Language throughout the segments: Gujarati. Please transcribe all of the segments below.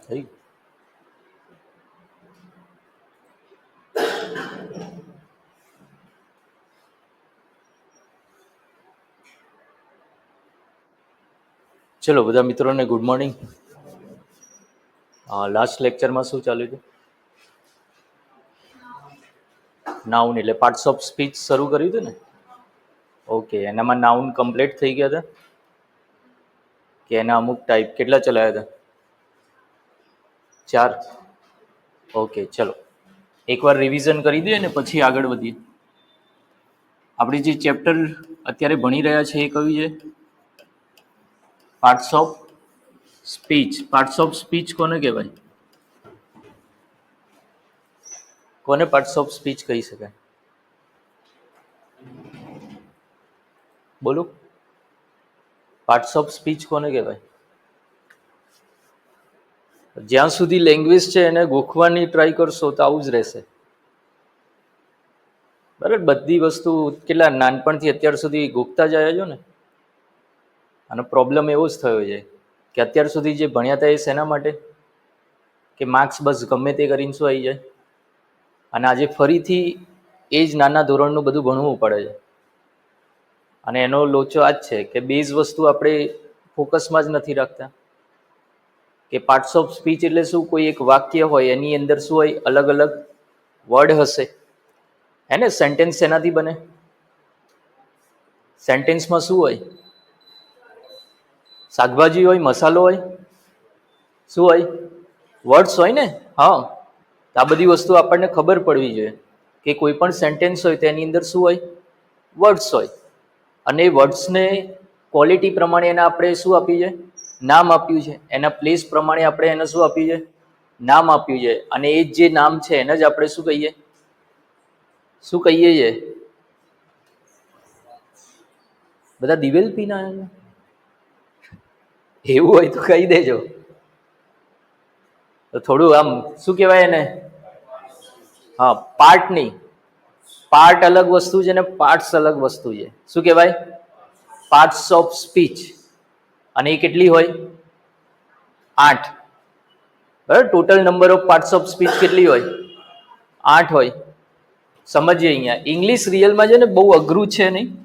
થઈ ચલો બધા મિત્રોને ગુડ મોર્નિંગ. લાસ્ટ લેક્ચરમાં શું ચાલ્યું હતું? નાઉન એટલે પાર્ટ્સ ઓફ સ્પીચ શરૂ કર્યું હતું ને. ઓકે, એનામાં નાઉન કમ્પ્લીટ થઈ ગયા હતા કે એના અમુક ટાઈપ કેટલા ચલાવ્યા હતા? 4. ઓકે, ચલો એકવાર રિવિઝન કરી દઈએ ને પછી આગળ વધીએ. આપણે જે ચેપ્ટર અત્યારે ભણી રહ્યા છે એ કયું છે? Parts of speech. Parts of speech કોને કહેવાય? કોને પાર્ટ્સ ઓફ સ્પીચ કહી શકાય? બોલો, પાર્ટ્સ ઓફ સ્પીચ કોને કહેવાય? જ્યાં સુધી લેંગ્વેજ છે એને ગોખવાની ટ્રાય કરશો તો આવું જ રહેશે. બરાબર, બધી વસ્તુ કેટલા નાનપણથી અત્યાર સુધી ગોખતા જ આવ્યા છો ને. અને પ્રોબ્લેમ એવો જ થયો છે કે અત્યાર સુધી જે ભણ્યા હતા એ શેના માટે? કે માર્ક્સ બસ ગમે તે કરીને શું આવી જાય. અને આજે ફરીથી એ જ નાના ધોરણનું બધું ભણવું પડે છે. અને એનો લોચો આ જ છે કે બેઝ વસ્તુ આપણે ફોકસમાં જ નથી રાખતા. કે પાર્ટ્સ ઓફ સ્પીચ એટલે શું? કોઈ એક વાક્ય હોય એની અંદર શું હોય? અલગ અલગ વર્ડ હશે. હે ને? સેન્ટેન્સ એનાથી બને. સેન્ટેન્સમાં શું હોય? શાકભાજી હોય, મસાલો હોય, શું હોય? વર્ડ્સ હોય ને. હા, આ બધી વસ્તુ આપણને ખબર પડવી જોઈએ કે કોઈ પણ સેન્ટેન્સ હોય તો એની અંદર શું હોય? વર્ડ્સ હોય. અને એ વર્ડ્સને ક્વોલિટી પ્રમાણે એને આપણે શું આપ્યું છે? નામ આપ્યું છે. એના પ્લેસ પ્રમાણે આપણે એને શું આપ્યું છે? નામ આપ્યું છે. અને એ જે નામ છે એને જ આપણે શું કહીએ? શું કહીએ છીએ? બધા દિવેલ પીને આવ્યા છે? એવું હોય તો કહી દેજો. તો થોડું આમ શું કહેવાય એને? હા, પાર્ટ નહીં. પાર્ટ અલગ વસ્તુ છે ને પાર્ટ્સ અલગ વસ્તુ છે. શું કહેવાય? Parts of speech. અને એ કેટલી હોય? 8. બરાબર, total number of parts of speech કેટલી હોય? 8 હોય. સમજીએ અહીંયા ઇંગ્લિશ રિયલમાં છે ને બહુ અઘરું છે નહીં,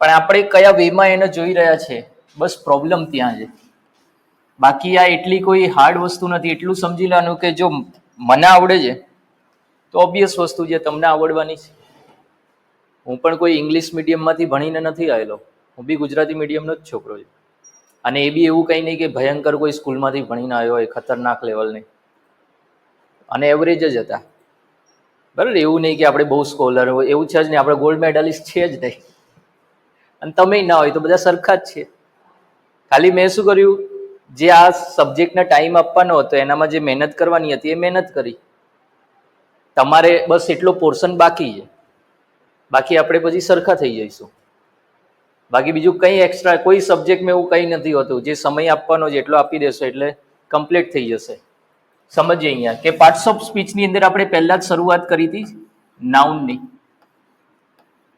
પણ આપણે કયા વેમાં એને જોઈ રહ્યા છે બસ પ્રોબ્લેમ ત્યાં છે. બાકી આ એટલી કોઈ હાર્ડ વસ્તુ નથી. એટલું સમજી લેવાનું કે જો મને આવડે છે તો ઓબ્વિયસ વસ્તુ છે તમને આવડવાની છે. હું પણ કોઈ ઇંગ્લિશ મીડિયમમાંથી ભણીને નથી આવેલો. હું બી ગુજરાતી મીડિયમનો જ છોકરો છું. અને એ બી એવું કંઈ નહીં કે ભયંકર કોઈ સ્કૂલમાંથી ભણીને આવ્યો હોય ખતરનાક લેવલની. અને એવરેજ જ હતા. બરાબર, એવું નહીં કે આપણે બહુ સ્કોલર હોય, એવું છે જ નહીં. આપણે ગોલ્ડ મેડાલિસ્ટ છે જ નહીં. અને તમે ના હોય તો બધા સરખા જ છે. ખાલી મેં શું કર્યું? જે આ સબ્જેક્ટને ટાઈમ આપવાનો હતો એનામાં જે મહેનત કરવાની હતી એ મહેનત કરી. તમારે બસ એટલો પોર્શન બાકી છે. બાકી આપણે પછી સરખા થઈ જઈશું. બાકી બીજું કંઈ એક્સ્ટ્રા કોઈ સબ્જેક્ટમાં એવું કંઈ નથી હોતું. જે સમય આપવાનો છે એટલો આપી દેશો એટલે કમ્પ્લીટ થઈ જશે. સમજીએ અહીંયા કે પાર્ટ્સ ઓફ સ્પીચની અંદર આપણે પહેલા જ શરૂઆત કરી હતી નાઉનની.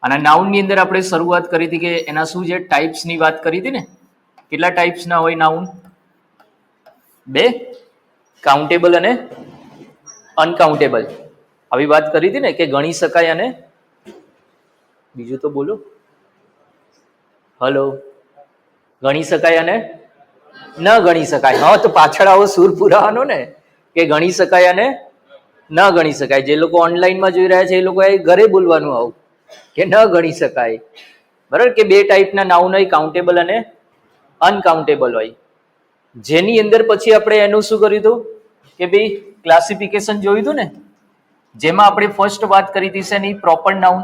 અને નાઉનની અંદર આપણે શરૂઆત કરી હતી કે એના શું છે, ટાઈપ્સની વાત કરી હતી ને. કેટલા ટાઈપ્સના હોય નાઉન? બે, કાઉન્ટેબલ અને અનકાઉન્ટેબલ. આવી વાત કરી હતી ને કે ગણી શકાય અને બીજું તો બોલો. હલો, ગણી શકાય અને ન ગણી શકાય. હા, તો પાછળ આવો સૂર પુરાવાનો ને કે ગણી શકાય અને ન ગણી શકાય. જે લોકો ઓનલાઈનમાં જોઈ રહ્યા છે એ લોકોએ ઘરે બોલવાનું આવું કે ન ગણી શકાય. બરાબર કે બે ટાઈપના નાઉન હોય, કાઉન્ટેબલ અને અનકાઉન્ટેબલ હોય. જેની અંદર પછી આપણે એનું શું કર્યું હતું કે ભાઈ ક્લાસિફિકેશન જોયું હતું ને, જેમાં આપણે ફર્સ્ટ વાત કરી હતી શેની? Proper noun.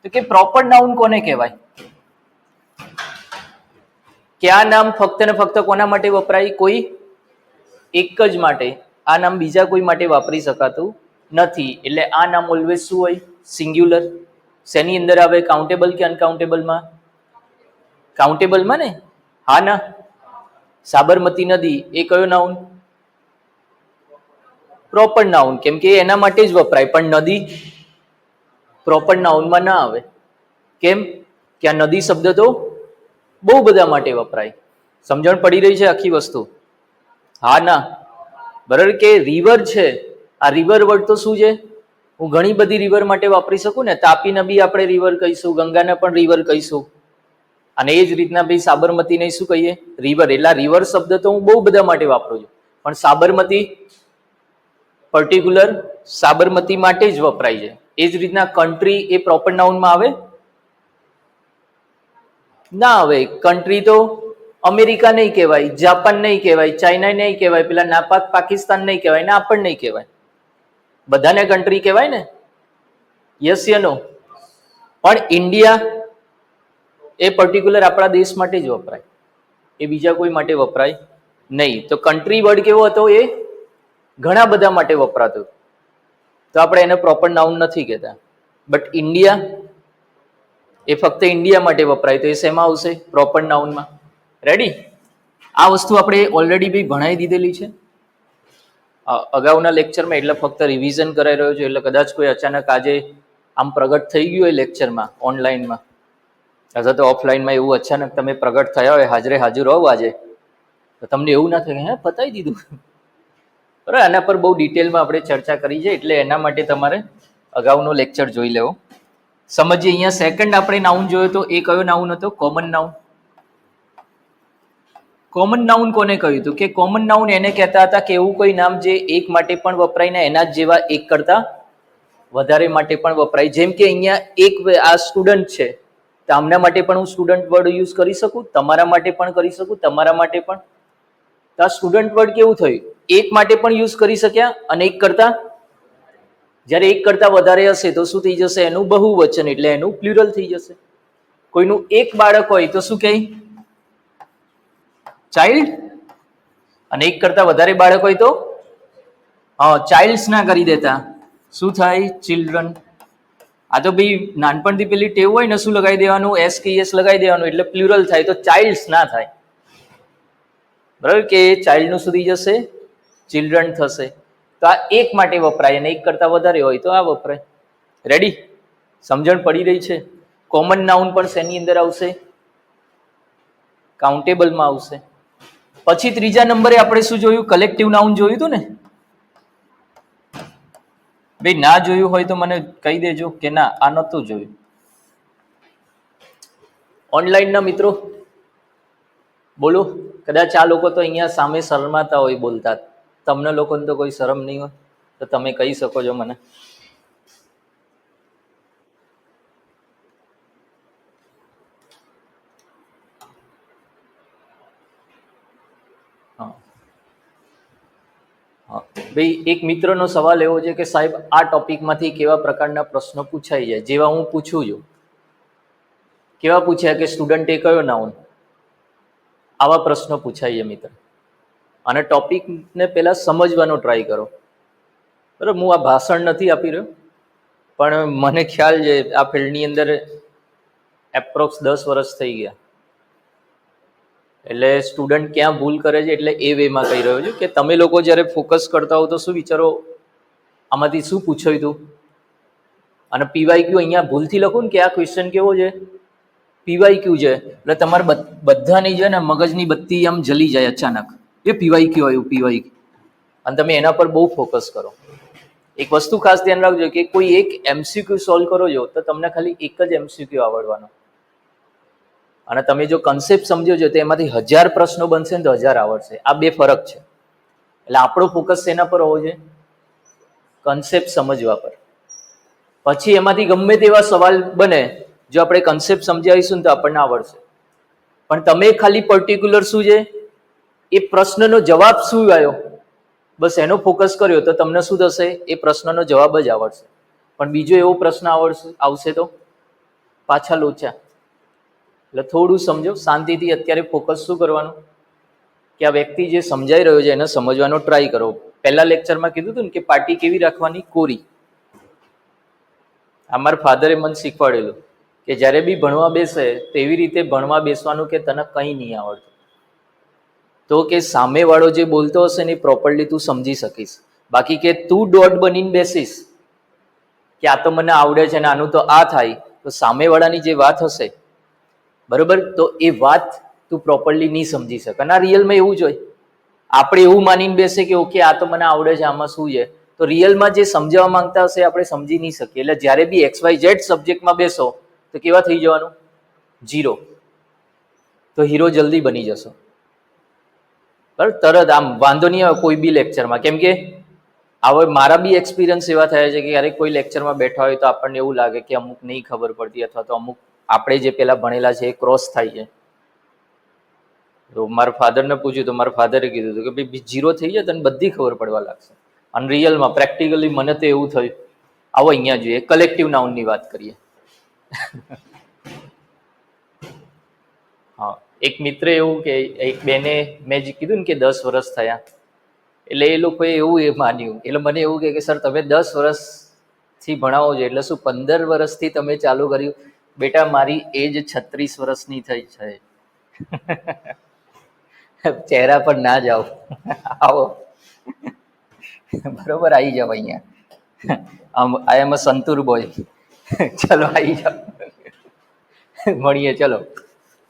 તો કે પ્રોપર નાઉન કોને કહેવાય? કે આ નામ ફક્ત ને ફક્ત કોના માટે વપરાય? કોઈ એક જ માટે. આ નામ બીજા કોઈ માટે વાપરી શકાતું નથી. એટલે આ નામ ઓલવેઝ શું હોય? સિંગ્યુલર. શેની અંદર આવે? કાઉન્ટેબલ કે અનકાઉન્ટેબલમાં? કાઉન્ટેબલમાં ને. હા ના, સાબરમતી નદી એ કયો નાઉન? Proper noun. કેમ કે એના માટે જ વપરાય. પણ નદી પ્રોપર નાઉનમાં ના આવે. કેમ કે આ નદી શબ્દ તો બહુ બધા માટે વપરાય. સમજણ પડી રહી છે આખી વસ્તુ? હા ના, બરાબર કે રિવર છે, આ રિવર વર્ડ તો શું છે? હું ઘણી બધી રિવર માટે વાપરી શકું ને. તાપીને બી આપણે રિવર કહીશું, ગંગાને પણ રિવર કહીશું, અને એ જ રીતના ભાઈ સાબરમતીને શું કહીએ? રિવર. એટલે રિવર શબ્દ તો હું બહુ બધા માટે વાપરું છું, પણ સાબરમતી પર્ટિક્યુલર સાબરમતી માટે જ વપરાય છે. એ જ રીતના કન્ટ્રી એ પ્રોપર નાઉનમાં આવે ના આવે. કન્ટ્રી તો અમેરિકા નહીં કહેવાય, જાપાન નહીં કહેવાય, ચાઇના નહીં કહેવાય, પેલા નાપાક પાકિસ્તાન નહીં કહેવાય, ને આપણ નહીં કહેવાય. બધાને કન્ટ્રી કહેવાય ને? યસ યા નો? પણ ઇન્ડિયા એ પર્ટિક્યુલર આપણા દેશ માટે જ વપરાય, એ બીજા કોઈ માટે વપરાય નહીં. તો કન્ટ્રી વર્ડ કેવો હતો? એ ઘણા બધા માટે વપરાતો, તો આપણે એને પ્રોપર નાઉન નથી કહેતા. બટ ઇન્ડિયા એ ફક્ત ઇન્ડિયા માટે વપરાય, તો એ શેમાં આવશે? પ્રોપર નાઉનમાં. રેડી? આ વસ્તુ આપણે ઓલરેડી બી ભણાવી દીધેલી છે અગાઉના લેક્ચરમાં, એટલે ફક્ત રિવિઝન કરાઈ રહ્યો છું. એટલે કદાચ કોઈ અચાનક આજે આમ પ્રગટ થઈ ગયું હોય લેક્ચરમાં, ઓનલાઈનમાં અથવા તો ઓફલાઈનમાં, એવું અચાનક તમે પ્રગટ થયા હોય, હાજરે હાજર હોવ આજે, તો તમને એવું ના થાય હે પતાવી દીધું. બરાબર? આના પર બહુ ડિટેલમાં આપણે ચર્ચા કરી છે, એટલે એના માટે તમારે અગાઉનો લેક્ચર જોઈ લેવો. સમજીએ. અહીંયા સેકન્ડ આપણે નાઉન જોયો તો એ કયો નાઉન હતો? Common noun. કોમન નાઉન કોને કહ્યું હતું? કે કોમન નાઉન એને કહેતા હતા કે એવું કોઈ નામ જે એક માટે પણ વપરાય ને એના જ જેવા એક કરતા વધારે માટે પણ વપરાય. જેમ કે અહીંયા એક આ સ્ટુડન્ટ છે, તો આમના માટે પણ હું સ્ટુડન્ટ વર્ડ યુઝ કરી શકું, તમારા માટે પણ કરી શકું, તમારા માટે પણ. તો આ સ્ટુડન્ટ વર્ડ કેવું થયું? એક માટે પણ યુઝ કરી શક્યા, અને એક કરતા, જ્યારે એક કરતા વધારે હશે તો શું થઈ જશે? એનું બહુવચન, એટલે એનું પ્લ્યુરલ થઈ જશે. કોઈનું એક બાળક હોય તો શું કહે? ચાઇલ્ડ. અને એક કરતા વધારે બાળક હોય તો ચાઇલ્ડ્સ ના કરી દેતા, શું થાય? ચિલ્ડ્રન. આ તો ભાઈ નાનપણથી પેલી ટેવ હોય ને, શું લગાવી દેવાનું? એસ કે એસ લગાવી દેવાનું, એટલે પ્લ્યુરલ થાય, તો ચાઇલ્ડ્સ ના થાય. બરાબર કે ચાઇલ્ડનું શું થઈ જશે? ચિલ્ડ્રન થશે. તો આ એક માટે વપરાય, અને એક કરતા વધારે હોય તો આ વપરાય. રેડી? સમજણ પડી રહી છે? કોમન નાઉન પણ શેની અંદર આવશે? કાઉન્ટેબલમાં આવશે. પછી ત્રીજા નંબરે આપણે શું જોયું? કલેક્ટિવ નાઉન જોયું હતું ને? ભાઈ ના જોયું હોય તો મને કહી દેજો કે ના આ નહોતું જોયું. ઓનલાઈનના મિત્રો બોલો. કદાચ આ લોકો તો અહીંયા સામે શરમાતા હોય બોલતા, તમને લોકોને તો કોઈ શરમ નહીં હોય, તો તમે કહી શકો છો મને. ભાઈ એક મિત્રનો સવાલ એવો છે કે સાહેબ આ ટોપિકમાંથી કેવા પ્રકારના પ્રશ્નો પૂછાઈ જાય? જેવા હું પૂછું છું, કેવા પૂછ્યા કે સ્ટુડન્ટ એ કયો નાઉન? આવા પ્રશ્નો પૂછાય છે મિત્ર. અને ટોપિકને પહેલા સમજવાનો ટ્રાય કરો. બરાબર? હું આ ભાષણ નથી આપી રહ્યો, પણ મને ખ્યાલ છે આ ફિલ્ડની અંદર એપ્રોક્સ 10 વર્ષ થઈ ગયા, એટલે સ્ટુડન્ટ ક્યાં ભૂલ કરે છે એટલે એ વેમાં કહી રહ્યો છું કે તમે લોકો જ્યારે ફોકસ કરતા હો તો શું વિચારો, આમાંથી શું પૂછાયું હતું અને પીવાયક્યુ અહીંયા ભૂલથી લખું ને કે આ ક્વેશ્ચન કેવો છે, પીવાયક્યુ છે, એટલે તમારે બધાની છે ને મગજની બત્તી આમ જલી જાય અચાનક, એ પીવાયક્યુ આવ્યું પીવાયક્યુ, અને તમે એના પર બહુ ફોકસ કરો. એક વસ્તુ ખાસ ધ્યાન રાખજો કે કોઈ એક એમસીક્યુ સોલ્વ કરો છો તો તમને ખાલી એક જ એમસીક્યુ આવડવાનો, અને તમે જો કન્સેપ્ટ સમજો છો તો એમાંથી 1000 પ્રશ્નો બનશે ને તો 1000 આવડશે. આ બે ફરક છે. એટલે આપણો ફોકસ એના પર હોવો જોઈએ, કન્સેપ્ટ સમજવા પર. પછી એમાંથી ગમે તેવા સવાલ બને, જો આપણે કન્સેપ્ટ સમજાવીશું ને તો આપણને આવડશે. પણ તમે ખાલી પર્ટિક્યુલર શું છે એ પ્રશ્નનો જવાબ શું આવ્યો બસ એનો ફોકસ કર્યો તો તમને શું થશે, એ પ્રશ્નનો જવાબ જ આવડશે. પણ બીજો એવો પ્રશ્ન આવશે તો પાછા લોચા. એટલે થોડું સમજો શાંતિથી. અત્યારે ફોકસ શું કરવાનું કે આ વ્યક્તિ જે સમજાઈ રહ્યો છે એને સમજવાનો ટ્રાય કરો. પહેલા લેક્ચરમાં કીધું હતું ને કે પાર્ટી કેવી રાખવાની, કોરી. અમારા ફાધરે મને શીખવાડેલું કે જ્યારે બી ભણવા બેસે તો એવી રીતે ભણવા બેસવાનું કે તને કંઈ નહીં આવડતું, તો કે સામેવાળો જે બોલતો હશે ને એ પ્રોપરલી તું સમજી શકીશ. બાકી કે તું ડોટ બનીને બેસીશ કે આ તો મને આવડે છે ને આનું તો આ થાય, તો સામેવાળાની જે વાત હશે બરોબર, તો એ વાત તું પ્રોપરલી નહીં સમજી શકે. અને આ રિયલમાં એવું જ હોય. આપણે એવું માનીને બેસે કે ઓકે આ તો મને આવડે છે, આમાં શું છે, તો રિયલમાં જે સમજાવવા માંગતા હશે આપણે સમજી નહીં શકીએ. એટલે જ્યારે બી XYZ સબ્જેક્ટમાં બેસો તો કેવા થઈ જવાનું, 0. તો હીરો જલ્દી બની જશો. બરાબર, તરત આમ વાંધો નહીં આવે કોઈ બી લેક્ચરમાં. કેમ કે હવે મારા બી એક્સપિરિયન્સ એવા થયા છે કે ક્યારેક કોઈ લેક્ચરમાં બેઠા હોય તો આપણને એવું લાગે કે અમુક નહીં ખબર પડતી, અથવા તો અમુક આપણે જે પેલા ભણેલા છે એ ક્રોસ થાય છે. તો મારા ફાધરને પૂછ્યું તો મારા ફાધરે કીધું હતું કે ભાઈ 0 થઈ જાય તને બધી ખબર પડવા લાગશે. અને રિયલમાં પ્રેક્ટિકલી મને તો એવું થયું. આવો અહીંયા જોઈએ, કલેક્ટિવ નાઉનની વાત કરીએ. હા, એક મિત્ર એવું કે એક બેને મેં જે કીધું ને કે 10 વર્ષ થયા, એટલે એ લોકોએ એવું એ માન્યું. એટલે મને એવું કે સર તમે 10 વર્ષથી ભણાવો છો એટલે શું 15 વર્ષથી તમે ચાલુ કર્યું? બેટા મારી એજ 36 વર્ષની થઈ છે. ચહેરા પર ના જાઓ, આવો બરોબર, આવી જાઓ અહીંયા. આઈ એમ અ સંતુર બોય. ચલો આવી જાઓ, મળીએ. ચલો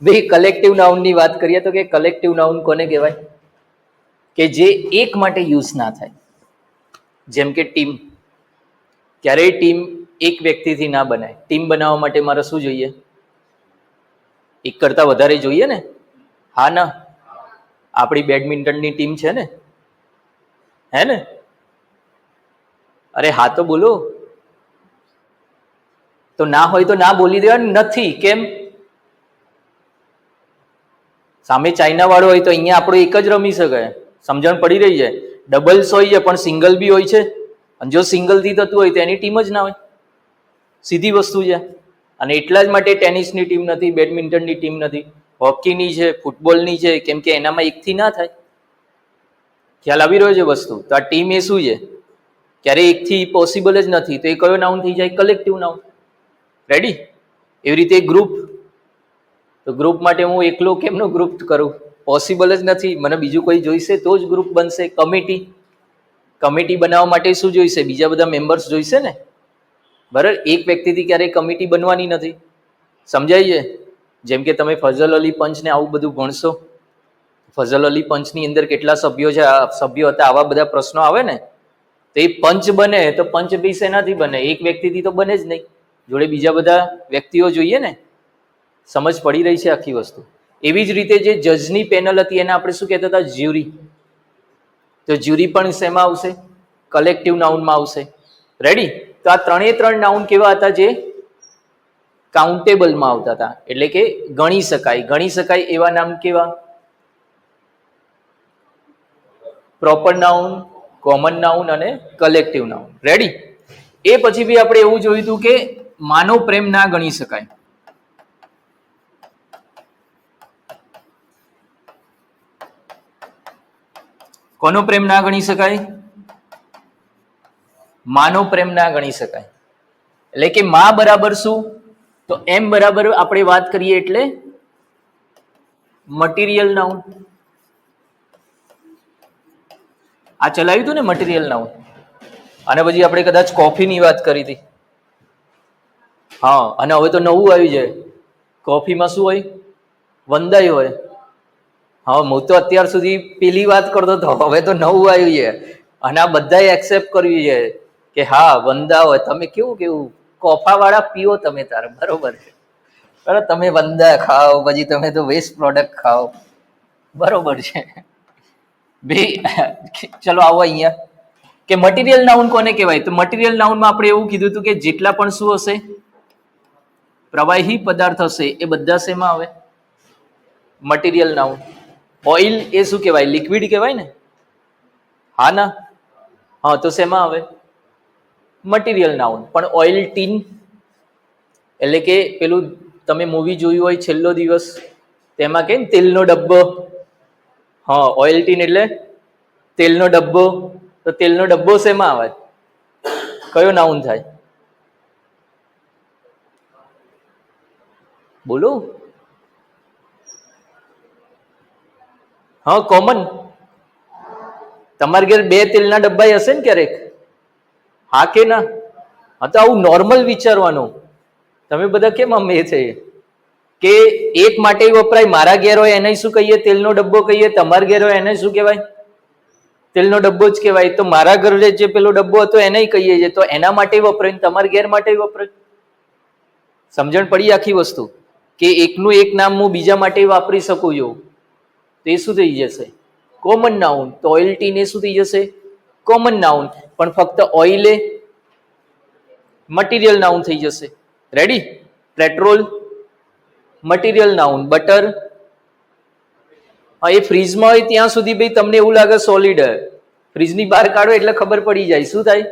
ભાઈ, કલેક્ટિવ નાઉનની વાત કરીએ તો કે કલેક્ટિવ નાઉન કોને કહેવાય કે જે એક માટે યુઝ ના થાય. જેમ કે ટીમ. ક્યારેય ટીમ એક વ્યક્તિથી ના બનાય. ટીમ બનાવવા માટે મારે શું જોઈએ? એક કરતા વધારે જોઈએ ને? હા ના? આપણી બેડમિન્ટનની ટીમ છે ને, હે ને? અરે હા તો બોલો. તો ના હોય તો ના બોલી દેવાનું. નથી કેમ? સામે ચાઇના વાળો હોય તો અહીંયા આપણો એક જ રમી શકે. સમજણ પડી રહી છે? ડબલ્સ હોય છે પણ સિંગલ બી હોય છે, અને જો સિંગલથી થતું હોય તો એની ટીમ જ ના હોય. સીધી વસ્તુ છે. અને એટલા જ માટે ટેનિસની ટીમ નથી, બેડમિન્ટનની ટીમ નથી, હોકીની છે, ફૂટબોલની છે, કેમ કે એનામાં એકથી ના થાય. ખ્યાલ આવી રહ્યો છે વસ્તુ? તો આ ટીમ એ શું છે? ક્યારે એકથી પોસિબલ જ નથી. તો એ કયો નાઉન થઈ જાય? Collective noun. રેડી? એવી રીતે ગ્રુપ. તો ગ્રુપ માટે હું એકલો કેમનો ગ્રુપ કરું? પોસિબલ જ નથી. મને બીજું કોઈ જોઈશે તો જ ગ્રુપ બનશે. કમિટી. કમિટી બનાવવા માટે શું જોઈશે? બીજા બધા મેમ્બર્સ જોઈશે ને, બરાબર? એક વ્યક્તિથી ક્યારેય કમિટી બનવાની નથી. સમજાય છે? જેમ કે તમે ફઝલ અલી પંચ ને આવું બધું ભણશો. ફઝલ અલી પંચની અંદર કેટલા સભ્યો છે, સભ્યો હતા, આવા બધા પ્રશ્નો આવે ને, તો એ પંચ બને તો પંચ બી શેનાથી બને? એક વ્યક્તિથી તો બને જ નહીં. જોડે બીજા બધા વ્યક્તિઓ જોઈએ ને. સમજ પડી રહી છે આખી વસ્તુ? એવી જ રીતે જે જજની પેનલ હતી એને આપણે શું કહેતા હતા? જ્યુરી. તો જ્યુરી પણ શેમાં આવશે? કલેક્ટિવ નાઉનમાં આવશે. રેડી? તો આ 3 નાઉન કેવા હતા? જે કાઉન્ટેબલમાં આવતા હતા, એટલે કે ગણી શકાય. ગણી શકાય એવા નામ કેવા? પ્રોપર નાઉન, કોમન નાઉન અને કલેક્ટિવ નાઉન. રેડી? એ પછી બી આપણે એવું જોયું હતું કે માનવ પ્રેમ ના ગણી શકાય. કોનો પ્રેમ ના ગણી શકાય? માનવ પ્રેમ ના ગણી શકાય. એટલે કે માં બરાબર શું? તો એમ બરાબર આપણે વાત કરીએ એટલે મટીરિયલ નાઉન. આ ચલાવ્યું હતું ને મટીરિયલ નાઉન. અને પછી આપણે કદાચ કોફીની વાત કરી હતી. હા, અને હવે તો નવું આવ્યું છે, કોફીમાં શું હોય? વંદાય હોય. હા, હું તો અત્યાર સુધી પેલી વાત કરતો હતો, હવે તો નવું આવ્યું છે અને આ બધાએ એક્સેપ્ટ કર્યું છે કે હા વંદા હોય. તમે કેવું કેવું કોફા વાળા પીઓ તમે તારે, બરોબર છે. બરાબર, તમે વંદા ખાઓ, પછી તમે તો વેસ્ટ પ્રોડક્ટ ખાઓ, બરોબર છે. ભાઈ ચલો આવો અહીંયા કે મટીરિયલ નાઉન કોને કહેવાય? તો મટીરિયલ નાઉનમાં આપણે એવું કીધું હતું કે જેટલા પણ શું હશે, પ્રવાહી પદાર્થ હશે, એ બધા શેમાં આવે? Material noun. ઓઇલ એ શું કહેવાય? લિક્વિડ કહેવાય ને? હા ના? હા, તો શેમાં આવે? Material noun. પણ ઓઇલ ટીન એટલે કે પેલું તમે મૂવી જોયું હોય છેલ્લો દિવસ, તેમાં કે તેલનો ડબ્બો. હા, ઓઇલ ટીન એટલે તેલનો ડબ્બો. તો તેલનો ડબ્બો શેમાં આવે? કયો નાઉન થાય? બોલો. હા, કોમન. તમારી ઘેર બે તેલના ડબ્બા હશે ને ક્યારેક? હા કે ના? હા, તો આવું નોર્મલ વિચારવાનું. તમે બધા કેમ આમ એ છે કે એક માટે વપરાય? મારા ઘેર હોય એને શું કહીએ? તેલનો ડબ્બો કહીએ. તમારા ઘેર હોય એને શું કહેવાય? તેલનો ડબ્બો જ કહેવાય. તો મારા ઘરે જે પેલો ડબ્બો હતો એને કહીએ છીએ, તો એના માટે વપરાય, તમારા ઘેર માટે વપરાય. સમજણ પડી આખી વસ્તુ? કે એકનું એક નામ હું બીજા માટે વાપરી શકું છું, તો એ શું થઈ જશે? Common noun. તો ઓઇલ ટીન એ શું થઈ જશે? Common noun. પણ ફક્ત ઓઇલે મટીરિયલ નાઉન થઈ જશે. Ready? Petrol material noun. Butter એ ફ્રીજમાં હોય ત્યાં સુધી ભાઈ તમને એવું લાગે સોલિડ. ફ્રીજની બહાર કાઢો એટલે ખબર પડી જાય શું થાય?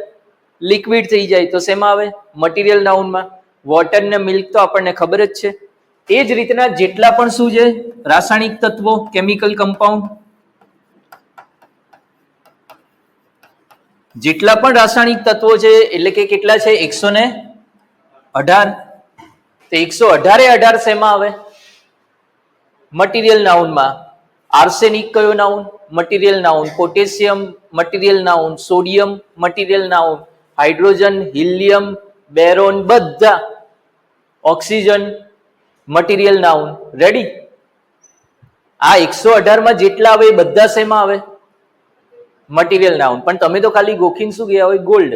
લિક્વિડ થઈ જાય. તો શેમાં આવે? મટીરિયલ નાઉનમાં. વોટર ને મિલ્ક તો આપણને ખબર જ છે. એ જ રીતના જેટલા પણ શું છે રાસાયણિક તત્વો, કેમિકલ કમ્પાઉન્ડ, જેટલા પણ રાસાયણિક તત્વો છે, એટલે કે કેટલા છે? 118. તો 118 શેમાં આવે? મટીરિયલ નાઉનમાં. આર્સેનિક કયો noun? Material noun. Potassium material noun. Sodium material noun. Hydrogen, helium, boron બધા. Oxygen material noun. રેડી? આ 118 માં જેટલા આવે એ બધા શેમાં આવે? Material noun. પણ તમે તો ખાલી ગોખીને શું ગયા હોય? ગોલ્ડ.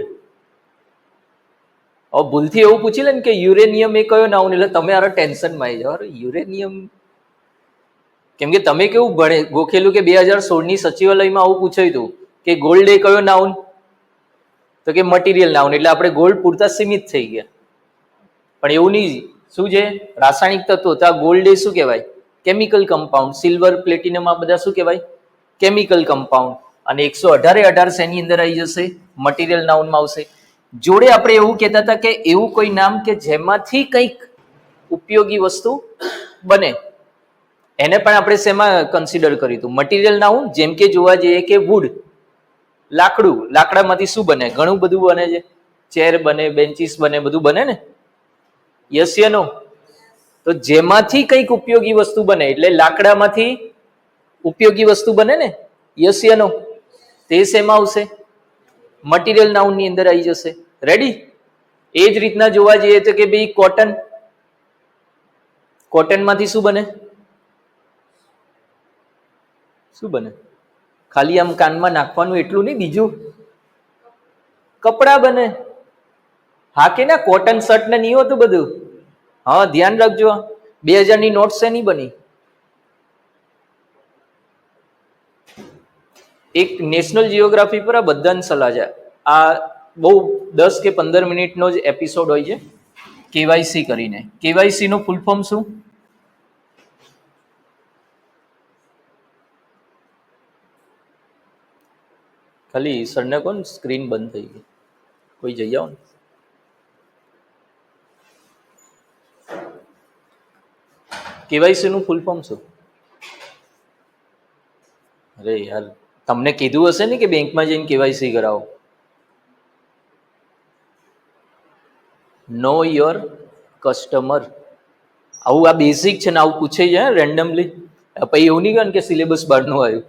ભૂલથી એવું પૂછી લે ને કે યુરેનિયમ એ કયો નાઉન, એટલે તમે આરો ટેન્શનમાં આવી જાઓ. યુરેનિયમ કેમ કે તમે કેવું ભણે ગોખેલું કે 2016 ની સચિવાલયમાં આવું પૂછાયું હતું કે ગોલ્ડ એ કયો નાઉન, તો કે મટીરિયલ નાઉન. એટલે આપણે ગોલ્ડ પૂરતા સીમિત થઈ ગયા. પણ એવું નહીં. શું છે? રાસાયણિક તત્વો. તો આ ગોલ્ડ એ શું કહેવાય? Chemical compound. સિલ્વર, પ્લેટિનમ આ બધા શું કહેવાય? Chemical compound. અને 118 શેની અંદર આવી જશે? મટીરિયલ નાઉનમાં આવશે. જોડે આપણે એવું કહેતા હતા કે એવું કોઈ નામ કે જેમાંથી કંઈક ઉપયોગી વસ્તુ બને, એને પણ આપણે શેમાં કન્સિડર કર્યું હતું? Material noun. જેમ કે જોવા જઈએ કે વુડ, લાકડું. લાકડામાંથી શું બને? ઘણું બધું બને છે. ચેર બને, બેન્ચીસ બને, બધું બને ને? યસ યા નો? તો જેમાંથી કંઈક ઉપયોગી વસ્તુ બને એટલે લાકડામાંથી ઉપયોગી વસ્તુ બને ને? યસ યા નો? તે શેમાં આવશે? મટીરિયલ નાઉન ની અંદર આવી જશે. રેડી? એ જ રીતના જોવા જઈએ તો કે ભાઈ કોટન. કોટનમાંથી શું બને? શું બને? ખાલી આમ કાનમાં નાખવાનું એટલું નહીં, બીજું કપડા બને. હા કે ના? કોટન શર્ટ ને નહીં હોતું બધું. હા, ધ્યાન રાખજો. 2000 ની નોટ શેની બની? એક નેશનલ જીઓગ્રાફી પર આ બધાને સલાહ છે. આ બહુ 10 કે 15 મિનિટનો જ એપિસોડ હોય છે. કેવાયસી કરીને. કેવાયસી નું ફૂલ ફોર્મ શું? ખાલી સરને કોણ સ્ક્રીન બંધ થઈ ગઈ, કોઈ જઈ આવો ને. કેવાયસી નું ફૂલ ફોર્મ શું? અરે યાર, તમને કીધું હશે ને કે બેંકમાં જઈને કેવાયસી કરાવો. Know your customer. આવું આ બેઝિક છે ને, આવું પૂછે છે રેન્ડમલી. પછી એવું નહીં કહે કે સિલેબસ બહારનું આવ્યું.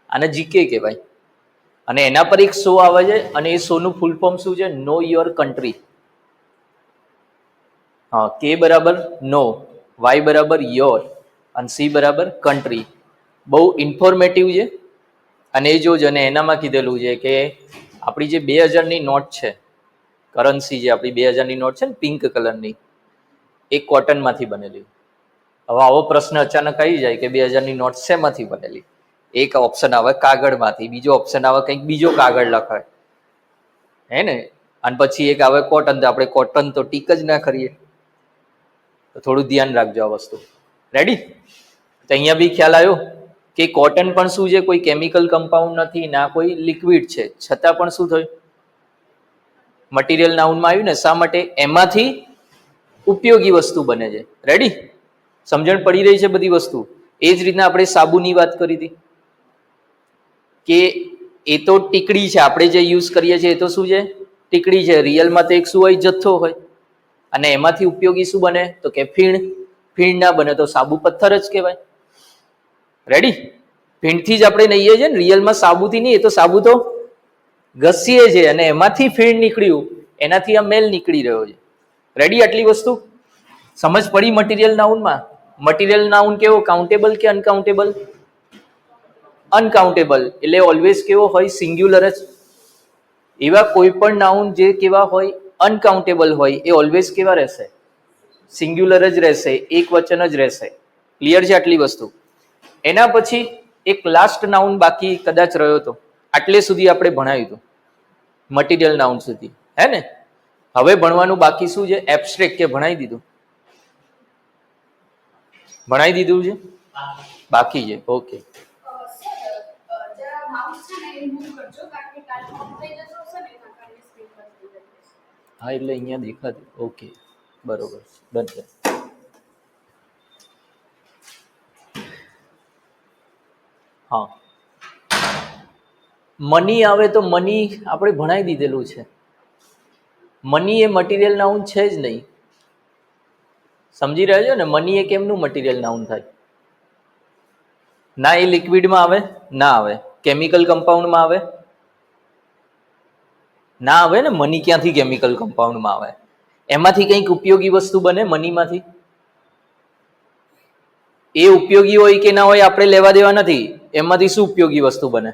આને જીકે કહેવાય. અને એના પર એક શો આવે છે અને એ શોનું ફૂલ ફોર્મ શું છે? Know your country. હા, કે બરાબર નો, વાય બરાબર યોર અને સી બરાબર કન્ટ્રી. બહુ ઇન્ફોર્મેટિવ છે. અને એ જોજો, અને એનામાં કીધેલું છે કે આપણી જે 2000ની નોટ છે, કરન્સી જે આપણી 2000ની નોટ છે ને પિંક કલરની, એ કોટનમાંથી બનેલી. હવે આવો પ્રશ્ન અચાનક આવી જાય કે 2000ની નોટ શેમાંથી બનેલી? એક ઓપ્શન આવે કાગળમાંથી, બીજો ઓપ્શન આવે કંઈક બીજો કાગળ લખાય, હે ને, અને પછી એક આવે કોટન. તો આપણે કોટન તો ટીક જ ના કરીએ. તો થોડું ધ્યાન રાખજો આ વસ્તુ. રેડી? તો અહીંયા બી ખ્યાલ આવ્યો કે કોટન પણ શું છે? કોઈ કેમિકલ કમ્પાઉન્ડ નથી, ના કોઈ લિક્વિડ છે, છતાં પણ શું થયું? મટીરિયલ નાઉનમાં આવ્યું ને. શા માટે? એમાંથી ઉપયોગી વસ્તુ બને છે. રેડી? સમજણ પડી રહી છે બધી વસ્તુ? એ જ રીતના આપણે સાબુની વાત કરી હતી કે એ તો ટીકડી છે, આપણે જે યુઝ કરીએ છીએ એ તો શું છે? ટીકડી છે. રિયલમાં તો એક શું હોય? જથ્થો હોય. અને એમાંથી ઉપયોગી શું બને? તો કે ફીણ. ફીણ ના બને તો સાબુ પથ્થર જ કહેવાય. રેડી? ફીણથી જ આપણે નહીએ છીએ ને, રિયલમાં સાબુથી નહીં. એ તો સાબુ તો ઘસીએ છે અને એમાંથી ફીણ નીકળ્યું, એનાથી આ મેલ નીકળી રહ્યો છે. રેડી? આટલી વસ્તુ સમજ પડી મટીરિયલ નાઉનમાં? મટીરિયલ નાઉન કેવો? કાઉન્ટેબલ કે અનકાઉન્ટેબલ? અનકાઉન્ટેબલ. એટલે ઓલવેઝ કેવો હોય? સિંગ્યુલર જ. એવા કોઈ પણ નાઉન જે કેવા હોય? અનકાઉન્ટેબલ હોય, એ ઓલવેઝ કેવા રહેશે? સિંગ્યુલર જ રહેશે, એક વચન જ રહેશે. ક્લિયર છે આટલી વસ્તુ? એના પછી એક લાસ્ટ નાઉન બાકી કદાચ રહ્યો હતો. આટલે સુધી આપણે ભણાવ્યું હતું, મટીરિયલ નાઉન સુધી, હે ને? હવે ભણવાનું બાકી શું છે? એબ્સ્ટ્રેક્ટ. કે ભણાવી દીધું? ભણાવી દીધું છે? બાકી છે. ઓકે. હા, એટલે અહીંયા દેખાતું. ઓકે, બરોબર. ડન છે. હા, મની આવે તો મની આપણે ભણાવી દીધેલું છે. મની એ મટીરિયલ નાઉન છે જ નહીં. સમજી રહ્યા છો ને? મની એ કેમનું મટીરિયલ નાઉન થાય? ના એ લિક્વિડમાં આવે, ના આવે. કેમિકલ કમ્પાઉન્ડમાં આવે, ના આવે ને. મની ક્યાંથી કેમિકલ કમ્પાઉન્ડમાં આવે? એમાંથી કંઈક ઉપયોગી વસ્તુ બને મનીમાંથી. એ ઉપયોગી હોય કે ના હોય આપણે લેવા દેવા નથી. એમાંથી શું ઉપયોગી વસ્તુ બને?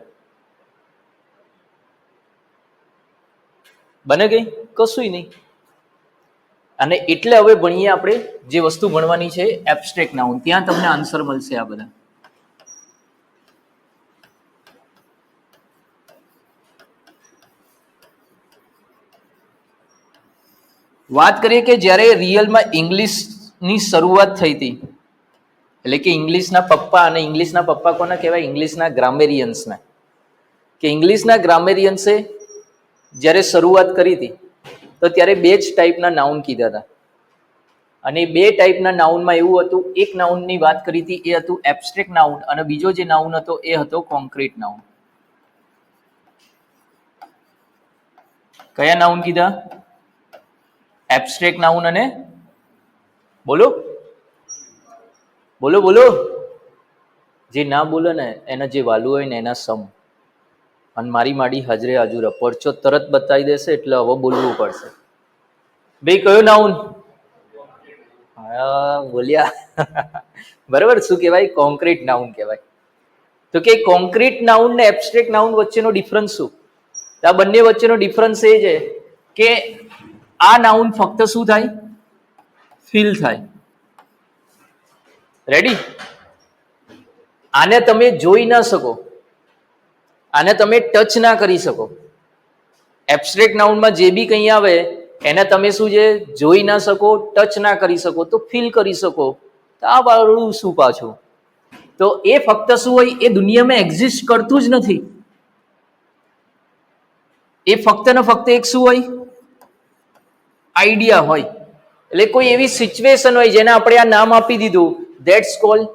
બને ગઈ? કશું નહીં. અને એટલે હવે ભણીએ આપણે જે વસ્તુ ભણવાની છે એબ્સ્ટ્રેક્ટ નાઉન. ત્યાં તમને આન્સર મળશે આ બધા. વાત કરીએ કે જ્યારે રિયલમાં ઇંગ્લિશની શરૂઆત થઈ હતી, એટલે કે ઇંગ્લિશના પપ્પા, અને ઇંગ્લિશના પપ્પા કોને કહેવાય? ઇંગ્લિશના ગ્રામેરિયન્સને. કે ઇંગ્લિશના ગ્રામેરિયન્સે જ્યારે શરૂઆત કરી હતી, તો ત્યારે બે જ ટાઈપના નાઉન કીધા હતા. અને બે ટાઈપના નાઉનમાં એવું હતું, એક નાઉનની વાત કરી હતી એ હતું એબ્સ્ટ્રેક્ટ નાઉન, અને બીજો જે નાઉન હતો એ હતો કોન્ક્રીટ નાઉન. કયા નાઉન કીધા? એબ્સ્ટ્રેક્ટ નાઉન અને બોલો બોલો બોલો. જે ના બોલે ને એના જે વાલું હોય ને એના સમ. અને મારી માડી હાજરે હાજુર પરચો તરત બતાવી દેશે, એટલે હવે બોલવું પડશે. બે કયો નાઉન? હા, બોલ્યા. બરાબર. શું કહેવાય? કોન્ક્રીટ નાઉન કહેવાય. તો કે કોન્ક્રીટ નાઉન ને એબ્સ્ટ્રેક્ટ નાઉન વચ્ચેનો ડિફરન્સ શું? આ બંને વચ્ચેનો ડિફરન્સ એ છે કે આ નાઉન ફક્ત શું થાય? ફીલ થાય. રેડી? આને તમે જોઈ ના શકો, આને તમે ટચ ના કરી શકો. એબ્સ્ટ્રેક્ટ નાઉનમાં જે બી કંઈ આવે એને તમે શું છે? જોઈ ના શકો, ટચ ના કરી શકો, તો ફીલ કરી શકો. તો આ વાળું શું પાછું? તો એ ફક્ત શું હોય? એ દુનિયામાં એક્ઝિસ્ટ કરતું જ નથી. એ ફક્ત ને ફક્ત એક શું હોય? આઈડિયા હોય. એટલે કોઈ એવી સિચ્યુએશન હોય જેને આપણે આ નામ આપી દીધું, that's called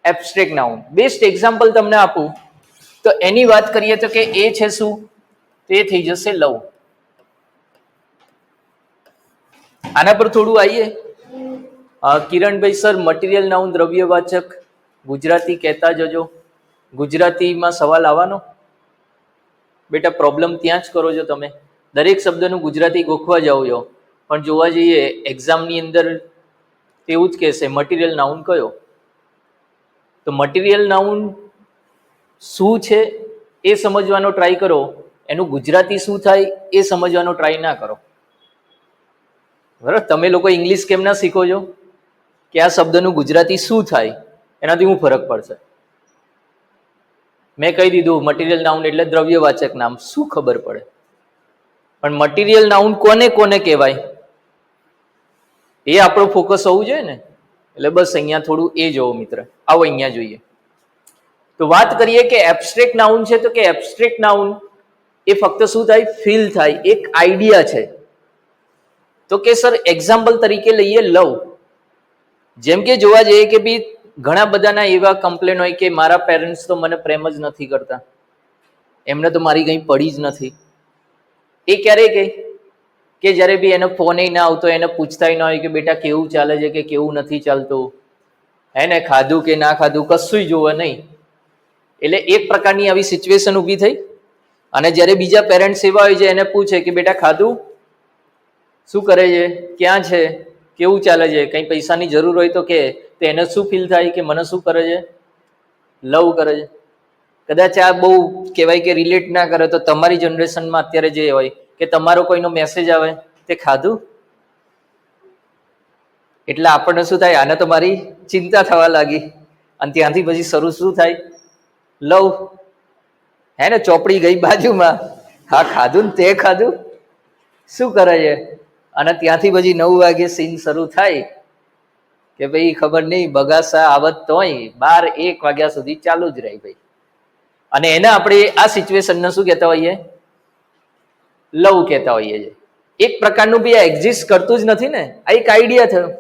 abstract noun. Best example તમને આપું તો એની વાત કરીએ તો કે એ છે શું? તે થઈ જશે લવ. આના પર થોડું આવીએ. Kiranbhai sir, material noun દ્રવ્યવાચક Gujarati કહેતા જજો. ગુજરાતીમાં સવાલ આવવાનો બેટા, પ્રોબ્લેમ ત્યાં જ કરો છો તમે. દરેક શબ્દનું ગુજરાતી ગોખવા જાઓ છો પણ જોવા જઈએ એક્ઝામની અંદર તેવું જ કહેશે મટીરિયલ નાઉન કયો. તો મટીરિયલ નાઉન શું છે એ સમજવાનો ટ્રાય કરો, એનું ગુજરાતી શું થાય એ સમજવાનો ટ્રાય ના કરો. બરાબર, તમે લોકો ઇંગ્લિશ કેમ ના શીખો છો કે આ શબ્દનું ગુજરાતી શું થાય, એનાથી શું ફરક પડશે. મેં કહી દીધું મટીરિયલ નાઉન એટલે દ્રવ્યવાચક નામ, શું ખબર પડે. પણ મટીરિયલ નાઉન કોને કોને કહેવાય એ આપણો ફોકસ હોવું જોઈએ ને. એટલે બસ અહીંયા થોડું એ જોવો મિત્ર. આવો અહીંયા જોઈએ. તો વાત કરીએ કે એબ્સ્ટ્રેક્ટ નાઉન છે, તો કે એબ્સ્ટ્રેક્ટ નાઉન એ ફક્ત શું થાય, ફીલ થાય, એક આઈડિયા છે. તો કે સર એક્ઝામ્પલ તરીકે લઈએ લવ. જેમ કે જોવા જઈએ કે ભાઈ ઘણા બધાના એવા કમ્પ્લેન હોય કે મારા પેરેન્ટ્સ તો મને પ્રેમ જ નથી કરતા, એમને તો મારી કંઈ પડી જ નથી. એ ક્યારે કહે કે જ્યારે બી એને ફોન ના આવતો, એને પૂછતા ના હોય કે બેટા કેવું ચાલે છે કે કેવું નથી ચાલતું, હે ને ખાધું કે ના ખાધું કશું જોવે નહીં. એટલે એક પ્રકારની આવી સિચ્યુએશન ઊભી થઈ. અને જ્યારે બીજા પેરેન્ટ્સ એવા હોય છે એને પૂછે કે બેટા ખાધું, શું કરે છે, ક્યાં છે, કેવું ચાલે છે, કંઈ પૈસાની જરૂર હોય તો કે, તો એને શું ફીલ થાય કે મને શું કરે છે, લવ કરે છે. કદાચ આ બહુ કહેવાય કે રિલેટ ના કરે તો તમારી જનરેશનમાં અત્યારે જે હોય કે તમારો કોઈનો મેસેજ આવે તે ખાધું, એટલે આપણને શું થાય, આને તો મારી ચિંતા થવા લાગી. અને ત્યાંથી પછી શરૂ શું થાય, લવ. હે ને ચોપડી ગઈ બાજુમાં, હા ખાધું ને તે ખાધું, શું કરે છે. અને ત્યાંથી પછી 9 વાગે સીન શરૂ થાય કે ભાઈ ખબર નહીં બગાસા આવત તોય 12-1 વાગ્યા સુધી ચાલુ જ રહી ભાઈ. અને એને આપણે આ સિચ્યુએશનને શું કહેતા હોઈએ, લવ કહેતા હોઈએ છીએ. એક પ્રકારનું બી આ એક્ઝિસ્ટ કરતું જ નથી ને, આ એક આઈડિયા થયો.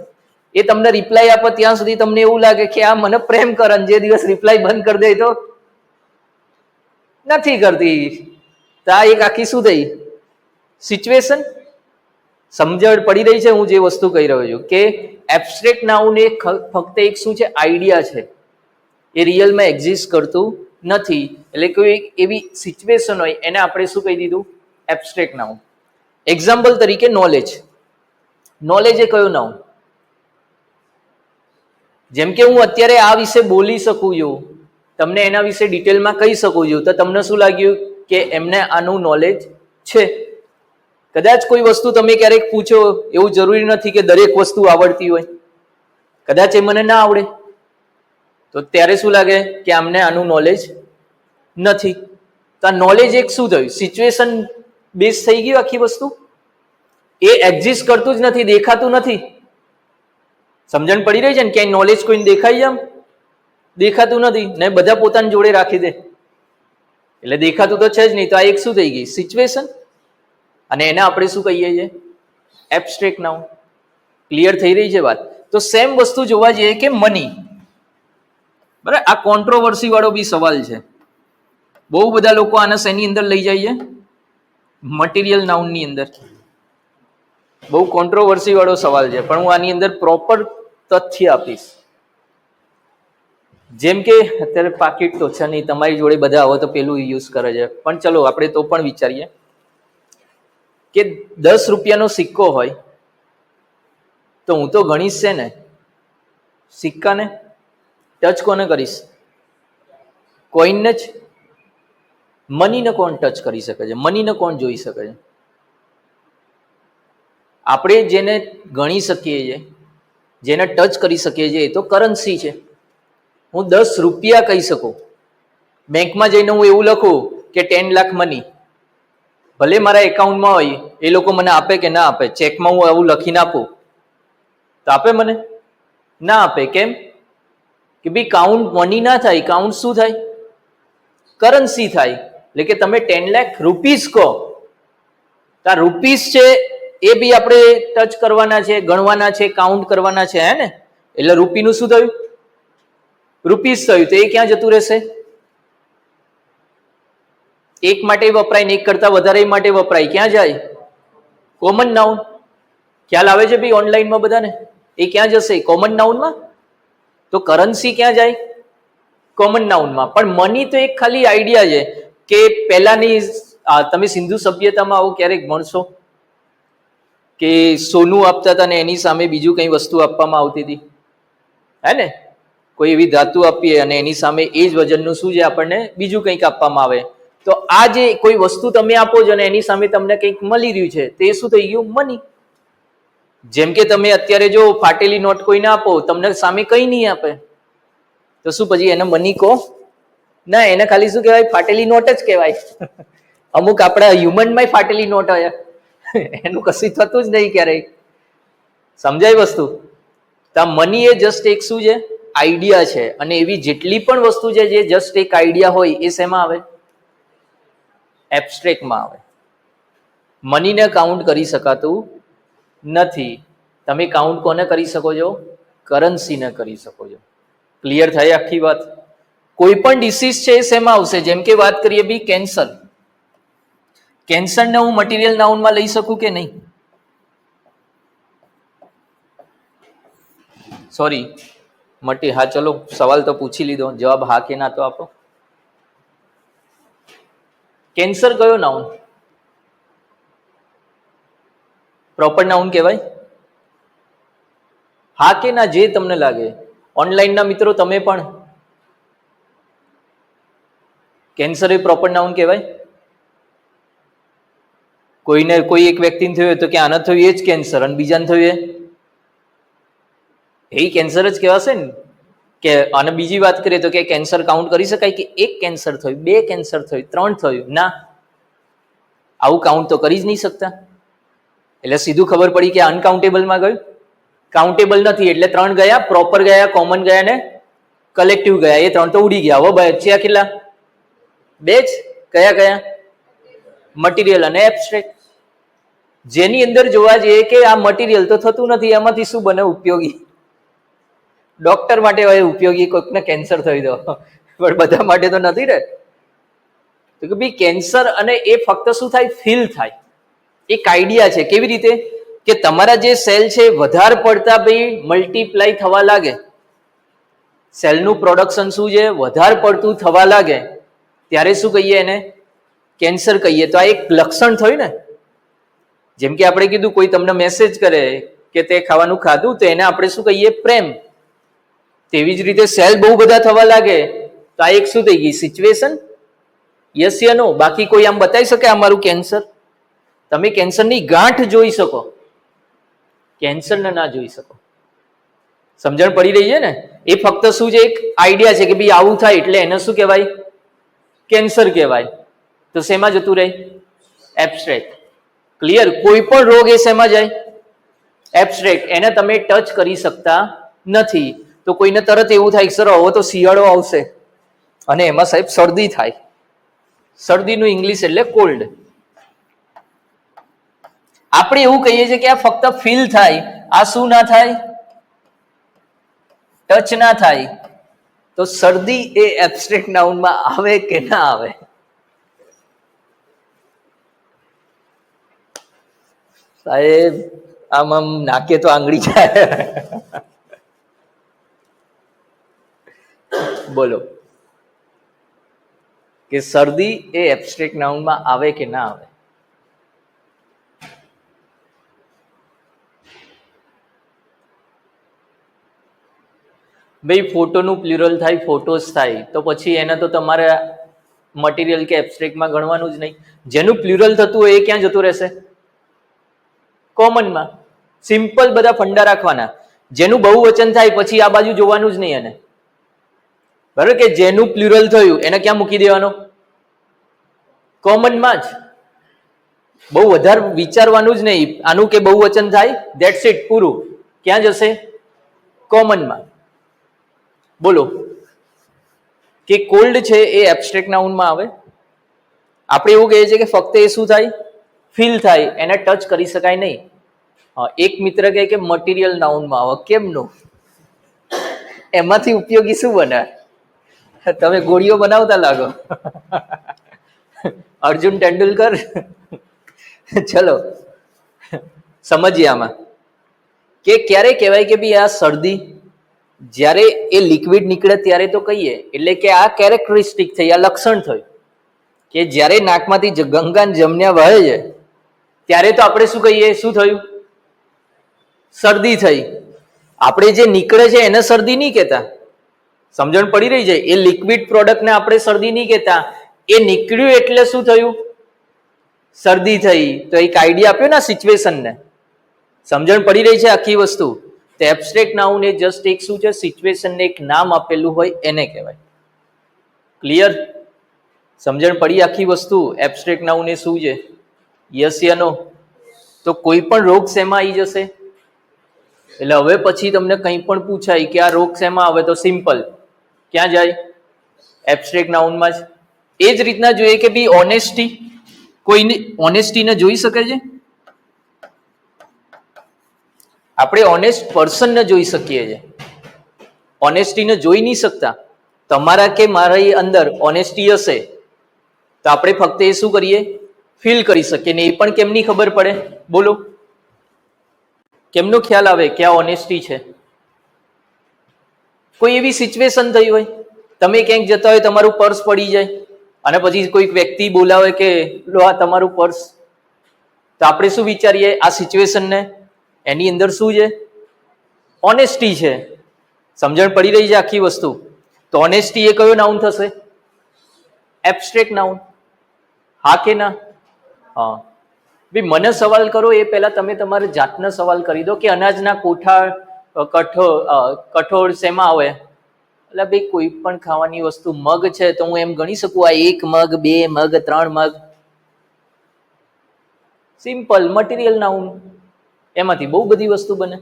એ તમને રિપ્લાય આપો ત્યાં સુધી તમને એવું લાગે કે આ મને પ્રેમ કરે, જે દિવસ રિપ્લાય બંધ કરી દે તો નથી કરતી. તો આ એક આખી શું થઈ સિચ્યુએશન. સમજણ પડી રહી છે હું જે વસ્તુ કહી રહ્યો છું કે એબ્સ્ટ્રેક્ટ નાઉન એ ફક્ત એક શું છે, આઈડિયા છે, એ રિયલમાં એક્ઝિસ્ટ કરતું નથી. એટલે કોઈ એવી સિચ્યુએશન હોય એને આપણે શું કહી દીધું, એબ્સ્ટ્રેક્ટ નાઉન. એક્ઝામ્પલ તરીકે નોલેજ. નોલેજ એ કયું નાઉન? જેમ કે હું અત્યારે આ વિશે બોલી શકું છું, તમને એના વિશે ડિટેલમાં કહી શકું છું, તો તમને શું લાગ્યું કે એમને આનું નોલેજ છે. કદાચ કોઈ વસ્તુ તમે ક્યારેક પૂછો, એવું જરૂરી નથી કે દરેક વસ્તુ આવડતી હોય, કદાચ એ મને ના આવડે, તો ત્યારે શું લાગે કે આમને આનું નોલેજ નથી. તો આ નોલેજ એક શું થયું, સિચ્યુએશન બેઝ થઈ ગયું આખી વસ્તુ. એ એક્ઝિસ્ટ કરતું જ નથી, દેખાતું નથી. સમજણ પડી રહી છે ને, ક્યાંય નોલેજ કોઈને દેખાય આમ દેખાતું નથી ને, બધા પોતાની જોડે રાખી દે એટલે દેખાતું તો છે જ નહીં. તો આ એક શું થઈ ગઈ સિચ્યુએશન. અને એને આપણે શું કહીએ છીએ, એબ્સ્ટ્રેક્ટ નાઉન. ક્લિયર થઈ રહી છે વાત? તો સેમ વસ્તુ જોવા જઈએ કે મની. બરાબર, આ કોન્ટ્રોવર્સી વાળો બી સવાલ છે. બહુ બધા લોકો આને શેની અંદર લઈ જઈએ, મટીરિયલ નાઉનની અંદર. બહુ કોન્ટ્રોવર્સી વાળો સવાલ છે, પણ હું આની અંદર પ્રોપર તથ્ય આપીશ. જેમ કે અત્યારે પાકીટ તો છે નહીં તમારી જોડે, બધા હવે તો પેલું યુઝ કરે છે, પણ ચલો આપણે તો પણ વિચારીએ કે 10 રૂપિયાનો સિક્કો હોય તો હું તો ગણીશ છે ને સિક્કાને, ટચ કોને કરીશ, કોઈનને જ. મનીને કોણ ટચ કરી શકે છે, મનીને કોણ જોઈ શકે છે? આપણે જેને ગણી શકીએ છીએ, જેને ટચ કરી શકીએ છીએ એ તો કરન્સી છે. હું 10 રૂપિયા કહી શકું, બેંકમાં જઈને હું એવું લખું કે 10 લાખ મની, ભલે મારા એકાઉન્ટમાં હોય, એ લોકો મને આપે કે ના આપે, ચેકમાં હું આવું લખીને આપું તો આપે મને? ના આપે. કેમ? કે ભાઈ કાઉન્ટ મની ના થાય, કાઉન્ટ શું થાય, કરન્સી થાય. એટલે કે તમે 10 લાખ રૂપીસ કહો, તો આ રૂપીસ છે એ બી આપણે ટચ કરવાના છે, ગણવાના છે, કાઉન્ટ કરવાના છે, હે ને? એટલે રૂપીનું શું થયું, રૂપીસ થયું. તો એ ક્યાં જતું રહેશે? એક માટે વપરાય ને એક કરતા વધારે માટે વપરાય, ક્યાં જાય? Common noun. ખ્યાલ આવે છે ભાઈ ઓનલાઈનમાં બધાને? એ ક્યાં જશે? કોમન નાઉનમાં. તો કરન્સી ક્યાં જાય? કોમન નાઉનમાં. પણ મની તો એક ખાલી આઈડિયા છે કે પહેલાની તમે સિંધુ સભ્યતામાં આવું ક્યારેક ભણશો કે સોનું આપતા હતા ને એની સામે બીજું કઈ વસ્તુ આપવામાં આવતી હતી, હે ને? કોઈ એવી ધાતુ આપીએ અને એની સામે એ જ વજનનું શું છે આપણને બીજું કંઈક આપવામાં આવે. તો આ જે કોઈ વસ્તુ તમે આપો છો ને એની સામે તમને કંઈક મળી રહ્યું છે, તે શું થઈ ગયું? મની. જેમ કે તમે અત્યારે જો ફાટેલી નોટ કોઈને આપો, તમને સામે કઈ નહીં આપે, તો શું પછી એને મની કહો? ના, એને ખાલી શું કહેવાય? ફાટેલી નોટ જ કહેવાય. અમુક આપણા હ્યુમનમાં ફાટેલી નોટ હોય, એનું કશું થતું જ નહીં ક્યારેય. સમજાય વસ્તુ? તો મની એ જસ્ટ એક શું છે? આઈડિયા છે. અને એવી જેટલી પણ વસ્તુ છે જે જસ્ટ એક આઈડિયા હોય, એ શેમાં આવે? એબ્સ્ટ્રેક્ટમાં આવે. મનીને કાઉન્ટ કરી શકાતું નથી. તમે કાઉન્ટ કોને કરી શકો છો? કરન્સીને કરી શકો છો. ક્લિયર થાય આખી વાત? કોઈ પણ ડિસીઝ છે એ શેમાં આવશે? જેમ કે વાત કરીએ બી કેન્સર. કેન્સરને હું મટીરિયલ નાઉનમાં લઈ શકું કે નહીં? સોરી, હા, ચલો સવાલ તો પૂછી લીધો, જવાબ હા કે ના તો આપો. કેન્સર કયો નાઉન? પ્રોપર નાઉન કહેવાય? હા કે ના, જે તમને લાગે. ઓનલાઈનના મિત્રો તમે પણ, કેન્સર એ પ્રોપર નાઉન કહેવાય? કોઈને કોઈ એક વ્યક્તિને થયું તો કે આને થયું એ જ કેન્સર અને બીજાને થયું એ કેન્સર જ કહેવાશે ને. કે અને બીજી વાત કરીએ તો કે કેન્સર કાઉન્ટ કરી શકાય કે એક કેન્સર થયું, બે કેન્સર થયું, ત્રણ થયું? ના, આવું કાઉન્ટ તો કરી જ નહીં શકતા. એટલે સીધું ખબર પડી કે અનકાઉન્ટેબલમાં ગયું. કાઉન્ટેબલ નથી એટલે ત્રણ ગયા, પ્રોપર ગયા, કોમન ગયા ને કલેક્ટિવ ગયા. એ ત્રણ તો ઉડી ગયા. હવે બચ્યા કેટલા? બે જ. કયા કયા? મટીરિયલ અને એબ્સ્ટ્રેક્ટ. જેની અંદર જોવા જઈએ કે આ મટીરિયલ તો થતું નથી, એમાંથી શું બને? ઉપયોગી. ડોક્ટર માટે હોય ઉપયોગી, કોઈકને કેન્સર થઈ દો, પણ બધા માટે તો નથી ને. તો કે ભાઈ કેન્સર, અને એ ફક્ત શું થાય? ફીલ થાય. એક આઈડિયા છે. કેવી રીતે? કે તમારા જે સેલ છે વધારે પડતા ભાઈ મલ્ટીપ્લાય થવા લાગે, સેલનું પ્રોડક્શન શું છે વધારે પડતું થવા લાગે, ત્યારે શું કહીએ એને? કેન્સર કહીએ. તો આ એક લક્ષણ થયું ને. જેમ કે આપણે કીધું કોઈ તમને મેસેજ કરે કે તે ખાવાનું ખાધું, તો એને આપણે શું કહીએ? પ્રેમ. તેવી જ રીતે સેલ બહુ બધા થવા લાગે તો આ એક શું થઈ ગઈ? સિચ્યુએશન. યસ યા નો? બાકી કોઈ આમ બતાવી શકે અમારું કેન્સર? તમે કેન્સરની ગાંઠ જોઈ શકો, કેન્સરને ના જોઈ શકો. સમજણ પડી રહી છે ને? એ ફક્ત શું છે? એક આઈડિયા છે કે ભાઈ આવું થાય એટલે એને શું કહેવાય? કેન્સર કહેવાય. તો શેમાં જતું રહે? એબ્સ્ટ્રેક્ટ. ક્લિયર? કોઈ પણ રોગ એ શેમાં જાય? એબ્સ્ટ્રેક્ટ. એને તમે ટચ કરી શકતા નથી. તો કોઈને તરત એવું થાય સર હવે તો શિયાળો આવશે અને એમાં સાહેબ શરદી થાય. શરદીનું ઇંગ્લિશ એટલે કોલ્ડ. આપણે એવું કહીએ છીએ કે આ ફક્ત ફીલ થાય. આ શું ના થાય? ટચ ના થાય. તો શરદી એ એબ્સ્ટ્રેક્ટ નાઉનમાં આવે કે ના આવે? સાહેબ આમ આમ નાકે તો આંગળી જાય. બોલો કે શરદી એ એબ્સ્ટ્રેક્ટ નાઉનમાં આવે કે ના આવે? ભાઈ ફોટોનું પ્લ્યુરલ થાય, ફોટોસ થાય, તો પછી એને તો તમારે મટીરિયલ કે એબ્સ્ટ્રેક્ટમાં ગણવાનું જ નહીં. જેનું પ્લ્યુરલ થતું હોય એ ક્યાં જતું રહેશે? કોમનમાં. સિમ્પલ બધા ફંડા રાખવાના. જેનું બહુવચન થાય પછી આ બાજુ જોવાનું જ નહીં એને. બરાબર? કે જેનું પ્લ્યુરલ થયું એને ક્યાં મૂકી દેવાનો? કોમનમાં જ. બહુ વધારે વિચારવાનું જ નહીં. આનું કે બહુવચન થાય, ધેટ્સ ઇટ, પૂરું. ક્યાં જશે? કોમનમાં. બોલો કે કોલ્ડ છે એ એબ્સ્ટ્રેક્ટ નાઉનમાં આવે? આપણે એવું કહીએ છીએ કે ફક્ત એ શું થાય? ફીલ થાય, એને ટચ કરી શકાય નહીં. એક મિત્ર કહે કે મટીરિયલ નાઉનમાં આવે. કેમનું? એમાંથી ઉપયોગી શું બને? તમે ગોળીઓ બનાવતા લાગો. અર્જુન તેંડુલકર. ચલો સમજીએ આમાં કે ક્યારે કહેવાય કે ભાઈ આ શરદી? જ્યારે એ લિક્વિડ નીકળે ત્યારે તો કહીએ. એટલે કે આ કેરેક્ટરિસ્ટિક થઈ, આ લક્ષણ થયું કે જ્યારે નાકમાંથી ગંગા જમના વહે છે ત્યારે તો આપણે શું કહીએ? શું થયું? શરદી થઈ. આપણે જે નીકળે છે એને શરદી નહીં કહેતા. સમજણ પડી રહી છે? એ લિક્વિડ પ્રોડક્ટને આપણે શરદી નહીં કહેતા. એ નીકળ્યું એટલે શું થયું? શરદી થઈ. તો એક આઈડિયા આપ્યો ને સિચ્યુએશનને. સમજણ પડી રહી છે આખી વસ્તુ? તો એબ્સ્ટ્રેક્ટ નાઉન એ જસ્ટ એક શું છે? સિચ્યુએશનને એક નામ આપેલું હોય એને કહેવાય. ક્લિયર? સમજણ પડી આખી વસ્તુ? એબ્સ્ટ્રેક્ટ નાઉન એ શું છે? યસ યા નો? તો કોઈ પણ રોગ શેમાં આવી જશે? એટલે હવે પછી તમને કંઈ પણ પૂછાય કે આ રોગ શેમાં આવે, તો સિમ્પલ ક્યાં જાય? એબ્સ્ટ્રેક્ટ નાઉનમાં જ. એ જ રીતના જોઈએ કે ભાઈ ઓનેસ્ટી, કોઈની ઓનેસ્ટીને જોઈ શકે છે? આપણે ઓનેસ્ટ પર્સનને જોઈ શકીએ છીએ, ઓનેસ્ટીને જોઈ નહીં શકતા. તમારા કે મારા અંદર ઓનેસ્ટી હશે તો આપણે ફક્ત એ શું કરીએ? ફીલ કરી શકીએ. ને એ પણ કેમની ખબર પડે? બોલો, કેમનો ખ્યાલ આવે કે આ ઓનેસ્ટી છે? કોઈ એવી સિચ્યુએશન થઈ હોય, તમે ક્યાંક જતા હોય, તમારું પર્સ પડી જાય અને પછી કોઈક વ્યક્તિ બોલાવે કે લો આ તમારું પર્સ, તો આપણે શું વિચારીએ? આ સિચ્યુએશનને એની અંદર શું છે? ઓનેસ્ટી છે. સમજણ પડી રહી છે આખી વસ્તુ? તો ઓનેસ્ટી એ કયો નાઉન થશે? Abstract noun. હા કે ના? હા. ભાઈ મને સવાલ કરો એ પહેલા તમે તમારે જાતને સવાલ કરી દો કે અનાજના કઠોળ શેમાં આવે? એટલે ભાઈ કોઈ પણ ખાવાની વસ્તુ, મગ છે તો હું એમ ગણી શકું આ 1 મગ, 2 મગ, 3 મગ? Simple material noun. એમાંથી બહુ બધી વસ્તુ બને.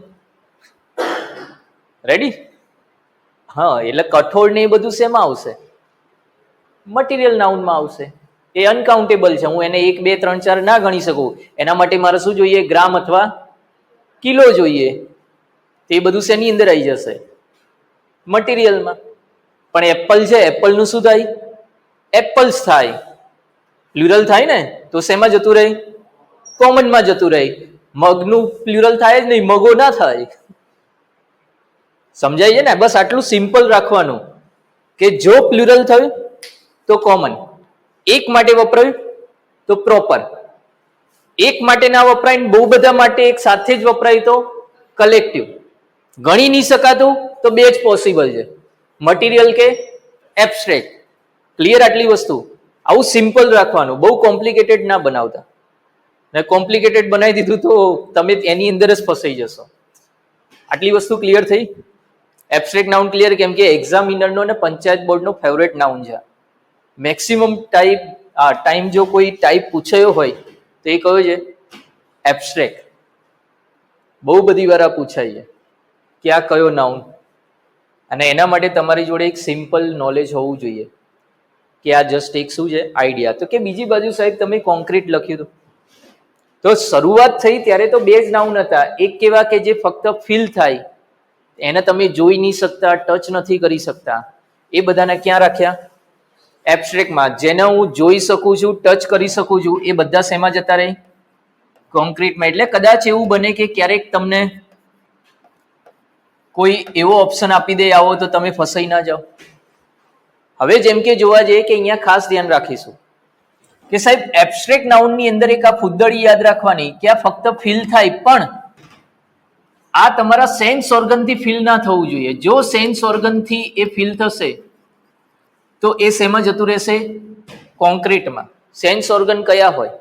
રેડી? હા, એટલે કઠોળ ને એ બધું શેમાં આવશે? મટીરિયલ નાઉનમાં આવશે. એ અનકાઉન્ટેબલ છે, હું એને 1, 2, 3, 4 ના ગણી શકું. એના માટે મારે શું જોઈએ? ગ્રામ અથવા કિલો જોઈએ. એ બધું શેની અંદર આવી જશે? મટીરિયલમાં. પણ એપલ છે, એપલનું શું થાય? એપલ્સ થાય. પ્લુરલ થાય ને તો શેમાં જતું રહે? કોમનમાં જતું રહે. મગનું પ્લુરલ થાય જ નહીં, મગો ના થાય. સમજાય છે ને? બસ આટલું સિમ્પલ રાખવાનું કે જો પ્લુરલ થયું તો કોમન, એક માટે વપરાયું તો પ્રોપર, એક માટે ના વપરાય બહુ બધા માટે એક સાથે જ વપરાય તો કલેક્ટિવ. ગણી નહીં શકાતું તો બે જ પોસિબલ છે, મટીરિયલ કે એબ્સ્ટ્રેક્ટ. ક્લિયર આટલી વસ્તુ? આવું સિમ્પલ રાખવાનું, બહુ કોમ્પ્લિકેટેડ ના બનાવતા. ને કોમ્પ્લિકેટેડ બનાવી દીધું તો તમે એની અંદર જ ફસાઈ જશો. આટલી વસ્તુ ક્લિયર થઈ? Abstract noun clear? કેમ કે એક્ઝામિનરનો ને પંચાયત બોર્ડનો ફેવરેટ નાઉન છે. મેક્સિમમ ટાઈમ જો કોઈ ટાઈપ પૂછાયો હોય તો એ કયો છે? એબ્સ્ટ્રેક્ટ. બહુ બધી વાર આ પૂછાય છે કે આ કયો નાઉન. અને એના માટે તમારી જોડે એક સિમ્પલ નોલેજ હોવું જોઈએ કે આ જસ્ટ એક શું છે? આઈડિયા. તો કે બીજી બાજુ સાહેબ તમે કોન્ક્રીટ લખ્યું હતું, તો શરૂઆત થઈ ત્યારે તો બે જ નાઉન હતા. એક કેવા કે જે ફક્ત ફીલ થાય, એને તમે જોઈ નહીં શકતા, ટચ નથી કરી શકતા. એ બધાને ક્યાં રાખ્યા? એબ્સ્ટ્રેક્ટમાં. જેને હું જોઈ શકું છું, ટચ કરી શકું છું, એ બધા શેમાં જતા રહે? કોન્ક્રીટમાં. એટલે કદાચ એવું બને કે ક્યારેક તમને કોઈ એવો ઓપ્શન આપી દે આવો તો તમે ફસાઈ ના જાઓ. હવે જેમ કે જોવા જઈએ કે અહીંયા ખાસ ધ્યાન રાખીશું કે સાહેબ એબ્સ્ટ્રેક્ટ નાઉનની અંદર એક આ ફુદ્દડી યાદ રાખવાની કે આ ફક્ત ફીલ થાય, પણ આ તમારા સેન્સ ઓર્ગનથી ફીલ ના થવું જોઈએ. જો સેન્સ ઓર્ગનથી એ ફીલ થશે તો એ શેમાં જતું રહેશે? કોન્ક્રીટમાં. સેન્સ ઓર્ગન કયા હોય?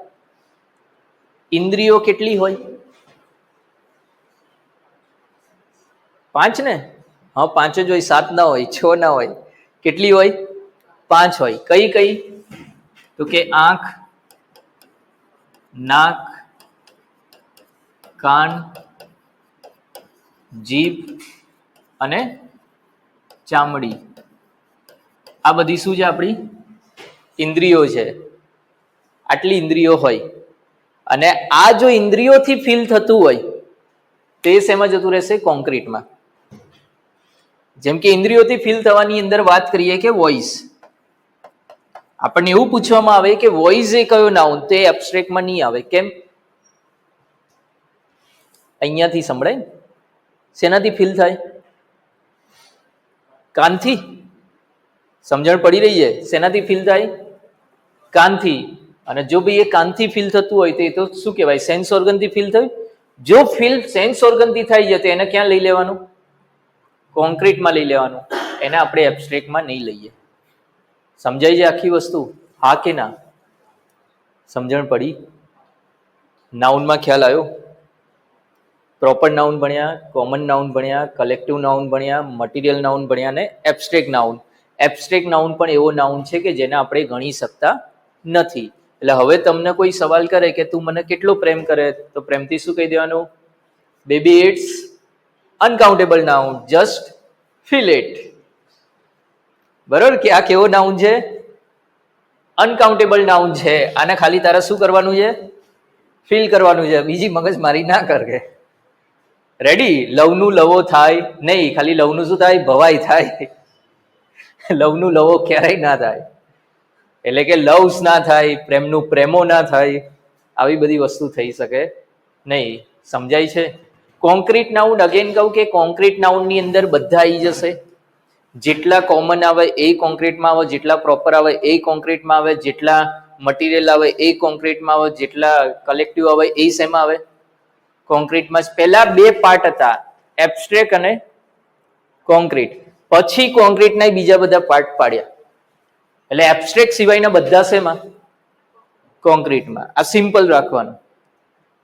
ઇન્દ્રિયો કેટલી હોય? 5 ને? હા, 5 જ હોય, 7 ના હોય, 6 ના હોય. કેટલી હોય? 5 હોય. કઈ કઈ? તો કે આંખ, નાક, કાન, જીભ અને ચામડી. આ બધી શું છે? આપણી ઇન્દ્રિયો છે. આટલી ઇન્દ્રિયો હોય. અને આ જો ઇન્દ્રિયોથી ફીલ થતું હોય તો એ શેમાં જતું રહેશે? કોન્ક્રીટમાં. જેમ કે ઇન્દ્રિયોથી ફીલ થવાની અંદર વાત કરીએ કે વોઇસ. આપણને એવું પૂછવામાં આવે કે વોઇસ એ કયો નાઉન? તો એ એબ્સ્ટ્રેક્ટમાં નહીં આવે. કેમ? અહીંયાથી સંભળાય. શેનાથી ફીલ થાય? કાનથી. સમજણ પડી રહી છે? શેનાથી ફીલ થાય? કાનથી. અને જો ભાઈ એ કાનથી ફીલ થતું હોય તો એ તો શું કહેવાય? સેન્સ ઓર્ગનથી ફીલ થયું. જો ફીલ સેન્સ ઓર્ગનથી થાય છે તો એને ક્યાં લઈ લેવાનું? કોન્ક્રીટમાં લઈ લેવાનું. એને આપણે એબ્સ્ટ્રેક્ટમાં નહીં લઈએ. સમજાય છે આખી વસ્તુ? હા કે ના? સમજણ પડી? નાઉનમાં ખ્યાલ આવ્યો? પ્રોપર નાઉન ભણ્યા, કોમન નાઉન ભણ્યા, કલેક્ટિવ નાઉન ભણ્યા, મટીરિયલ નાઉન ભણ્યા ને એબ્સ્ટ્રેક્ટ નાઉન. એબ્સ્ટ્રેક્ટ નાઉન પણ એવો નાઉન છે કે જેને આપણે ગણી શકતા નથી. એટલે હવે તમને કોઈ સવાલ કરે કે તું મને કેટલો પ્રેમ કરે, તો પ્રેમથી શું કહી દેવાનું? Baby it's uncountable noun, just feel it. બરોબર કે આ કેવો નાઉન છે? અનકાઉન્ટેબલ નાઉન છે. આને ખાલી તારે શું કરવાનું છે? ફીલ કરવાનું છે. બીજી મગજ મારી ના કરગે. રેડી? લવનું લવો થાય નહીં, ખાલી લવનું શું થાય? ભવાઈ થાય. લવનું લવો ક્યારેય ના થાય. એટલે કે લવ્સ ના થાય, પ્રેમનું પ્રેમો ના થાય, આવી બધી વસ્તુ થઈ શકે નહીં. સમજાય છે? કોન્ક્રીટ નાઉન, અગેન કહું કે કોન્ક્રીટ નાઉનની અંદર બધા આવી જશે. જેટલા કોમન આવે એ કોન્ક્રીટમાં આવે, જેટલા પ્રોપર આવે એ કોન્ક્રીટમાં આવે, જેટલા મટીરિયલ આવે એ કોન્ક્રીટમાં આવે, જેટલા કલેક્ટિવ આવે એ શેમાં આવે? કોન્ક્રીટમાં. પહેલા બે પાર્ટ હતા, એબ્સ્ટ્રેક્ટ અને કોન્ક્રીટ. પછી કોન્ક્રીટના બીજા બધા પાર્ટ પાડ્યા. એટલે એબ્સ્ટ્રેક્ટ સિવાયના બધા શેમાં? કોન્ક્રીટમાં. આ સિમ્પલ રાખવાનું.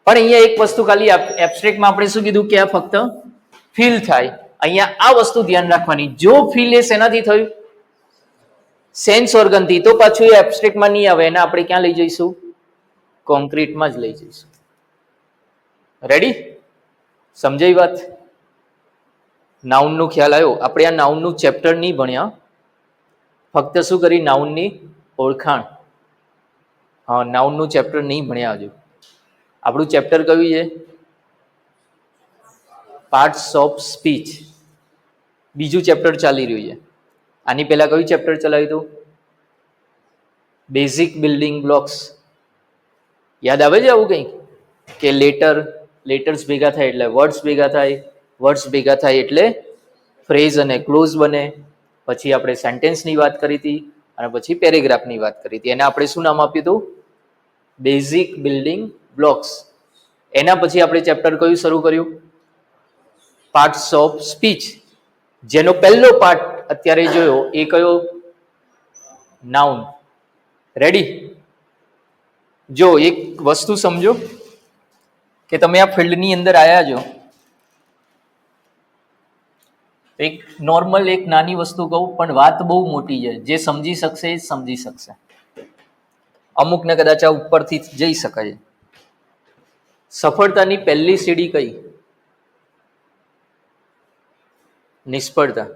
પણ અહીંયા એક વસ્તુ ખાલી એબ્સ્ટ્રેક્ટમાં આપણે શું કીધું કે આ ફક્ત ફીલ થાય. અહીંયા આ વસ્તુ ધ્યાન રાખવાની, જો ફીલ એ શેનાથી થયું? સેન્સ ઓર્ગનથી. તો પાછું એ એબ્સ્ટ્રેક્ટમાં નહીં આવે, એને આપણે ક્યાં લઈ જઈશું? કોન્ક્રીટમાં જ લઈ જઈશું. રેડી? સમજાઈ વાત? નાઉનનો ખ્યાલ આવ્યો? આપણે આ નાઉનનું ચેપ્ટર નહીં ભણ્યા, ફક્ત શું કરી? નાઉનની ઓળખાણ. હા, નાઉનનું ચેપ્ટર નહીં ભણ્યા હજુ. આપણું ચેપ્ટર કયું છે? Parts of speech. બીજું ચેપ્ટર ચાલી રહ્યું છે. આની પહેલા કયું ચેપ્ટર ચલાવ્યું હતું? Basic building blocks. યાદ આવે છે આવું કંઈક? કે લેટર્સ ભેગા થાય એટલે વર્ડ્સ ભેગા થાય, વર્ડ્સ ભેગા થાય એટલે ફ્રેઝ અને ક્લોઝ બને. પછી આપણે સેન્ટેન્સની વાત કરી હતી અને પછી પેરેગ્રાફની વાત કરી હતી. એને આપણે શું નામ આપ્યું હતું? Basic building blocks. એના પછી આપણે ચેપ્ટર કયું શરૂ કર્યું? Parts of speech. જેનો પહેલો પાર્ટ અત્યારે જોયો એ કયો? નાઉન. રેડી? જો એક વસ્તુ સમજો કે તમે આ ફિલ્ડની અંદર આવ્યા છો, એક નોર્મલ એક નાની વસ્તુ કહું પણ વાત બહુ મોટી છે. જે સમજી શકશે એ સમજી શકશે. અમુકને કદાચ આ ઉપરથી જઈ શકાય. સફળતાની પહેલી સીડી કઈ? નિષ્ફળતા.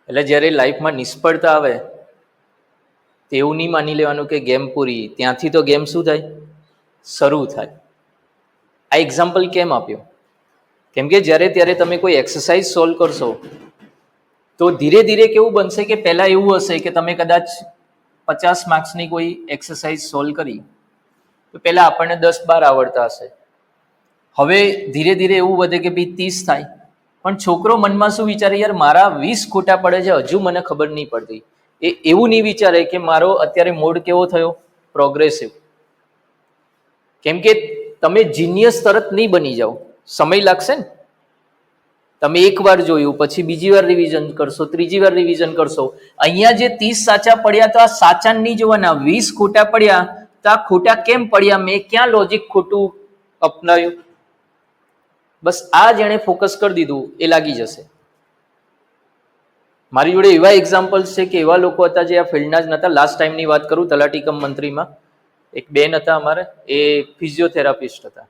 એટલે જ્યારે લાઈફમાં નિષ્ફળતા આવે તેવું નહીં માની લેવાનું કે ગેમ પૂરી. ત્યાંથી તો ગેમ શું થાય? શરૂ થાય. આ એક્ઝામ્પલ કેમ આપ્યો? કેમ કે જ્યારે ત્યારે તમે કોઈ એક્સરસાઇઝ સોલ્વ કરશો તો ધીરે ધીરે કેવું બનશે કે પહેલાં એવું હશે કે તમે કદાચ 50 માર્ક્સની કોઈ એક્સરસાઇઝ સોલ્વ કરી તો પહેલાં આપણને 10-12 આવડતા હશે. હવે ધીરે ધીરે એવું વધે કે ભાઈ 30 થાય. પણ છોકરો મનમાં શું વિચારે? યાર મારા 20 ખોટા પડે છે, હજુ મને ખબર નહીં પડતી. એ એવું નહીં વિચારે કે મારો અત્યારે મોડ કેવો થયો? પ્રોગ્રેસિવ. કેમ કે તમે જીનિયસ તરત નહીં બની જાઓ, સમય લાગશે ને. તમે એક વાર જોયું, પછી બીજી વાર રિવિઝન કરશો, ત્રીજી વાર રિવિઝન કરશો. અહીંયા જે 30 સાચા પડ્યા તો આ સાચા નહીં જોવાના. 20 ખોટા પડ્યા તો આ ખોટા કેમ પડ્યા? મેં ક્યાં લોજિક ખોટું અપનાવ્યું? બસ આ જેણે ફોકસ કરી દીધું એ લાગી જશે. મારી જોડે એવા એક્ઝામ્પલ્સ છે કે એવા લોકો હતા જે આ ફિલ્ડના જ નહોતા. લાસ્ટ ટાઈમની વાત કરું, તલાટી કમ મંત્રીમાં એક બેન હતા અમારે, એ ફિઝિયોથેરાપિસ્ટ હતા.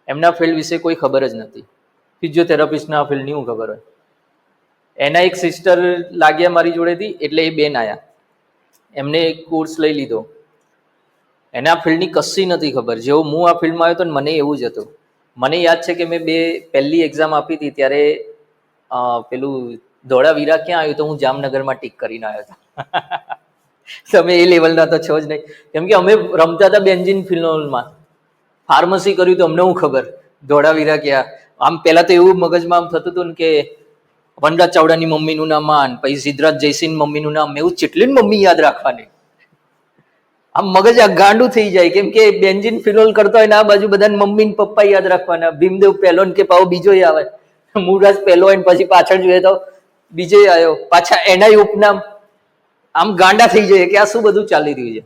એમના ફિલ્ડ વિશે કોઈ ખબર જ નથી. ફિઝિયોથેરાપિસ્ટના આ ફિલ્ડની શું ખબર હોય? એના એક સિસ્ટર લાગ્યા મારી જોડેથી, એટલે એ બેન આવ્યા. એમને એક કોર્સ લઈ લીધો. એને આ ફિલ્ડની કશી નથી ખબર. જેવો હું આ ફિલ્ડમાં આવ્યો તો મને એવું જ હતું. મને યાદ છે કે મેં પહેલી એક્ઝામ આપી હતી ત્યારે પેલું ધોળાવીરા ક્યાં આવ્યું તો હું જામનગરમાં ટીક કરીને આવ્યો હતો. તમે એ લેવલના તો છો જ નહીં. કેમ કે અમે રમતા હતા બેન્જીન ફિલ્મોમાં. ફાર્મસી કર્યું તો અમને શું ખબર ધોળાવીરા ક્યાં? આમ પહેલા તો એવું મગજમાં આમ થતું હતું ને કે વનરાજ ચાવડાની મમ્મીનું નામ માન, પછી સિદ્ધરાજ જયસિંહ મમ્મીનું નામ, એવું ચેટલી મમ્મી યાદ રાખવાની. આમ મગજ આ ગાંડું થઈ જાય, કેમ કે બેન્ઝિન ફિનોલ કરતો હોય ને આ બાજુ બધા મમ્મી ને પપ્પા યાદ રાખવાના, ભીમદેવ પહેલો ને કે પાછો બીજો આવે, મૂળરાજ પહેલો હોય ને પછી પાછળ જોઈએ તો બીજો આવ્યો, પાછા એના ઉપનામ, આમ ગાંડા થઈ જાય કે આ શું બધું ચાલી રહ્યું છે.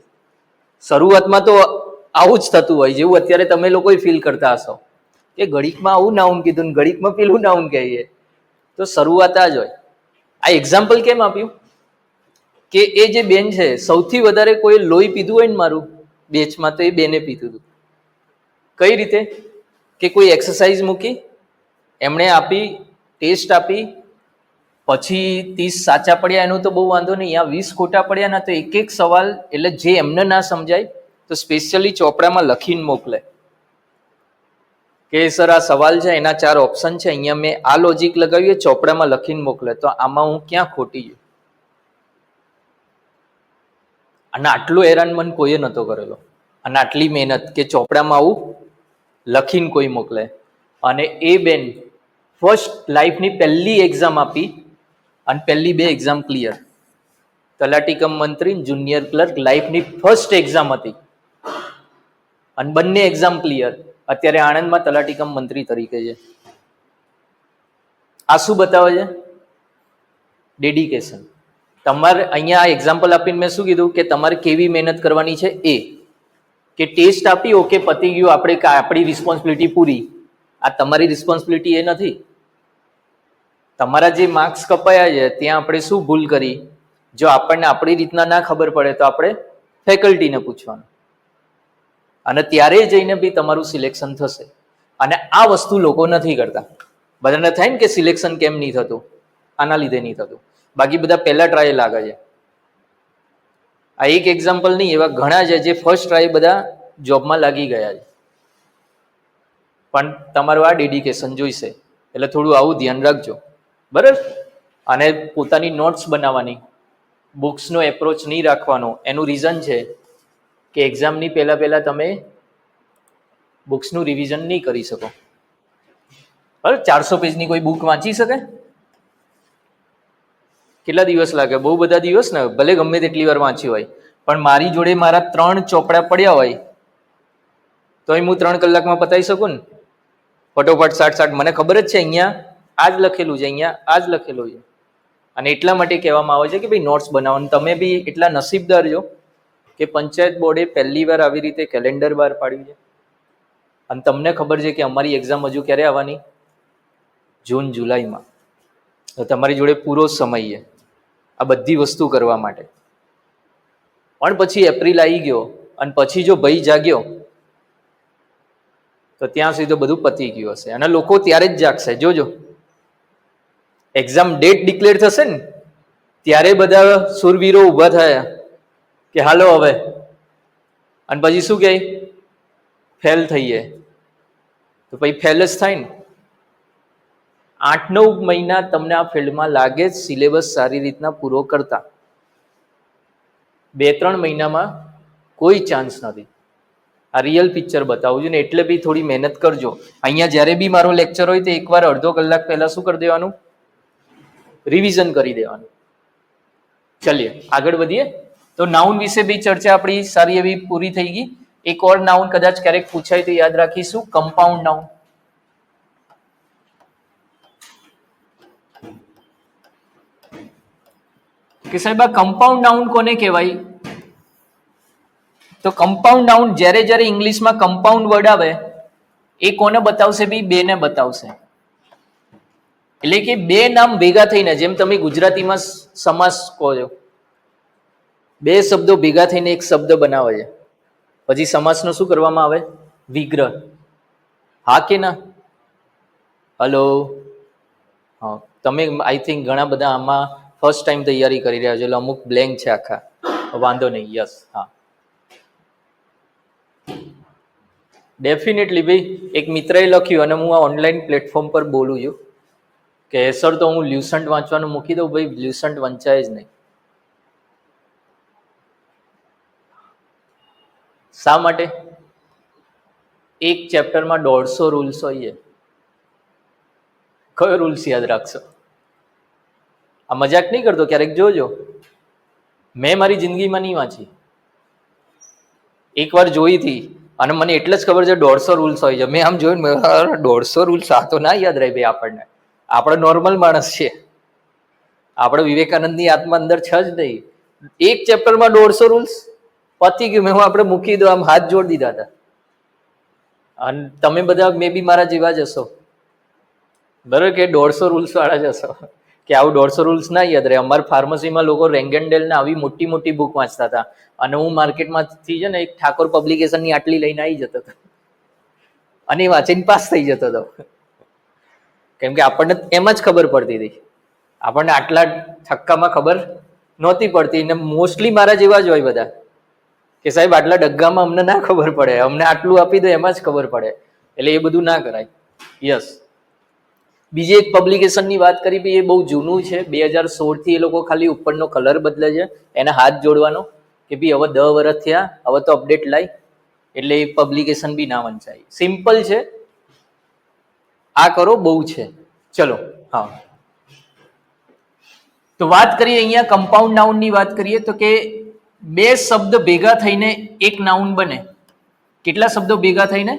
શરૂઆતમાં તો આવું જ થતું હોય, જેવું અત્યારે તમે લોકો ફીલ કરતા હશો કે ઘડીકમાં આવું નાઉન કીધું ને ઘડીકમાં પેલું નાઉન કહીએ, તો શરૂઆત આ જ હોય. આ એક્ઝામ્પલ કેમ આપ્યું કે એ જે બેન છે સૌથી વધારે કોઈ લોહી પીધું હોય ને મારું બેચમાં તો એ બેને પીધું હતું. કઈ રીતે કે કોઈ એક્સરસાઇઝ મૂકી, એમણે આપી, ટેસ્ટ આપી, પછી 30 સાચા પડ્યા એનું તો બહુ વાંધો નહીં, અહીંયા 20 ખોટા પડ્યા ના, તો એક એક સવાલ એટલે જે એમને ના સમજાય તો સ્પેશિયલી ચોપડામાં લખીને મોકલે કે સર આ સવાલ છે, એના 4 ઓપ્શન છે, અહીંયા મેં આ લોજિક લગાવ્યું, ચોપડામાં લખીને મોકલે, તો આમાં હું ક્યાં ખોટી છું? અને આટલું હેરાન મન કોઈએ નહોતો કરેલો, અને આટલી મહેનત કે ચોપડામાં આવું લખીને કોઈ મોકલે. અને એ બેન ફર્સ્ટ લાઈફની પહેલી એક્ઝામ આપી અને પહેલી 2 એક્ઝામ ક્લિયર. તલાટી કમ મંત્રી, જુનિયર ક્લર્ક, લાઈફની ફર્સ્ટ એક્ઝામ હતી અને બંને એક્ઝામ ક્લિયર. અત્યારે આણંદમાં તલાટી કમ મંત્રી તરીકે છે. આ શું બતાવે છે? ડેડિકેશન. તમારે અહીંયા આ એક્ઝામ્પલ આપીને મેં શું કીધું કે તમારે કેવી મહેનત કરવાની છે, એ કે ટેસ્ટ આપી, ઓકે પતી ગયું, આપણી રિસ્પોન્સિબિલિટી પૂરી. આ તમારી રિસ્પોન્સિબિલિટી એ નથી. તમારા જે માર્ક્સ કપાયા છે ત્યાં આપણે શું ભૂલ કરી, જો આપણને આપણી રીતના ના ખબર પડે તો આપણે ફેકલ્ટીને પૂછવાનું, અને ત્યારે જઈને બી તમારું સિલેક્શન થશે. અને આ વસ્તુ લોકો નથી કરતા. બધાને થાય ને કે સિલેક્શન કેમ નહીં થતું, આના લીધે નહીં થતું. બાકી બધા પહેલા ટ્રાય લાગે છે. આ એક એક્ઝામ્પલ નહીં, એવા ઘણા છે જે ફર્સ્ટ ટ્રાય બધા જોબમાં લાગી ગયા છે. પણ તમારું આ ડેડિકેશન જોઈશે, એટલે થોડું આવું ધ્યાન રાખજો, બરાબર? અને પોતાની નોટ્સ બનાવવાની, બુક્સનો એપ્રોચ નહીં રાખવાનો. એનું રીઝન છે કે એક્ઝામની પહેલા તમે બુક્સનું રિવિઝન નહીં કરી શકો. બરાબર? 400 પેજની કોઈ બુક વાંચી શકે? કેટલા દિવસ લાગે? બહુ બધા દિવસ ને. ભલે ગમે તેટલી વાર વાંચ્યું હોય, પણ મારી જોડે મારા 3 ચોપડા પડ્યા હોય તો હું 3 કલાકમાં પતાવી શકું ને, ફટોફટ 60. મને ખબર જ છે અહીંયા આ જ લખેલું છે, અહીંયા આ જ લખેલું છે. અને એટલા માટે કહેવામાં આવે છે કે ભાઈ નોટ્સ બનાવો. તમે બી એટલા નસીબદાર છો કે પંચાયત બોર્ડે પહેલી વાર આવી રીતે કેલેન્ડર બહાર પાડ્યું છે. અને તમને ખબર છે કે અમારી એક્ઝામ હજુ ક્યારે આવવાની? જૂન જુલાઈમાં. તો તમારી જોડે પૂરો સમય છે આ બધી વસ્તુ કરવા માટે. પણ પછી એપ્રિલ આવી ગયો અને પછી જો ભય જાગ્યો તો ત્યાં સુધી તો બધું પતી ગયું હશે. અને લોકો ત્યારે જ જાગશે. જોજો, એક્ઝામ ડેટ ડિક્લેર થશે ને ત્યારે બધા સુરવીરો ઊભા થયા કે હાલો હવે. અને પછી શું કહે? ફેલ થઈએ. તો પછી ફેલ જ થાય ને. 8-9 મહિના તમને આ ફિલ્ડમાં લાગે જ સિલેબસ સારી રીતના પૂરો કરતા. 2-3 મહિનામાં કોઈ ચાન્સ નથી. આ રિયલ પિક્ચર બતાવું છું ને, એટલે બી થોડી મહેનત કરજો. અહીંયા જ્યારે બી મારો લેક્ચર હોય તો એકવાર અડધો કલાક પહેલા શું કરી દેવાનું? રિવિઝન કરી દેવાનું. ચલીએ આગળ વધીએ. તો નાઉન વિશે બી ચર્ચા આપણી સારી એવી પૂરી થઈ ગઈ. એક ઓર નાઉન કદાચ ક્યારેક પૂછાય તો યાદ રાખીશું, કમ્પાઉન્ડ નાઉન. કે સાહેબ આ કમ્પાઉન્ડ નાઉન કોને કહેવાય? તો કમ્પાઉન્ડ નાઉન જ્યારે જ્યારે ઇંગ્લિશમાં કમ્પાઉન્ડ વર્ડ આવે એ કોને બતાવશે? બી બેને બતાવશે. એટલે કે 2 નામ ભેગા થઈને, જેમ તમે ગુજરાતીમાં સમાસ કહો છો, 2 શબ્દો ભેગા થઈને એક શબ્દ બનાવે છે. પછી સમાસનો શું કરવામાં આવે? વિગ્રહ. હા કે ના? હલો? હા, તમે આઈ થિંક ઘણા બધા આમાં ફર્સ્ટ ટાઈમ તૈયારી કરી રહ્યા છો, એટલે અમુક બ્લેન્ક છે આખા. વાંધો નહીં. યસ, હા, ડેફિનેટલી. ભાઈ એક મિત્રએ લખ્યું અને હું આ ઓનલાઈન પ્લેટફોર્મ પર બોલું છું કે સર તો હું લ્યુસન્ટ વાંચવાનું મૂકી દઉં. ભાઈ લ્યુસન્ટ વંચાય જ નહીં. શા માટે? એક ચેપ્ટરમાં 150 રૂલ્સ હોય. કયો રૂલ્સ યાદ રાખશો? આ મજાક નહીં કરતો, ક્યારેક જોજો. મેં મારી જિંદગીમાં નહીં વાંચી. એકવાર જોઈ હતી અને મને એટલે જ ખબર છે 150 રૂલ્સ હોય છે. મેં આમ જોયું 150 રૂલ્સ, આ તો ના યાદ રહે ભાઈ આપણને. આપણે નોર્મલ માણસ છે, આપણે વિવેકાનંદની આત્મા અંદર છે જ નહીં. એક ચેપ્ટરમાં 150 રૂલ્સ પતી ગયું. મેં આપણે મૂકી દો, આમ હાથ જોડી દીધા હતા. અને તમે બધા મે બી મારા જેવા જ હશો, બરાબર, કે 150 રૂલ્સ વાળા જ હશો, કે આવું 150 રૂલ્સ ના યાદ રહે. અમારા ફાર્મસીમાં લોકો રેંગેન્ડેલ ને આવી મોટી મોટી બુક વાંચતા હતા, અને હું માર્કેટમાંથી છે ને એક ઠાકોર પબ્લિકેશનની આટલી લઈને આવી જતો હતો, અને એ વાંચીને પાસ થઈ જતો હતો. કેમ કે આપણને એમ જ ખબર પડતી હતી, આપણને આટલા છક્કામાં ખબર નહોતી પડતી. ને મોસ્ટલી મારા જેવા જ હોય બધા, કે સાહેબ આટલા ડગ્ગામાં અમને ના ખબર પડે, અમને આટલું આપી દો એમાં જ ખબર પડે. એટલે એ બધું ના કરાય. યસ. બીજી એક પબ્લિકેશનની વાત કરી, એ બહુ જૂનું છે. 2016 થી એ લોકો ખાલી ઉપરનો કલર બદલે છે, એને હાથ જોડવાનો, કે ભાઈ હવે 10 વર્ષ થયા, હવે તો અપડેટ લાય. એટલે એ પબ્લિકેશન બી ના વંચાય. સિમ્પલ છે, આ કરો બહુ છે. ચલો, હા, તો વાત કરીએ અહીંયા કમ્પાઉન્ડ નાઉન ની વાત કરીએ તો કે બે શબ્દ ભેગા થઈને એક નાઉન બને. કેટલા શબ્દો ભેગા થઈને?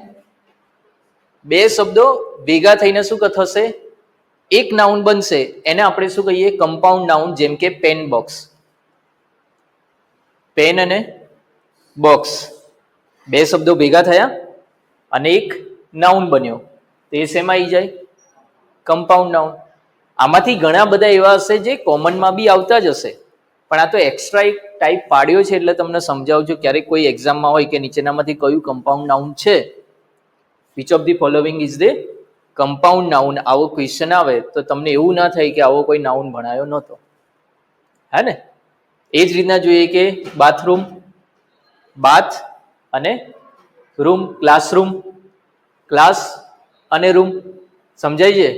બે શબ્દો ભેગા થઈને શું થશે? એક નાઉન બનશે. એને આપણે શું કહીએ? Compound noun. જેમ કે પેન બોક્સ, પેન અને બોક્સ, બે શબ્દો ભેગા થયા અને એક નાઉન બન્યો, તો એ શેમાં આવી જાય? Compound noun. આમાંથી ઘણા બધા એવા હશે જે કોમનમાં બી આવતા જ હશે, પણ આ તો એક્સ્ટ્રા એક ટાઈપ પાડ્યો છે એટલે તમને સમજાવજો. ક્યારેક કોઈ એક્ઝામમાં હોય કે નીચેનામાંથી કયું કમ્પાઉન્ડ નાઉન છે, which of the following is the compound noun, આવો ક્વેશ્ચન આવે તો તમને એવું ના થાય કે આવો કોઈ નાઉન ભણાયો નહોતો. હે ને? એ જ રીતના જોઈએ કે બાથરૂમ, બાથ અને રૂમ, ક્લાસરૂમ, ક્લાસ અને રૂમ. સમજાય છે?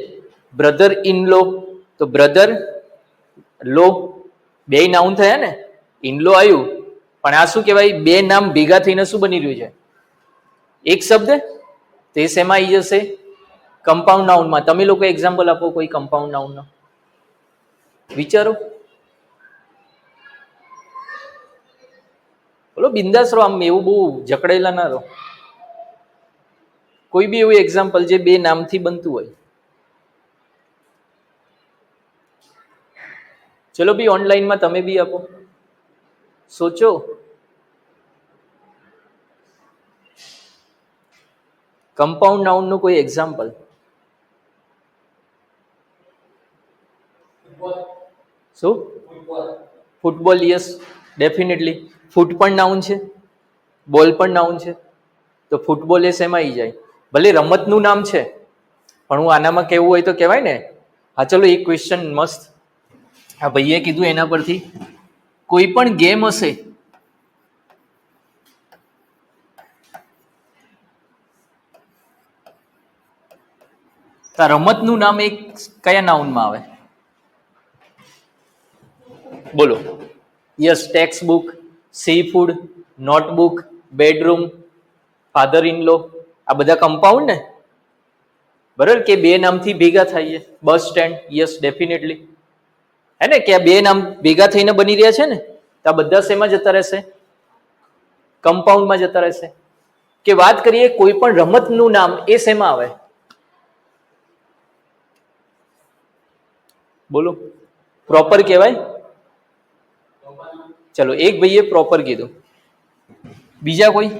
બ્રધર ઇન લો, તો બ્રધર લો, બે નાઉન થયા ને. ઇનલો આવ્યું, પણ આ શું કહેવાય? બે નામ ભેગા થઈને શું બની રહ્યું છે? એક શબ્દ. તે શેમાં આવી જશે? કમ્પાઉન્ડ નાઉનમાં. તમે લોકો એક્ઝામ્પલ આપો કોઈ કમ્પાઉન્ડ નાઉનનો, વિચારો. બોલો, બિંદાસ રહો, આમ એવું બહુ જકડેલા ના રહો. કોઈ બી એવું એક્ઝામ્પલ જે બે નામથી બનતું હોય. ચલો બી ઓનલાઈનમાં તમે બી આપો, સોચો. કમ્પાઉન્ડ નાઉનનું કોઈ એક્ઝામ્પલ. શું? ફૂટબોલ. Yes, definitely. ફૂટ પણ નાઉન છે, બોલ પણ નાઉન છે. તો ફૂટબોલ એ શેમાં આવી જાય? ભલે રમતનું નામ છે, પણ હું આનામાં કહેવું હોય તો કહેવાય ને. હા, ચલો એક ક્વેશ્ચન મસ્ત આ ભાઈએ કીધું એના પરથી. કોઈ પણ ગેમ હશે, તો રમતનું નામ એક કયા નાઉનમાં આવે? બોલો. Yes, text book, sea food, notebook, bedroom, father in law, આ બધા કમ્પાઉન્ડ ને, બરાબર, કે બે નામથી ભેગા થાય છે. Bus stand. Yes, definitely. હે ને, કે આ બે નામ ભેગા થઈને બની રહ્યા છે ને, તો આ બધા શેમાં જતા રહેશે? કમ્પાઉન્ડમાં જતા રહેશે. કે વાત કરીએ કોઈ પણ રમતનું નામ, એ શેમાં આવે? બોલો, પ્રોપર કહેવાય. ચલો, એક ભાઈએ પ્રોપર કીધું, બીજા કોઈ?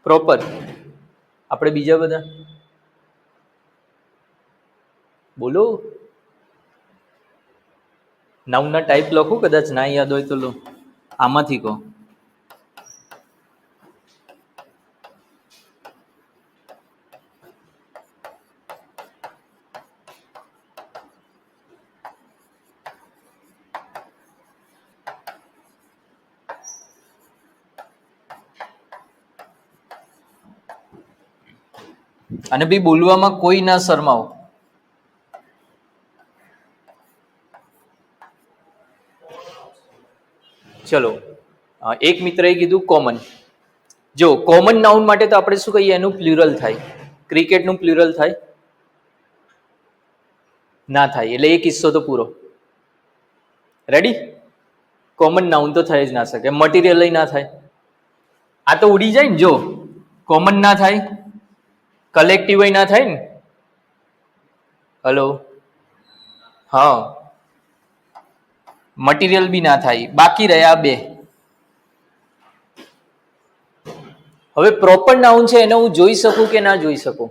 પ્રોપર. આપણે બીજા બધા બોલો. નાઉનના ટાઈપ લખું, કદાચ ના યાદ હોય તો લો, આમાંથી કહો. અને બી બોલવામાં કોઈ ના શરમાવો. ચલો, એક મિત્રએ કીધું કોમન. જો કોમન નાઉન માટે તો આપણે શું કહીએ? એનું પ્લ્યુરલ થાય. ક્રિકેટનું પ્લ્યુરલ થાય ના થાય, એટલે એ કિસ્સો તો પૂરો. રેડી? કોમન નાઉન તો થઈ જ ના શકે, મટીરિયલ ના થાય. આ તો ઉડી જાય ને, જો કોમન ના થાય, કલેક્ટિવ ના થાય ને. હલો, હા, મટીરિયલ બી ના થાય. બાકી રહ્યા બે. હવે પ્રોપર નાઉન છે એને હું જોઈ શકું કે ના જોઈ શકું?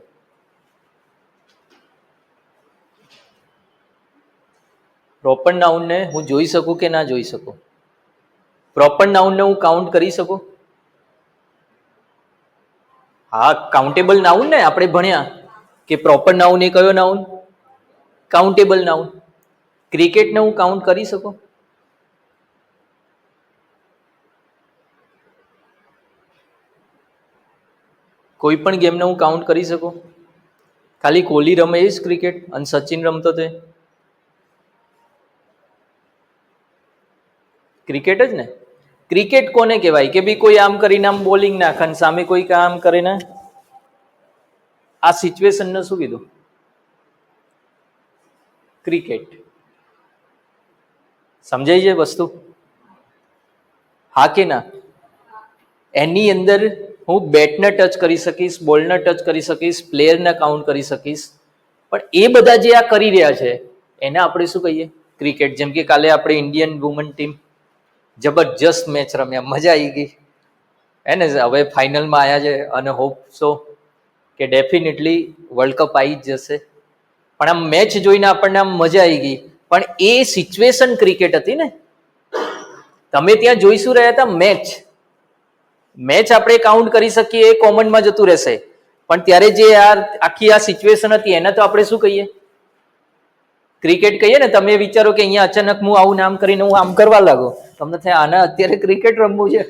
પ્રોપર નાઉનને હું જોઈ શકું કે ના જોઈ શકું? પ્રોપર નાઉનને હું કાઉન્ટ કરી શકું? હા, કાઉન્ટેબલ નાઉન ને આપણે ભણ્યા કે પ્રોપર નાઉન એ કયો નાઉન? Countable noun. ક્રિકેટને હું કાઉન્ટ કરી શકું? કોઈ પણ ગેમને હું કાઉન્ટ કરી શકું? ખાલી કોહલી રમે એ જ ક્રિકેટ અને સચિન રમતો તે ક્રિકેટ જ ને. ક્રિકેટ કોને કહેવાય કે ભાઈ કોઈ આમ કરીને આમ બોલિંગ નાખે અને સામે કોઈ કામ કરે ને, આ સિચ્યુએશનને શું કીધું? ક્રિકેટ. સમજાય છે વસ્તુ? હા કે ના? એની અંદર હું બેટને ટચ કરી શકીશ, બોલને ટચ કરી શકીશ, પ્લેયરને કાઉન્ટ કરી શકીશ, પણ એ બધા જે આ કરી રહ્યા છે એને આપણે શું કહીએ? ક્રિકેટ. જેમ કે કાલે આપણે ઇન્ડિયન વુમન ટીમ જબરજસ્ત મેચ રમ્યા, મજા આવી ગઈ હે ને. હવે ફાઇનલમાં આવ્યા છે અને હોપ સો કે ડેફિનેટલી વર્લ્ડ કપ આવી જ જશે. પણ આમ મેચ જોઈને આપણને આમ મજા આવી ગઈ, પણ એ સિચ્યુએશન ક્રિકેટ હતી ને. તમે ત્યાં જોઈશું રહ્યા હતા મેચ. મેચ આપણે કાઉન્ટ કરી શકીએ, એ કોમનમાં જતું રહેશે, પણ ત્યારે જે આખી આ સિચ્યુએશન હતી એને તો આપણે શું કહીએ? ક્રિકેટ કહીએ ને. તમે વિચારો કે અહીંયા અચાનક હું આવું નામ કરીને હું આમ કરવા લાગો, તમને થાય આના અત્યારે ક્રિકેટ રમવું છે.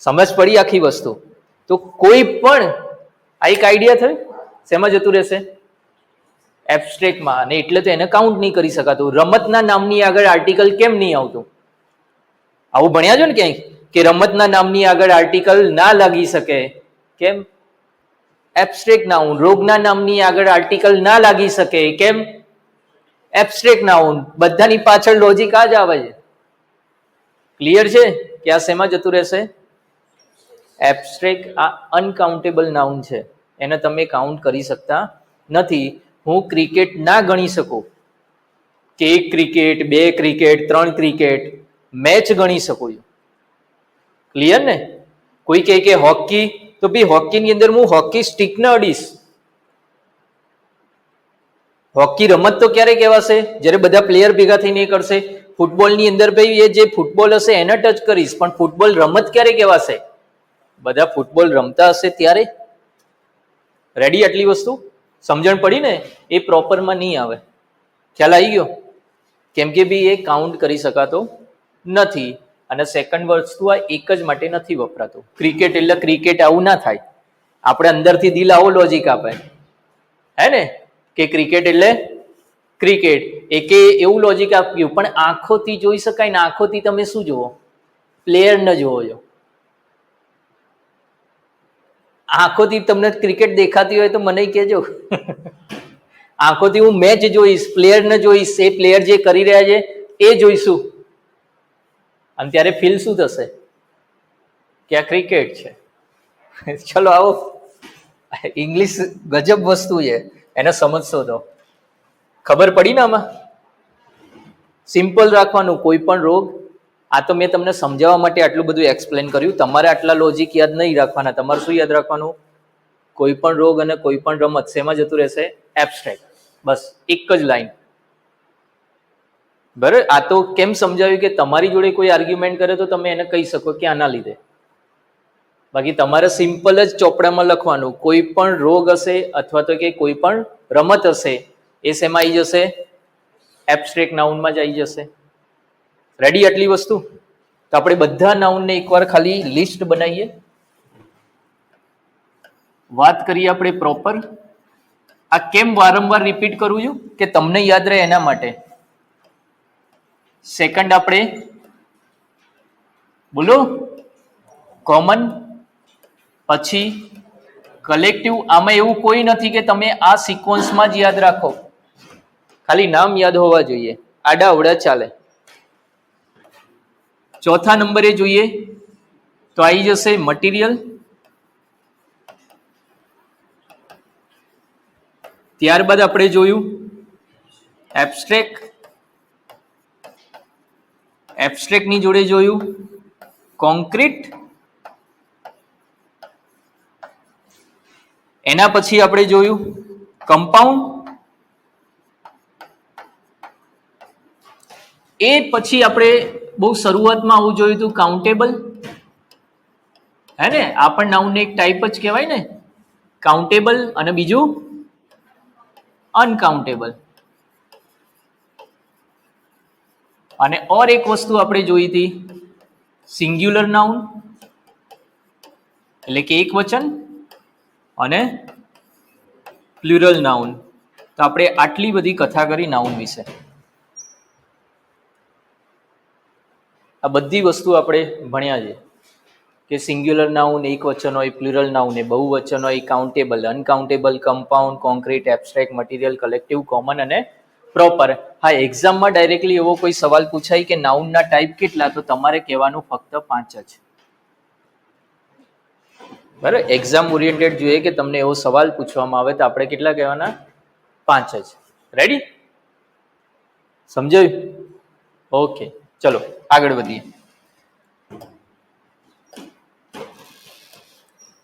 સમજ પડી આખી વસ્તુ? તો કોઈ પણ આ એક આઈડિયા થયો શેમાં જતું રહેશે? એબ્સ્ટ્રેક્ટમાં. અને એટલે તો એને કાઉન્ટ નહીં કરી શકાતું. રમતના નામની આગળ આર્ટિકલ કેમ નહીં આવતું? આવું ભણ્યા છો ને ક્યાંય કે રમતના નામની આગળ આર્ટિકલ ના લાગી શકે? કેમ? Abstract noun. રોગના નામની આગળ આર્ટિકલ ના લાગી શકે? કેમ? Abstract noun. બધાની પાછળ લોજિક આ જ આવે છે. ક્લિયર છે કે આ શેમાં જતું રહેશે? એબ્સ્ટ્રેક્ટ. આ અનકાઉન્ટેબલ નાઉન છે, એને તમે કાઉન્ટ કરી શકતા નથી. હું ક્રિકેટ ના ગણી શકું કે 1 ક્રિકેટ, 2 ક્રિકેટ, 3 ક્રિકેટ, મેચ ગણી શકું છું. ક્લિયર ને? કોઈ કહે કે હોકી, તો ભાઈ હોકીની અંદર હું હોકી સ્ટિકને અડીશ. હોકી રમત તો ક્યારે કહેવાશે? જ્યારે બધા પ્લેયર ભેગા થઈને કરશે. ફૂટબોલની અંદર ભાઈ એ જે ફૂટબોલ હશે એને ટચ કરીશ, પણ ફૂટબોલ રમત ક્યારે કહેવાશે? બધા ફૂટબોલ રમતા હશે ત્યારે. રેડી? આટલી વસ્તુ સમજણ પડી ને? એ પ્રોપરમાં નહીં આવે. ખ્યાલ આવી ગયો? કેમ કે ભાઈ એ કાઉન્ટ કરી શકાતો નથી. અને સેકન્ડ વસ્તુ આ એક જ માટે નથી વપરાતું. ક્રિકેટ એટલે ક્રિકેટ આવું ના થાય. આપણે અંદરથી દિલ આવો લોજિક આપે હે ને કે ક્રિકેટ એટલે ક્રિકેટ. એકે એવું લોજિક આપ્યું, પણ આંખોથી જોઈ શકાય ને? આંખોથી તમે શું જુઓ? પ્લેયરને જુઓ છો. આંખોથી તમને ક્રિકેટ દેખાતી હોય તો મને કહેજો. આંખોથી હું મેચ જોઈશ, પ્લેયરને જોઈશ, એ પ્લેયર જે કરી રહ્યા છે એ જોઈશું, અને ત્યારે ફીલ શું થશે કે આ ક્રિકેટ છે. ચલો આવો, ઇંગ્લિશ ગજબ વસ્તુ છે, એને સમજશો તો ખબર પડી ને. આમાં સિમ્પલ રાખવાનું. કોઈ પણ રોગ, આ તો મેં તમને સમજાવવા માટે આટલું બધું એક્સપ્લેન કર્યું. તમારે આટલા લોજિક યાદ નહીં રાખવાના. તમારે શું યાદ રાખવાનું? કોઈ પણ રોગ અને કોઈ પણ રમત શેમાં જતું રહેશે? એબ્સ્ટ્રેક્ટ. બસ એક જ લાઈન. બરાબર? આ તો કેમ સમજાવ્યું કે તમારી જોડે કોઈ આર્ગ્યુમેન્ટ કરે તો તમે એને કહી શકો કે આના લીધે. બાકી તમારે સિમ્પલ જ ચોપડામાં લખવાનું. કોઈ પણ રોગ હશે અથવા તો કે કોઈ પણ રમત હશે એ શેમાં આવી જશે? એબ્સ્ટ્રેક્ટ નાઉનમાં જ આવી જશે. રેડી? આટલી વસ્તુ. તો આપણે બધા નાઉનને એકવાર ખાલી લિસ્ટ બનાવીએ, વાત કરીએ આપણે પ્રોપર. આ કેમ વારંવાર રિપીટ કરું છું? કે તમને યાદ રહે એના માટે. સેકન્ડ આપણે બોલો કોમન, પછી કલેક્ટિવ આમાં એવું કોઈ નથી કે તમે આ સિક્વન્સમાં જ યાદ રાખો, ખાલી નામ યાદ હોવા જોઈએ, આડા અવડા ચાલે. ચોથા નંબરે જોઈએ તો આવી જશે મટીરિયલ, ત્યારબાદ આપણે જોયું એબ્સ્ટ્રેક્ટ, એબ્સ્ટ્રેક્ટની જોડે જોયું કોન્ક્રીટ, એના પછી આપણે જોયું કમ્પાઉન્ડ, એ પછી આપણે બહુ શરૂઆતમાં આવું જોયું હતું કાઉન્ટેબલ, હે ને, આ પણ નાઉનને એક ટાઈપ જ કહેવાય ને, કાઉન્ટેબલ, અને બીજું અનકાઉન્ટેબલ. અને ઓર એક વસ્તુ આપણે જોઈ હતી સિંગ્યુલર નાઉન, એટલે કે એક વચન, અને પ્લુરલ નાઉન. તો આપણે આટલી બધી કથા કરી નાઉન વિશે. આ બધી વસ્તુ આપણે ભણ્યા છે કે સિંગ્યુલર નાઉન એક વચન હોય, પ્લુરલ નાઉન એ બહુવચન હોય, countable, uncountable, compound, concrete, abstract, material, collective, common અને પ્રોપર. હા, એક્ઝામમાં ડાયરેક્ટલી એવો કોઈ સવાલ પૂછાય કે નાઉનના ટાઈપ કેટલા, તો તમારે કહેવાનું ફક્ત 5 જ. બરાબર, એક્ઝામ ઓરિએન્ટેડ જોઈએ કે તમને એવો સવાલ પૂછવામાં આવે તો આપણે કેટલા કહેવાના? 5 જ. રેડી? સમજાયું? ઓકે, ચલો આગળ વધીએ.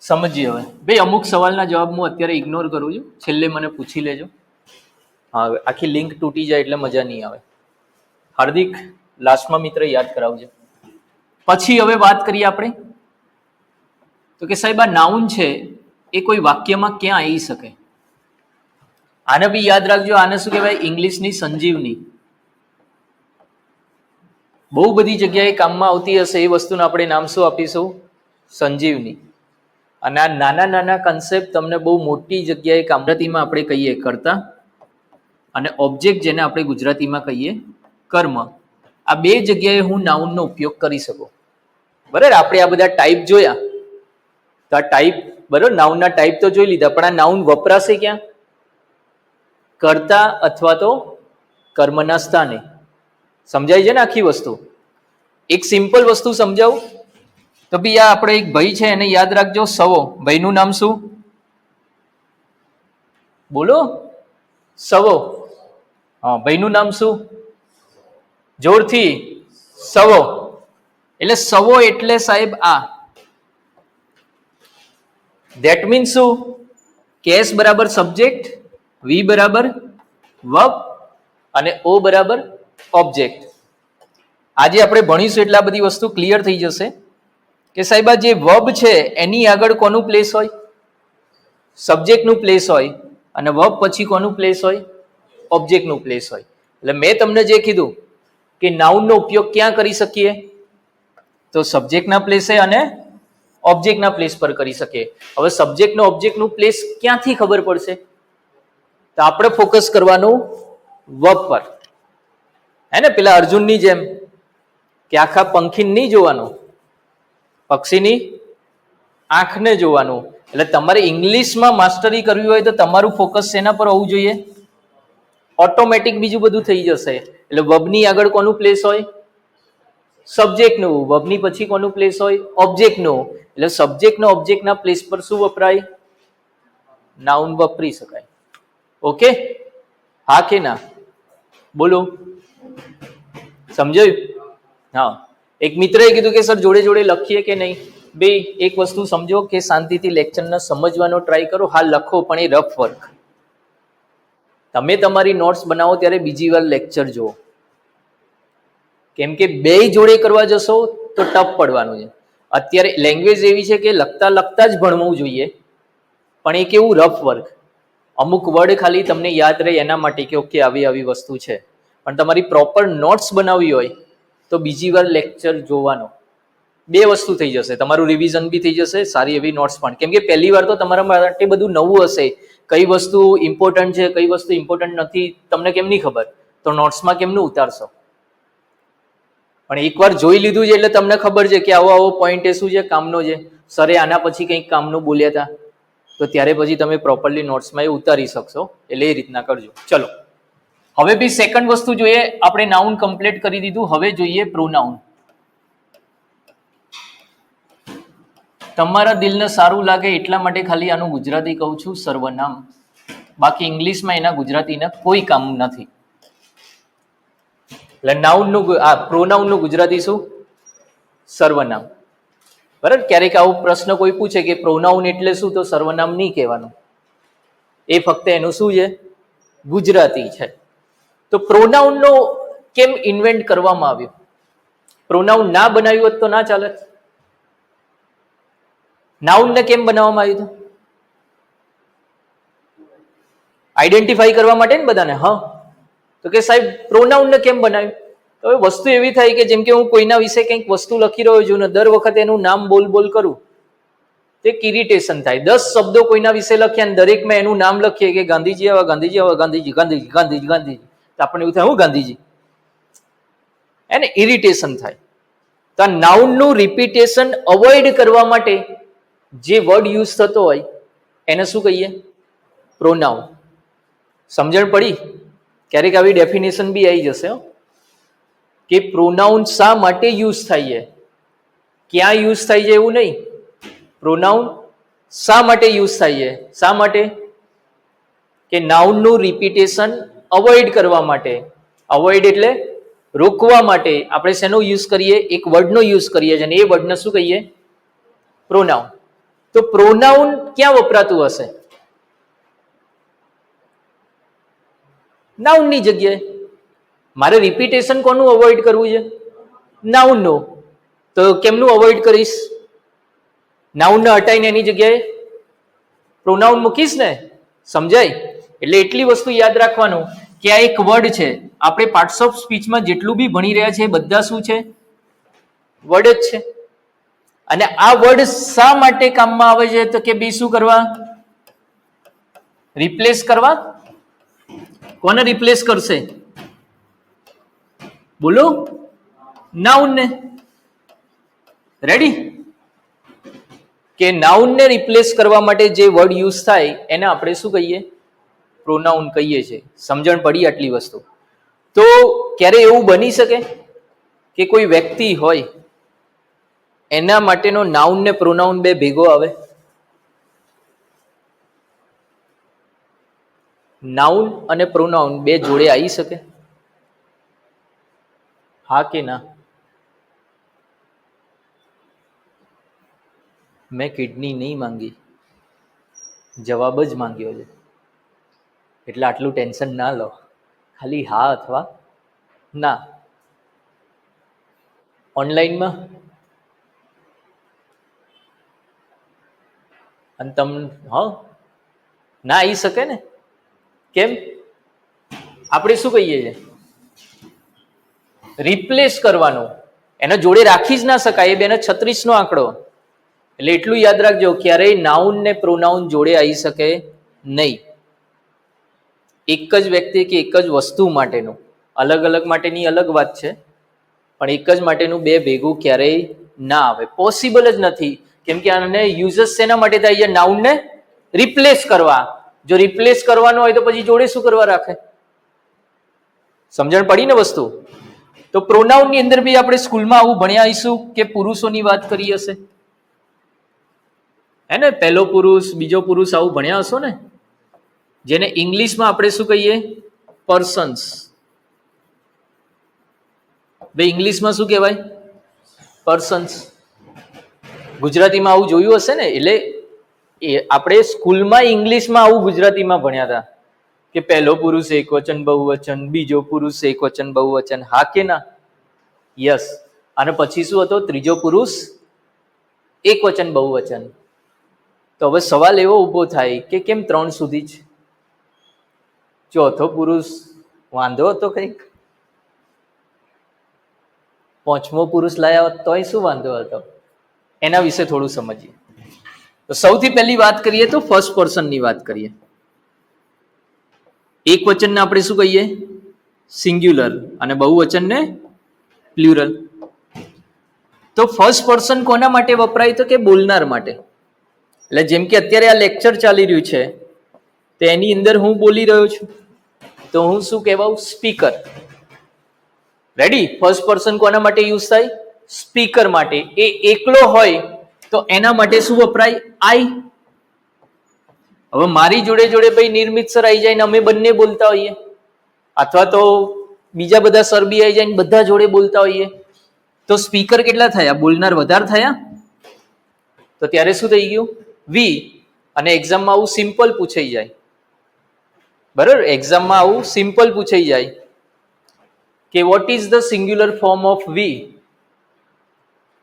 સમજીએ હવે ભાઈ. અમુક સવાલના જવાબ હું અત્યારે ઇગ્નોર કરું છું, છેલ્લે મને પૂછી લેજો. હા, આખી લિંક તૂટી જાય એટલે મજા નહીં આવે. હાર્દિક લાસ્ટમાં મિત્ર યાદ કરાવજે. પછી હવે વાત કરીએ આપણે તો કે સાહેબ આ નાઉન છે એ કોઈ વાક્યમાં ક્યાં આવી શકે? આને બી યાદ રાખજો. આને શું કહેવાય? ઇંગ્લિશની સંજીવની. બહુ બધી જગ્યાએ કામમાં આવતી હશે એ વસ્તુને આપણે નામ શું આપીશું? સંજીવની. અને આ નાના નાના કન્સેપ્ટ તમને બહુ મોટી જગ્યાએ ગુજરાતીમાં આપણે કહીએ કર્તા, અને ઓબ્જેક્ટ જેને આપણે ગુજરાતીમાં કહીએ કર્મ. આ બે જગ્યાએ હું નાઉનનો ઉપયોગ કરી શકું. બરાબર, આપણે આ બધા ટાઈપ જોયા તો આ ટાઈપ, બરાબર, નાઉનના ટાઈપ તો જોઈ લીધા, પણ આ નાઉન વપરાશે ક્યાં? કર્તા અથવા તો કર્મના સ્થાને. સમજાય છે ને આખી વસ્તુ? એક સિમ્પલ વસ્તુ સમજાવું તો બી આ આપણે એક ભાઈ છે એને યાદ રાખજો, સવો. ભાઈનું નામ શું? બોલો, સવો. હા, ભાઈનું નામ શું? જોરથી, સવો. એટલે સવો એટલે સાહેબ આ. ધેટ મીન્સ શું? કેસ બરાબર સબ્જેક્ટ, વી બરાબર વર્બ અને ઓ બરાબર ઓબ્જેક્ટ. આજે આપણે ભણીશું એટલે આ બધી વસ્તુ ક્લિયર થઈ જશે કે સાહેબ આ જે વર્બ છે એની આગળ કોનું પ્લેસ હોય? સબ્જેક્ટનું પ્લેસ હોય. અને વર્બ પછી કોનું પ્લેસ હોય? ઓબ્જેક્ટનું પ્લેસ હોય. એટલે મેં તમને જે કીધું કે નાઉનનો ઉપયોગ ક્યાં કરી શકીએ? તો સબ્જેક્ટના પ્લેસે અને ઓબ્જેક્ટના પ્લેસ પર કરી શકીએ. હવે સબ્જેક્ટનો ઓબ્જેક્ટનું પ્લેસ ક્યાંથી ખબર પડશે? તો આપણે ફોકસ કરવાનું વર્બ પર, હે ને? પેલા અર્જુનની જેમ કે આખા પંખીને નહીં જોવાનું, પક્ષીની આંખને જોવાનું. એટલે તમારે ઇંગ્લિશમાં માસ્ટરી કરવી હોય તો તમારું ફોકસ શેના પર હોવું જોઈએ? ઓટોમેટિક બીજું બધું થઈ જશે. એટલે વર્બની આગળ કોનું પ્લેસ હોય? સબ્જેક્ટનું. વર્બની પછી કોનું પ્લેસ હોય? ઓબ્જેક્ટનું. એટલે સબ્જેક્ટનો ઓબ્જેક્ટના પ્લેસ પર શું વપરાય? નાઉન વપરી શકાય. ઓકે, હા કે ના? બોલો, સમજાયું? હા, એક મિત્રએ કીધું કે સર જોડે જોડે લખીએ કે નહીં. બે એક વસ્તુ સમજો કે શાંતિથી લેક્ચરને સમજવાનો ટ્રાય કરો. હા, લખો, પણ એ રફ વર્ક. તમે તમારી નોટ્સ બનાવો ત્યારે બીજી વાર લેક્ચર જુઓ, કેમ કે બે જોડે કરવા જશો તો ટફ પડવાનું છે. અત્યારે લેંગ્વેજ એવી છે કે લખતા લખતા જ ભણવું જોઈએ, પણ એ કેવું રફ વર્ક. અમુક વર્ડ ખાલી તમને યાદ રહે એના માટે કે ઓકે આવી આવી વસ્તુ છે, પણ તમારી પ્રોપર નોટ્સ બનાવવી હોય તો બીજી વાર લેક્ચર જોવાનો. બે વસ્તુ થઈ જશે, તમારું રિવિઝન બી થઈ જશે, સારી એવી નોટ્સ પણ. કેમ કે પહેલી વાર તો તમારા માટે બધું નવું હશે. કઈ વસ્તુ ઇમ્પોર્ટન્ટ છે, કઈ વસ્તુ ઇમ્પોર્ટન્ટ નથી, તમને કેમ નહીં ખબર? તો નોટ્સમાં કેમનું ઉતારશો? પણ એકવાર જોઈ લીધું છે એટલે તમને ખબર છે કે આવો આવો પોઈન્ટ એ શું છે? કામનો છે. સરે આના પછી કંઈક કામનું બોલ્યા હતા, તો ત્યારે પછી તમે પ્રોપરલી નોટ્સમાં એ ઉતારી શકશો. એટલે એ રીતના કરજો. ચલો હવે બી સેકન્ડ વસ્તુ જોઈએ. આપણે નાઉન કમ્પ્લીટ કરી દીધું. હવે જોઈએ પ્રોનાઉન. તમારા દિલને સારું લાગે એટલા માટે ખાલી આનું ગુજરાતી કહું છું, સર્વનામ. બાકી ઇંગ્લિશમાં એના ગુજરાતીના કોઈ કામ નથી. એટલે નાઉનનું પ્રોનાઉનનું ગુજરાતી શું? સર્વનામ. બરાબર. ક્યારેક આવો પ્રશ્ન કોઈ પૂછે કે પ્રોનાઉન એટલે શું, તો સર્વનામ નહીં કહેવાનું. એ ફક્ત એનું શું છે? ગુજરાતી છે. તો પ્રોનાઉનનો કેમ ઇન્વેન્ટ કરવામાં આવ્યું? પ્રોનાઉન ના બનાવ્યું હોત તો ના ચાલે. નાઉનને કેમ બનાવવામાં આવ્યું હતું? આઈડેન્ટિફાઈ કરવા માટે ને બધાને. હા, તો કે સાહેબ પ્રોનાઉનને કેમ બનાવ્યું? તો હવે વસ્તુ એવી થાય કે જેમ કે હું કોઈના વિશે કંઈક વસ્તુ લખી રહ્યો છું ને દર વખતે એનું નામ બોલ કરું, તે ઇરિટેશન થાય. 10 શબ્દો કોઈના વિશે લખ્યા ને દરેકમાં એનું નામ લખીએ કે ગાંધીજી આવા, ગાંધીજી આવા, ગાંધીજી ગાંધીજી ગાંધીજી ગાંધીજી, તો આપણને એવું થાય હું ગાંધીજી, એને ઇરિટેશન થાય. તો આ નાઉનનું રિપીટેશન અવોઇડ કરવા માટે જે વર્ડ યુઝ થતો હોય એને શું કહીએ? પ્રોનાઉન. સમજણ પડી? ક્યારેક આવી ડેફિનેશન બી આવી જશે કે પ્રોનાઉન શા માટે યુઝ થાય છે, ક્યાં યુઝ થાય છે એવું નહીં. પ્રોનાઉન શા માટે યુઝ થાય છે? શા માટે? કે નાઉનનું રિપીટેશન અવોઇડ કરવા માટે. અવોઇડ એટલે રોકવા માટે આપણે શેનો યુઝ કરીએ? એક વર્ડનો યુઝ કરીએ છીએ અને એ વર્ડને શું કહીએ? પ્રોનાઉન. તો પ્રોનાઉન ક્યાં વપરાતું હશે? નાઉનની જગ્યાએ. મારે રિપીટેશન કોનું અવોઇડ કરવું છે? નાઉનનું. તો કેમનું અવોઇડ કરીશ? નાઉનને હટાઈને એની જગ્યાએ પ્રોનાઉન મૂકીશ ને. સમજાય? એટલે એટલી વસ્તુ યાદ રાખવાનું કે આ એક વર્ડ છે. આપણે પાર્ટ્સ ઓફ સ્પીચમાં જેટલું બી ભણી રહ્યા છે બધા શું છે? વર્ડ જ છે. અને આ વર્ડ શા માટે કામમાં આવે છે? તો કે બી શું કરવા? રિપ્લેસ કરવા. કોને રિપ્લેસ કરશે? બોલો. નાઉનને. રેડી? કે નાઉનને રિપ્લેસ કરવા માટે જે વર્ડ યુઝ થાય એને આપણે શું કહીએ? પ્રોનાઉન કહીએ છીએ. સમજણ પડી આટલી વસ્તુ? તો ક્યારે એવું બની શકે કે કોઈ વ્યક્તિ હોય એના માટેનો નાઉન ને પ્રોનાઉન બે ભેગો આવે? નાઉન અને પ્રોનાઉન બે જોડે આવી શકે? હા કે ના? મેં કિડની નહીં માંગી, જવાબ જ માંગ્યો છે. એટલે આટલું ટેન્શન ના લો, ખાલી હા અથવા ના. ઓનલાઈનમાં અને ના આવી શકે ને. કેમ? આપણે શું કહીએ છીએ? રિપ્લેસ કરવાનું. એના જોડે રાખી જ ના શકાય. એ બેને 36 નો આંકડો. એટલે એટલું યાદ રાખજો, ક્યારેય નાઉન ને પ્રોનાઉન જોડે આવી શકે નહીં. એક જ વ્યક્તિ કે એક જ વસ્તુ માટેનું. અલગ અલગ માટેની અલગ વાત છે, પણ એક જ માટેનું બે ભેગું ક્યારેય ના આવે. પોસિબલ જ નથી. કેમ કે આને યુઝ શેના માટે થાય છે? નાઉનને રિપ્લેસ કરવા. જો રિપ્લેસ કરવાનો હોય તો પછી જોડે શું કરવા રાખે? સમજણ પડી ને વસ્તુ? તો પ્રોનાઉનની અંદર બી આપણે સ્કૂલમાં આવું ભણ્યા આવીશું કે પુરુષોની વાત કરી હશે, હે ને? પહેલો પુરુષ, બીજો પુરુષ, આવું ભણ્યા હશો ને? જેને ઇંગ્લિશમાં આપણે શું કહીએ? પર્સન્સ. ભાઈ ઇંગ્લિશમાં શું કહેવાય? પર્સન્સ. ગુજરાતીમાં આવું જોયું હશે ને? એટલે આપણે સ્કૂલમાં ઇંગ્લિશમાં આવું ગુજરાતીમાં ભણ્યા હતા કે પહેલો પુરુષ એકવચન બહુવચન, બીજો પુરુષ એકવચન બહુવચન. હા કે ના? યસ. અને પછી શું હતો? ત્રીજો પુરુષ એકવચન બહુવચન. તો હવે સવાલ એવો ઊભો થાય કે કેમ 3 સુધી જ? ચોથો પુરુષ વાંધો હતો કંઈક? 5મો પુરુષ લાયા હોત તોય શું વાંધો હતો? એના વિશે થોડું સમજીએ. તો સૌથી પહેલી વાત કરીએ તો ફર્સ્ટ પર્સનની વાત કરીએ. એક વચનને આપણે શું કહીએ? સિંગ્યુલર. અને બહુવચનને પ્લ્યુરલ. તો ફર્સ્ટ પર્સન કોના માટે વપરાય? તો કે બોલનાર માટે. એટલે જેમ કે અત્યારે આ લેક્ચર ચાલી રહ્યું છે તો એની અંદર હું બોલી રહ્યો છું તો હું શું કહેવાઉં? સ્પીકર. રેડી? ફર્સ્ટ પર્સન કોના માટે યુઝ થાય? સ્પીકર માટે. એ એકલો હોય તો એના માટે શું વપરાય? આઈ. હવે મારી જોડે જોડે ભાઈ નિર્મિત સર આવી જાય ને અમે બંને બોલતા હોઈએ, અથવા તો બીજા બધા સર બી આવી જાય ને બધા જોડે બોલતા હોઈએ, તો સ્પીકર કેટલા થયા? બોલનાર વધારે થયા. તો ત્યારે શું થઈ ગયું? વી. અને એક્ઝામમાં આવું સિમ્પલ પૂછાઈ જાય. બરાબર? એક્ઝામમાં આવું સિમ્પલ પૂછાઈ જાય કે what is the singular form of we?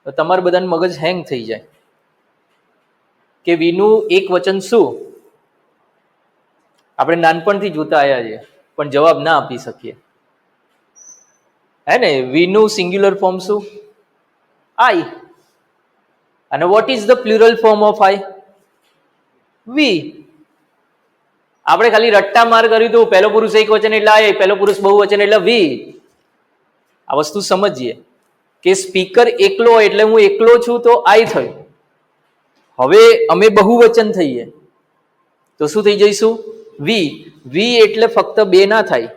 તો તમારા બધાનું મગજ હેંગ થઈ જાય કે વીનું એક વચન શું? આપણે નાનપણથી જોતા આવ્યા છીએ પણ જવાબ ના આપી શકીએ. હે ને? વીનું સિંગ્યુલર ફોર્મ શું? આઈ. અને what is the plural form of I? We. આપણે ખાલી રટ્ટા માર કર્યું હતું, પહેલો પુરુષ એક વચન એટલે આઈ, પહેલો પુરુષ બહુવચન એટલે વી. આ વસ્તુ સમજીએ કે સ્પીકર એકલો હોય એટલે હું એકલો છું તો આઈ થયું. હવે અમે બહુવચન થઈએ તો શું થઈ જઈશું? વી. વી એટલે ફક્ત બે ના થાય,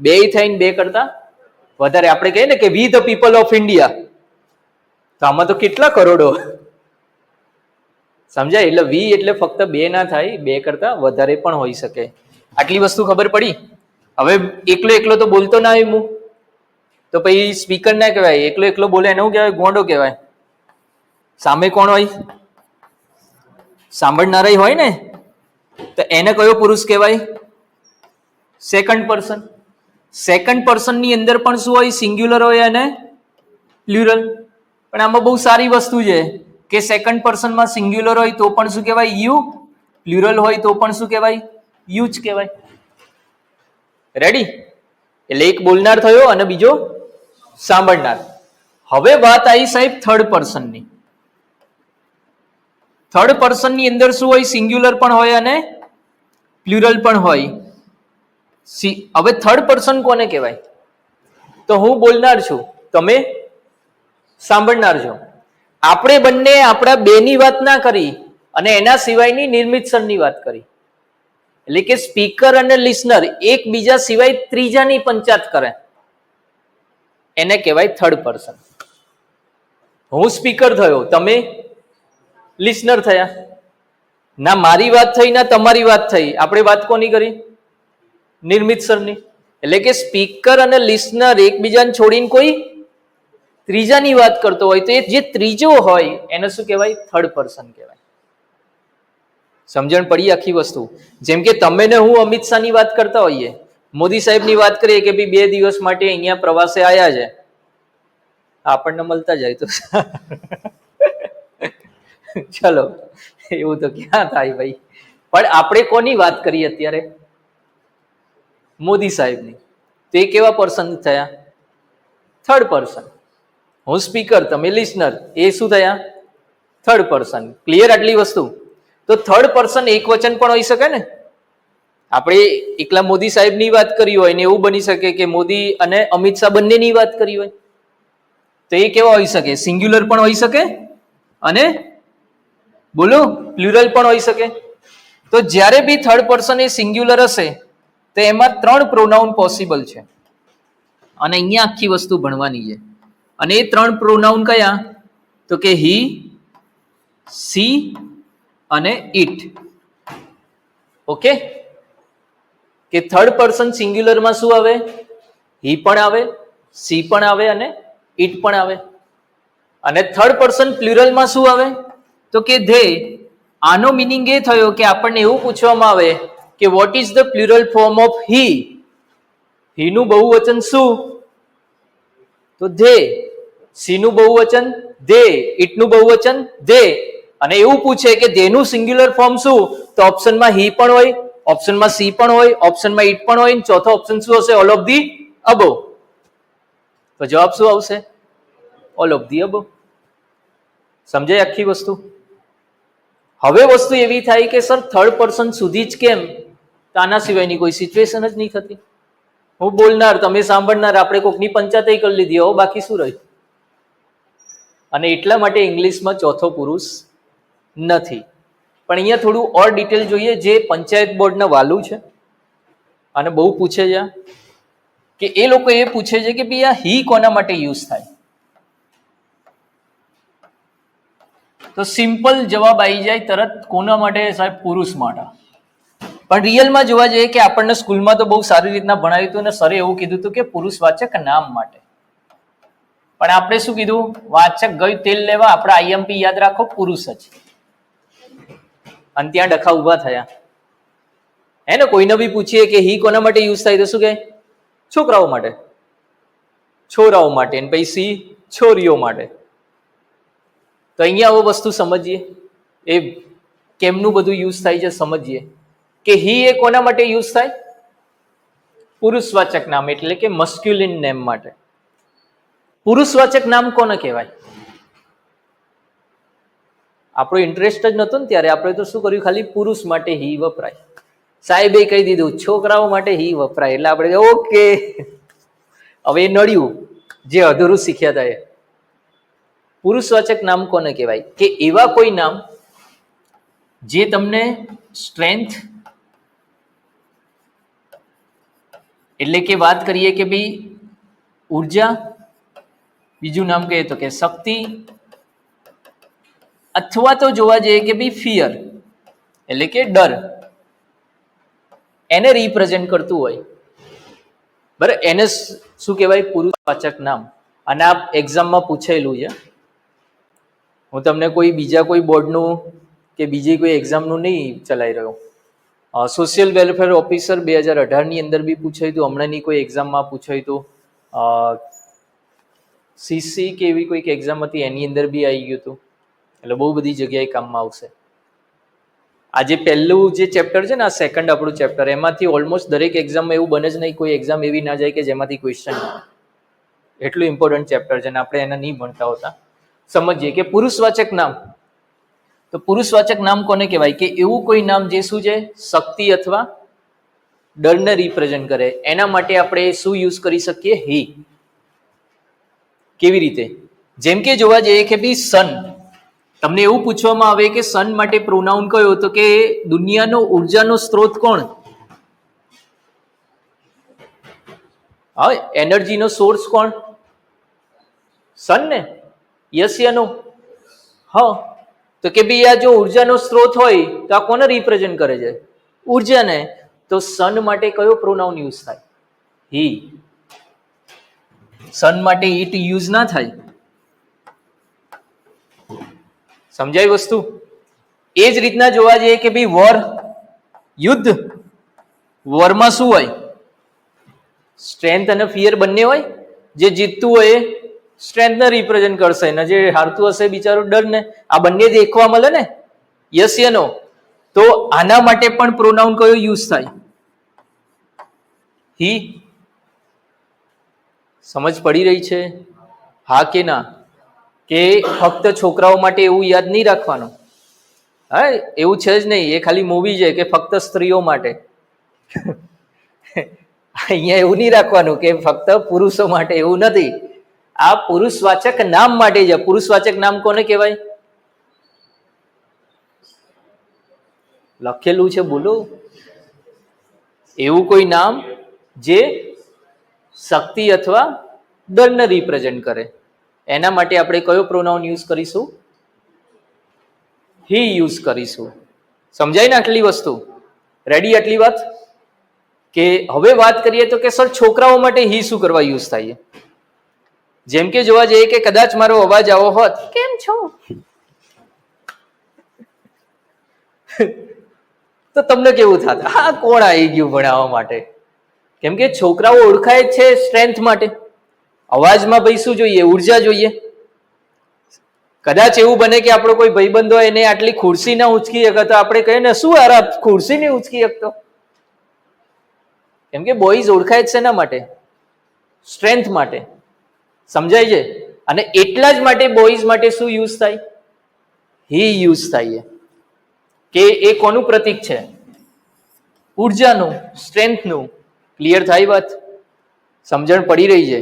બે થઈને બે કરતા વધારે. આપણે કહીએ ને કે વી ધ પીપલ ઓફ ઇન્ડિયા, તો આમાં તો કેટલા કરોડો, સમજાય? એટલે વી એટલે ફક્ત બે ના થાય, બે કરતા વધારે પણ હોઈ શકે. આટલી વસ્તુ ખબર પડી? હવે એકલો એકલો તો બોલતો ના હોય હું, તો પછી સ્પીકર ના કહેવાય. એકલો એકલો બોલે એને શું કહેવાય? ગોંડો કહેવાય. સામે કોણ હોય? સાંભળનારા હોય ને, તો એને કયો પુરુષ કહેવાય? Second person. સેકન્ડ પર્સન ની અંદર પણ શું હોય? સિંગ્યુલર હોય અને પ્લુરલ. પણ આમાં બહુ સારી વસ્તુ છે કે સેકન્ડ પર્સનમાં સિંગ્યુલર હોય તો પણ શું કહેવાય? યુ. પ્લુરલ હોય તો પણ શું કહેવાય? યુ જ કહેવાય. રેડી? એટલે એક બોલનાર થયો અને બીજો સાંભળનાર. હવે વાત આવી સાહેબ થર્ડ પર્સનની. થર્ડ પર્સનની અંદર શું હોય? સિંગ્યુલર પણ હોય અને પ્લુરલ પણ હોય. હવે થર્ડ પર્સન કોને કહેવાય? તો હું બોલનાર છું, તમે સાંભળનાર છો. આપણે બંને આપણા બેની વાત ના કરી અને એના સિવાયની નિર્મિત સરની વાત કરી. એટલે કે સ્પીકર અને લિસનર એકબીજા સિવાય ત્રીજાની પંચાત કરે, એને કહેવાય થર્ડ પર્સન. હું સ્પીકર થયો, તમે લિસનર થયા. ના મારી વાત થઈ ના તમારી વાત થઈ. આપણે વાત કોની કરી? નિર્મિત સરની. એટલે કે સ્પીકર અને લિસનર એકબીજાને છોડીને કોઈ ત્રીજાની વાત કરતો હોય તો એ જે ત્રીજો હોય એને શું કહેવાય? થર્ડ પર્સન કહેવાય. સમજણ પડી આખી વસ્તુ? જેમ કે તમે ને હું અમિત શાહની વાત કરતા હોઈએ, મોદી સાહેબની વાત કરીએ કે ભાઈ 2 દિવસ માટે અહીંયા પ્રવાસે આવ્યા છે, આપણને મળતા જાય તો ચલો, એવું તો ક્યાં થાય ભાઈ. પણ આપણે કોની વાત કરીએ અત્યારે? મોદી સાહેબની. તો એ કેવા પર્સન થયા? Third person. હું સ્પીકર, તમે લિસનર, એ શું થયા? Third person. ક્લિયર આટલી વસ્તુ? તો થર્ડ પર્સન એક વચન પણ હોઈ શકે ને. આપણે એકલા મોદી સાહેબની વાત કરી હોય ને એવું બની શકે કે મોદી અને અમિત શાહ બંનેની વાત કરી હોય, તો એ કેવા હોઈ શકે? સિંગ્યુલર પણ હોઈ શકે અને બોલો પ્લુરલ પણ હોઈ શકે. તો જ્યારે બી થર્ડ પર્સન એ સિંગ્યુલર હશે તો એમાં 3 પ્રોનાઉન પોસિબલ છે. અને અહીંયા આખી વસ્તુ ભણવાની છે. અને એ 3 પ્રોનાઉન કયા? તો કે હી, સી અને ઇટ. ઓકે? કે થર્ડ પર્સન સિંગ્યુલરમાં શું આવે? હી પણ આવે, સી પણ આવે અને ઇટ પણ આવે. અને થર્ડ પર્સન પ્લુરલમાં શું આવે? તો કે ધે. આનો મિનિંગ એ થયો કે આપણને એવું પૂછવામાં આવે કે what is the plural form of he? He નું બહુવચન શું? તો ધે. સી નું બહુવચન ધે. ઇટ નું બહુવચન ધે. અને એવું પૂછે કે ધેનું સિંગ્યુલર ફોર્મ શું? તો ઓપ્શનમાં હી પણ હોય, ઓપ્શનમાં સી પણ હોય, ઓપ્શનમાં ઇટ પણ હોય, ચોથો ઓપ્શન શું હશે? All of the above. તો જવાબ શું આવશે? All of the above. સમજાય આખી વસ્તુ? હવે વસ્તુ એવી થાય કે સર થર્ડ પર્સન સુધી જ કેમ? તો આના સિવાયની કોઈ સિચ્યુએશન જ નહીં થતી. હું બોલનાર, તમે સાંભળનાર, આપણે કોકની પંચાયત કરી લીધી, હવે બાકી શું રહ્યું? અને એટલા માટે ઇંગ્લિશમાં ચોથો પુરુષ નથી. પણ અહીંયા થોડું ઓર ડિટેલ જોઈએ, જે પંચાયત બોર્ડના વાલું છે અને બહુ પૂછે છે કે એ લોકો એ પૂછે છે કે ભાઈ આ હી કોના માટે યુઝ થાય. તો સિમ્પલ જવાબ આવી જાય તરત, કોના માટે સાહેબ? પુરુષ માટે. પણ રિયલમાં જોવા જઈએ કે આપણને સ્કૂલમાં તો બહુ સારી રીતના ભણાવ્યું હતું અને સરે એવું કીધું હતું કે પુરુષવાચક નામ માટે. પણ આપણે શું કીધું? વાચક ગયું તેલ લેવા, આપણે આઈએમપી યાદ રાખો પુરુષ જ. અને ત્યાં ડખા ઉભા થયા. હે ને, કોઈને બી પૂછીએ કે હી કોના માટે યુઝ થાય તો શું કહે? છોકરાઓ માટે, છોરાઓ માટે, અને પછી સી છોરીઓ માટે. તો અહીંયા આવો વસ્તુ સમજીએ, એ કેમનું બધું યુઝ થાય છે સમજીએ કે હી એ કોના માટે યુઝ થાય? પુરુષવાચક નામ એટલે કે મસ્ક્યુલિન નેમ માટે. પુરુષવાચક નામ કોને કહેવાય? આપણો ઇન્ટરેસ્ટ જ નહોતો ને ત્યારે, આપણે તો શું કર્યું, ખાલી પુરુષ માટે હી વપરાય. સાહેબે કહી દીધું છોકરાઓ માટે હી વપરાય, એટલે આપણે ઓકે, હવે એ નડ્યું જે અધૂરું શીખ્યા હતા એ. પુરુષવાચક નામ કોને કહેવાય? કે એવા કોઈ નામ જે તમને સ્ટ્રેન્થ, એટલે કે વાત કરીએ કે ભાઈ ઉર્જા, બીજું નામ કહીએ તો કે શક્તિ, અથવા તો જોવા જઈએ કે ભાઈ ફિયર એટલે કે ડર, એને રિપ્રેઝેન્ટ કરતું હોય. બરાબર, એને શું કહેવાય? પુરુષવાચક નામ. અને આ એક્ઝામમાં પૂછાયેલું છે. હું તમને કોઈ બીજા કોઈ બોર્ડનું કે બીજી કોઈ એક્ઝામનું નહીં ચલાવી રહ્યો. સોશિયલ વેલફેર ઓફિસર 2018ની અંદર બી પૂછાયું હતું, હમણાંની કોઈ એક્ઝામમાં પૂછાયું હતું, સીસી કે એવી કોઈક એક્ઝામ હતી એની અંદર બી આવી ગયું હતું. એટલે બહુ બધી જગ્યાએ કામમાં આવશે. આજે પહેલું જે ચેપ્ટર છે ને, આ સેકન્ડ આપણું ચેપ્ટર, એમાંથી ઓલમોસ્ટ દરેક એક્ઝામમાં એવું બને જ નહીં, કોઈ એક્ઝામ એવી ના જાય કે જેમાંથી ક્વેશ્ચન. એટલું ઇમ્પોર્ટન્ટ ચેપ્ટર છે ને આપણે એને નહીં ભણતા હોતા. સમજીએ કે પુરુષવાચક નામ. તો પુરુષવાચક નામ કોને કહેવાય? કે એવું કોઈ નામ જે શું છે? શક્તિ અથવા ડરને રિપ્રેઝેન્ટ કરે. એના માટે આપણે શું યુઝ કરી શકીએ? હી. કેવી રીતે? જેમ કે જોવા જઈએ કે ભાઈ સન, તમને એવું પૂછવામાં આવે કે સન માટે પ્રોનાઉન કયો, તો કે દુનિયાનો ઉર્જાનો સ્ત્રોત કોણ? હા, એનર્જીનો સોર્સ કોણ? સન ને? યસ યા નો? હા, તો કે ભાઈ આ જો ઉર્જાનો સ્ત્રોત હોય તો આ કોને રિપ્રેઝેન્ટ કરે છે? ઉર્જાને. તો સન માટે કયો પ્રોનાઉન યુઝ થાય? હી. સન માટે ઇટ યુઝ ના થાય. સમજાય વસ્તુ? એ જ રીતના જોવા જઈએ કે ભાઈ વોર, યુદ્ધ, વોરમાં શું હોય? સ્ટ્રેન્થ અને ફિયર બંને હોય. જે જીતતું હોય એ સ્ટ્રેન્થને રિપ્રેઝેન્ટ કરશે ને જે હારતું હશે બિચારું ડરને. આ બંને દેખવા મળે ને? યસ યા નો? તો આના માટે પણ પ્રોનાઉન કયો યુઝ થાય? હી. સમજ પડી રહી છે? હા કે ના? કે ફક્ત છોકરાઓ માટે એવું યાદ નહીં રાખવાનું. હા, એવું છે જ નહીં, એ ખાલી મૂવી છે કે ફક્ત સ્ત્રીઓ માટે. અહીંયા એવું નહીં રાખવાનું કે ફક્ત પુરુષો માટે, એવું નથી. આ પુરુષવાચક નામ માટે છે. પુરુષવાચક નામ કોને કહેવાય? લખેલું છે, બોલો. એવું કોઈ નામ જે શક્તિ અથવા ડરને રિપ્રેઝેન્ટ કરે. એના માટે આપણે કયો પ્રોનાઉન યુઝ કરીશું? હી યુઝ કરીશું. સમજાય ને આટલી વસ્તુ? રેડી આટલી વાત? કે હવે વાત કરીએ તો કે સર છોકરાઓ માટે હી શું કરવા યુઝ થાય? જેમ કે જોવા જઈએ કે કદાચ મારો અવાજ આવો હોત, કેમ છો, તો તમને કેવું થાત? હા, કોણ આવી ગયું ભણાવવા માટે? કેમ કે છોકરાઓ ઓળખાય છે સ્ટ્રેન્થ માટે. અવાજમાં ભાઈ શું જોઈએ? ઉર્જા જોઈએ. કદાચ એવું બને કે આપણો કોઈ ભાઈબંધ હોય એને આટલી ખુરશી ના ઉંચકી શકે તો આપણે કહીએ ને, શું યાર ખુરશી નહીં ઉંચકી શકતો? કેમ કે બોયઝ ઓળખાય છે એના માટે, સ્ટ્રેન્થ માટે. સમજાય છે? અને એટલા જ માટે બોયઝ માટે શું યુઝ થાય? હી યુઝ થાય. કે એ કોનું પ્રતીક છે? ઉર્જાનું, સ્ટ્રેન્થનું. ક્લિયર થાય વાત? સમજણ પડી રહી છે?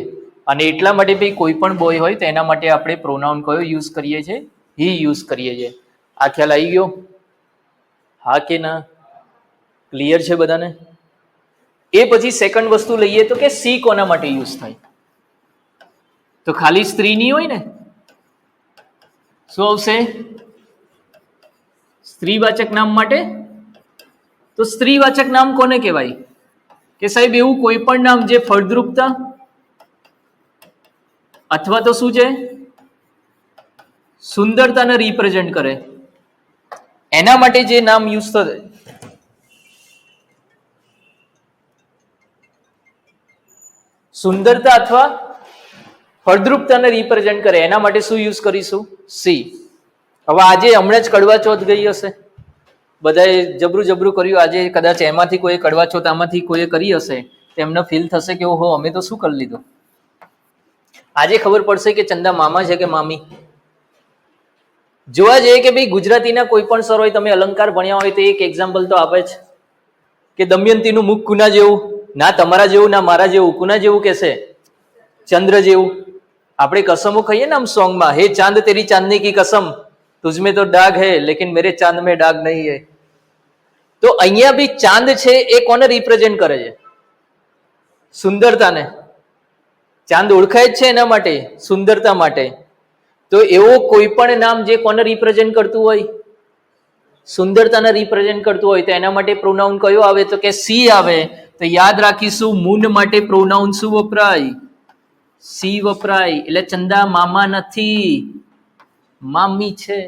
અને એટલા માટે ભાઈ કોઈ પણ બોય હોય તો એના માટે આપણે પ્રોનાઉન કયો યુઝ કરીએ છીએ? હી યુઝ કરીએ છીએ. આ ખ્યાલ આવી ગયો? હા કે ના? ક્લિયર છે બધાને? એ પછી સેકન્ડ વસ્તુ લઈએ તો કે સી કોના માટે યુઝ થાય? તો ખાલી સ્ત્રી નહીં હોય ને, શું આવશે? સ્ત્રીવાચક નામ માટે. તો સ્ત્રીવાચક નામ કોને કહેવાય? કે સાહેબ એવું કોઈ પણ નામ જે ફળદ્રુપતા અથવા તો શું છે, સુંદરતાને રિપ્રેઝેન્ટ કરે, એના માટે જે નામ યુઝ થશે. સુંદરતા અથવા ફળદ્રુપતાને રિપ્રેઝેન્ટ કરે એના માટે શું યુઝ કરીશું? સી. હવે આજે હમણાં જ કડવા ચોથ ગઈ હશે, બધાએ જબરું જબરું કર્યું. આજે કદાચ એમાંથી કોઈ કડવા ચોથ આમાંથી કોઈએ કરી હશે, તેમને ફીલ થશે કે ઓહો અમે તો શું કરી લીધું. આજે ખબર પડશે કે ચંદા મામા છે કે મામી. જોવા જઈએ કે ભાઈ ગુજરાતીના કોઈ પણ સર હોય, તમે અલંકાર ભણ્યા હોય તો એક એક્ઝામ્પલ તો આપે જ કે દમયંતીનું મુખ કુના જેવું? ના તમારા જેવું ના મારા જેવું. કુના જેવું કહેશે? ચંદ્ર જેવું. આપણે કસમો ખાઈએ ને આમ સોંગમાં, હે ચાંદ તેરી ચાંદની કી કસમ, તુજમે તો ડાઘ હૈ લેકિન મેરે ચાંદ મેં ડાઘ નહીં હૈ. તો અહીંયા બી ચાંદ છે એ કોને રિપ્રેઝેન્ટ કરે છે? સુંદરતાને. ચાંદ ઓળખાય જ છે એના માટે, સુંદરતા માટે. તો એવો કોઈ પણ નામ જે કોને રિપ્રેઝેન્ટ કરતું હોય? સુંદરતાને રિપ્રેઝેન્ટ કરતું હોય તો એના માટે પ્રોનાઉન કયો આવે? તો કે સી આવે. તો યાદ રાખીશું મૂન માટે પ્રોનાઉન શું વપરાય? સી વપરાય. એટલે ચંદા મામા નથી, મામી છે.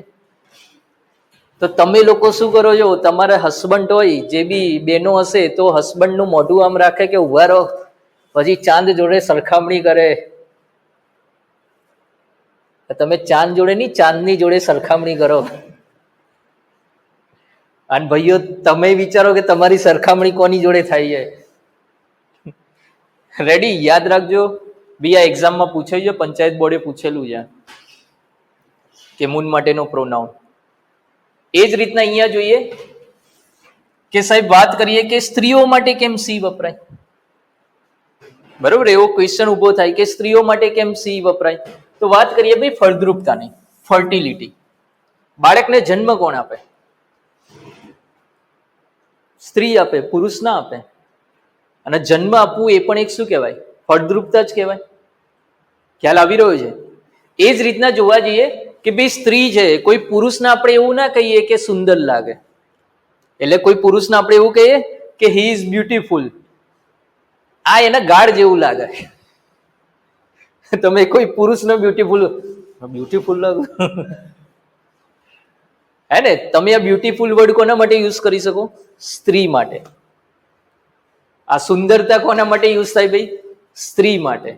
તો તમે લોકો શું કરો છો? તમારા હસબન્ડ હોય, જે બી બેનો હશે, તો હસબન્ડનું મોઢું આમ રાખે કે ઉભા રહો, પછી ચાંદ જોડે સરખામણી કરે. તમે ચાંદ જોડે નહીં, ચાંદની જોડે સરખામણી કરો. અને ભાઈઓ તમે વિચારો કે તમારી સરખામણી કોની જોડે થાય છે? રેડી? યાદ રાખજો. બી આ એક્ઝામમાં પૂછાયું છે, પંચાયત બોર્ડે પૂછેલું છે કે મૂન માટેનો પ્રોનાઉન. એ જ રીતના અહીંયા જોઈએ કે સાહેબ વાત કરીએ કે સ્ત્રીઓ માટે કેમ સી વપરાય? બરોબર, એવો ક્વેશ્ચન ઉભો થાય કે સ્ત્રીઓ માટે કેમ સી વપરાય? તો વાત કરીએ ભાઈ ફળદ્રુપતાની, ફર્ટિલિટી. બાળકને જન્મ કોણ આપે? સ્ત્રી આપે, પુરુષ ના આપે. અને જન્મ આપવું એ પણ એક શું કહેવાય? ફળદ્રુપતા જ કહેવાય. ખ્યાલ આવી રહ્યો છે? એ જ રીતના જોવા જઈએ કે ભાઈ સ્ત્રી છે, કોઈ પુરુષને આપણે એવું ના કહીએ કે સુંદર લાગે. એટલે કોઈ પુરુષને આપણે એવું કહીએ કે હી ઇઝ બ્યુટીફુલ, આ એના ગાઢ જેવું લાગે. તમે કોઈ પુરુષને બ્યુટીફુલ બ્યુટીફુલ લાગો હે ને? તમે આ બ્યુટીફુલ વર્ડ કોના માટે યુઝ કરી શકો? સ્ત્રી માટે. આ સુંદરતા કોના માટે યુઝ થાય ભાઈ? સ્ત્રી માટે.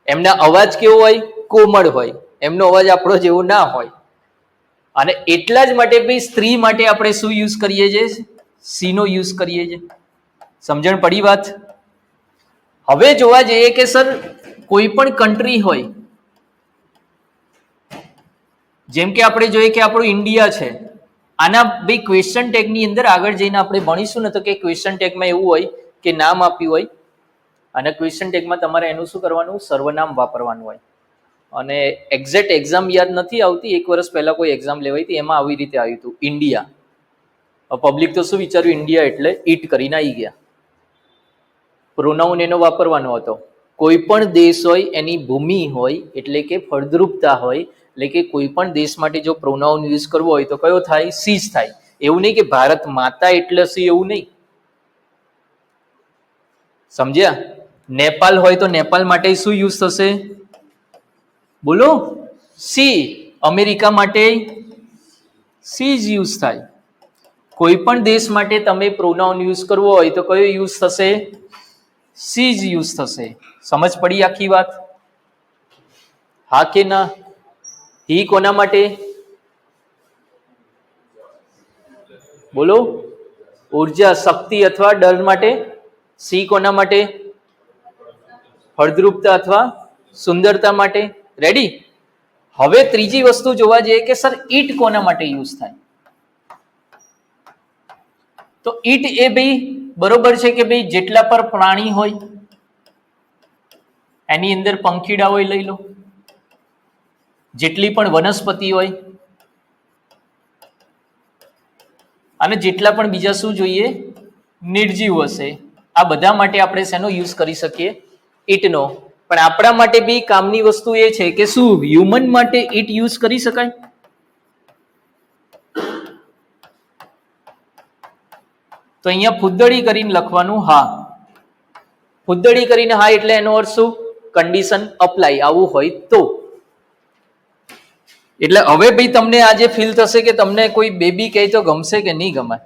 એમના અવાજ કેવો હોય? કોમળ હોય. એમનો અવાજ આપણો જેવો ના હોય. અને એટલા જ માટે ભાઈ સ્ત્રી માટે આપણે શું યુઝ કરીએ છીએ? સીનો યુઝ કરીએ છીએ. સમજણ પડી વાત? હવે જોવા જઈએ કે સર કોઈ પણ કન્ટ્રી હોય, જેમ કે આપણે જોઈએ કે આપણું ઇન્ડિયા છે, આના ભાઈ ક્વેશ્ચન ટેગની અંદર આગળ જઈને આપણે ભણીશું ને, તો કે ક્વેશ્ચન ટેગમાં એવું હોય કે નામ આપ્યું હોય અને ક્વેશ્ચન ટેગમાં તમારે એનું શું કરવાનું? સર્વનામ વાપરવાનું હોય. અને એક્ઝેક્ટ એક્ઝામ યાદ નથી આવતી, 1 વર્ષ પહેલા કોઈ એક્ઝામ લેવાઈ હતી, એમાં આવી રીતે આવ્યું હતું ઇન્ડિયા. પબ્લિક તો શું વિચાર્યું? ઇન્ડિયા એટલે ઈટ કરીને આવી ગયા. પ્રોનાઉન એનો વાપરવાનો હતો. કોઈ પણ દેશ હોય એની ભૂમિ હોય એટલે કે ફળદ્રુપતા હોય, એટલે કે કોઈ પણ દેશ માટે જો પ્રોનાઉન યુઝ કરવો હોય તો કયો થાય? સી જ થાય. એવું નહીં કે ભારત માતા એટલે સી, એવું નહીં. સમજ્યા? નેપાલ હોય તો નેપાલ માટે શું યુઝ થશે? બોલો, સી. અમેરિકા માટે સી જ યુઝ થાય. કોઈ પણ દેશ માટે તમે પ્રોનાઉન યુઝ કરવો હોય તો કયો યુઝ થશે? સી જ યુઝ થશે. સમજ પડી આખી વાત? હા કે ના? હી કોના માટે? બોલો, ઉર્જા, શક્તિ અથવા ડર માટે. સી કોના માટે? ફળદ્રુપતા અથવા સુંદરતા માટે. રેડી? હવે ત્રીજી વસ્તુ જોવા જઈએ કે સર ઈટ કોના માટે યુઝ થાય? તો ઈટ એ ભાઈ બરોબર છે કે ભાઈ જેટલા પર પ્રાણી હોય એની અંદર પંખીડા હોય, લઈ લો, જેટલી પણ વનસ્પતિ હોય, અને જેટલા પણ બીજા શું જોઈએ નિર્જીવ હશે, આ બધા માટે આપણે શેનો યુઝ કરી શકીએ? ઇટનો. પણ આપણા માટે બી કામની વસ્તુ એ છે કે શું હ્યુમન માટે ઇટ યુઝ કરી શકાય? તો અહીંયા ફુદ્દડી કરીને લખવાનું હા. ફુદ્દડી કરીને હા એટલે એનો અર્થ શું? કન્ડિશન અપ્લાય, આવું હોય તો. એટલે હવે ભાઈ તમને આજે ફીલ થશે કે તમને કોઈ બેબી કહે તો ગમશે કે નહીં ગમે?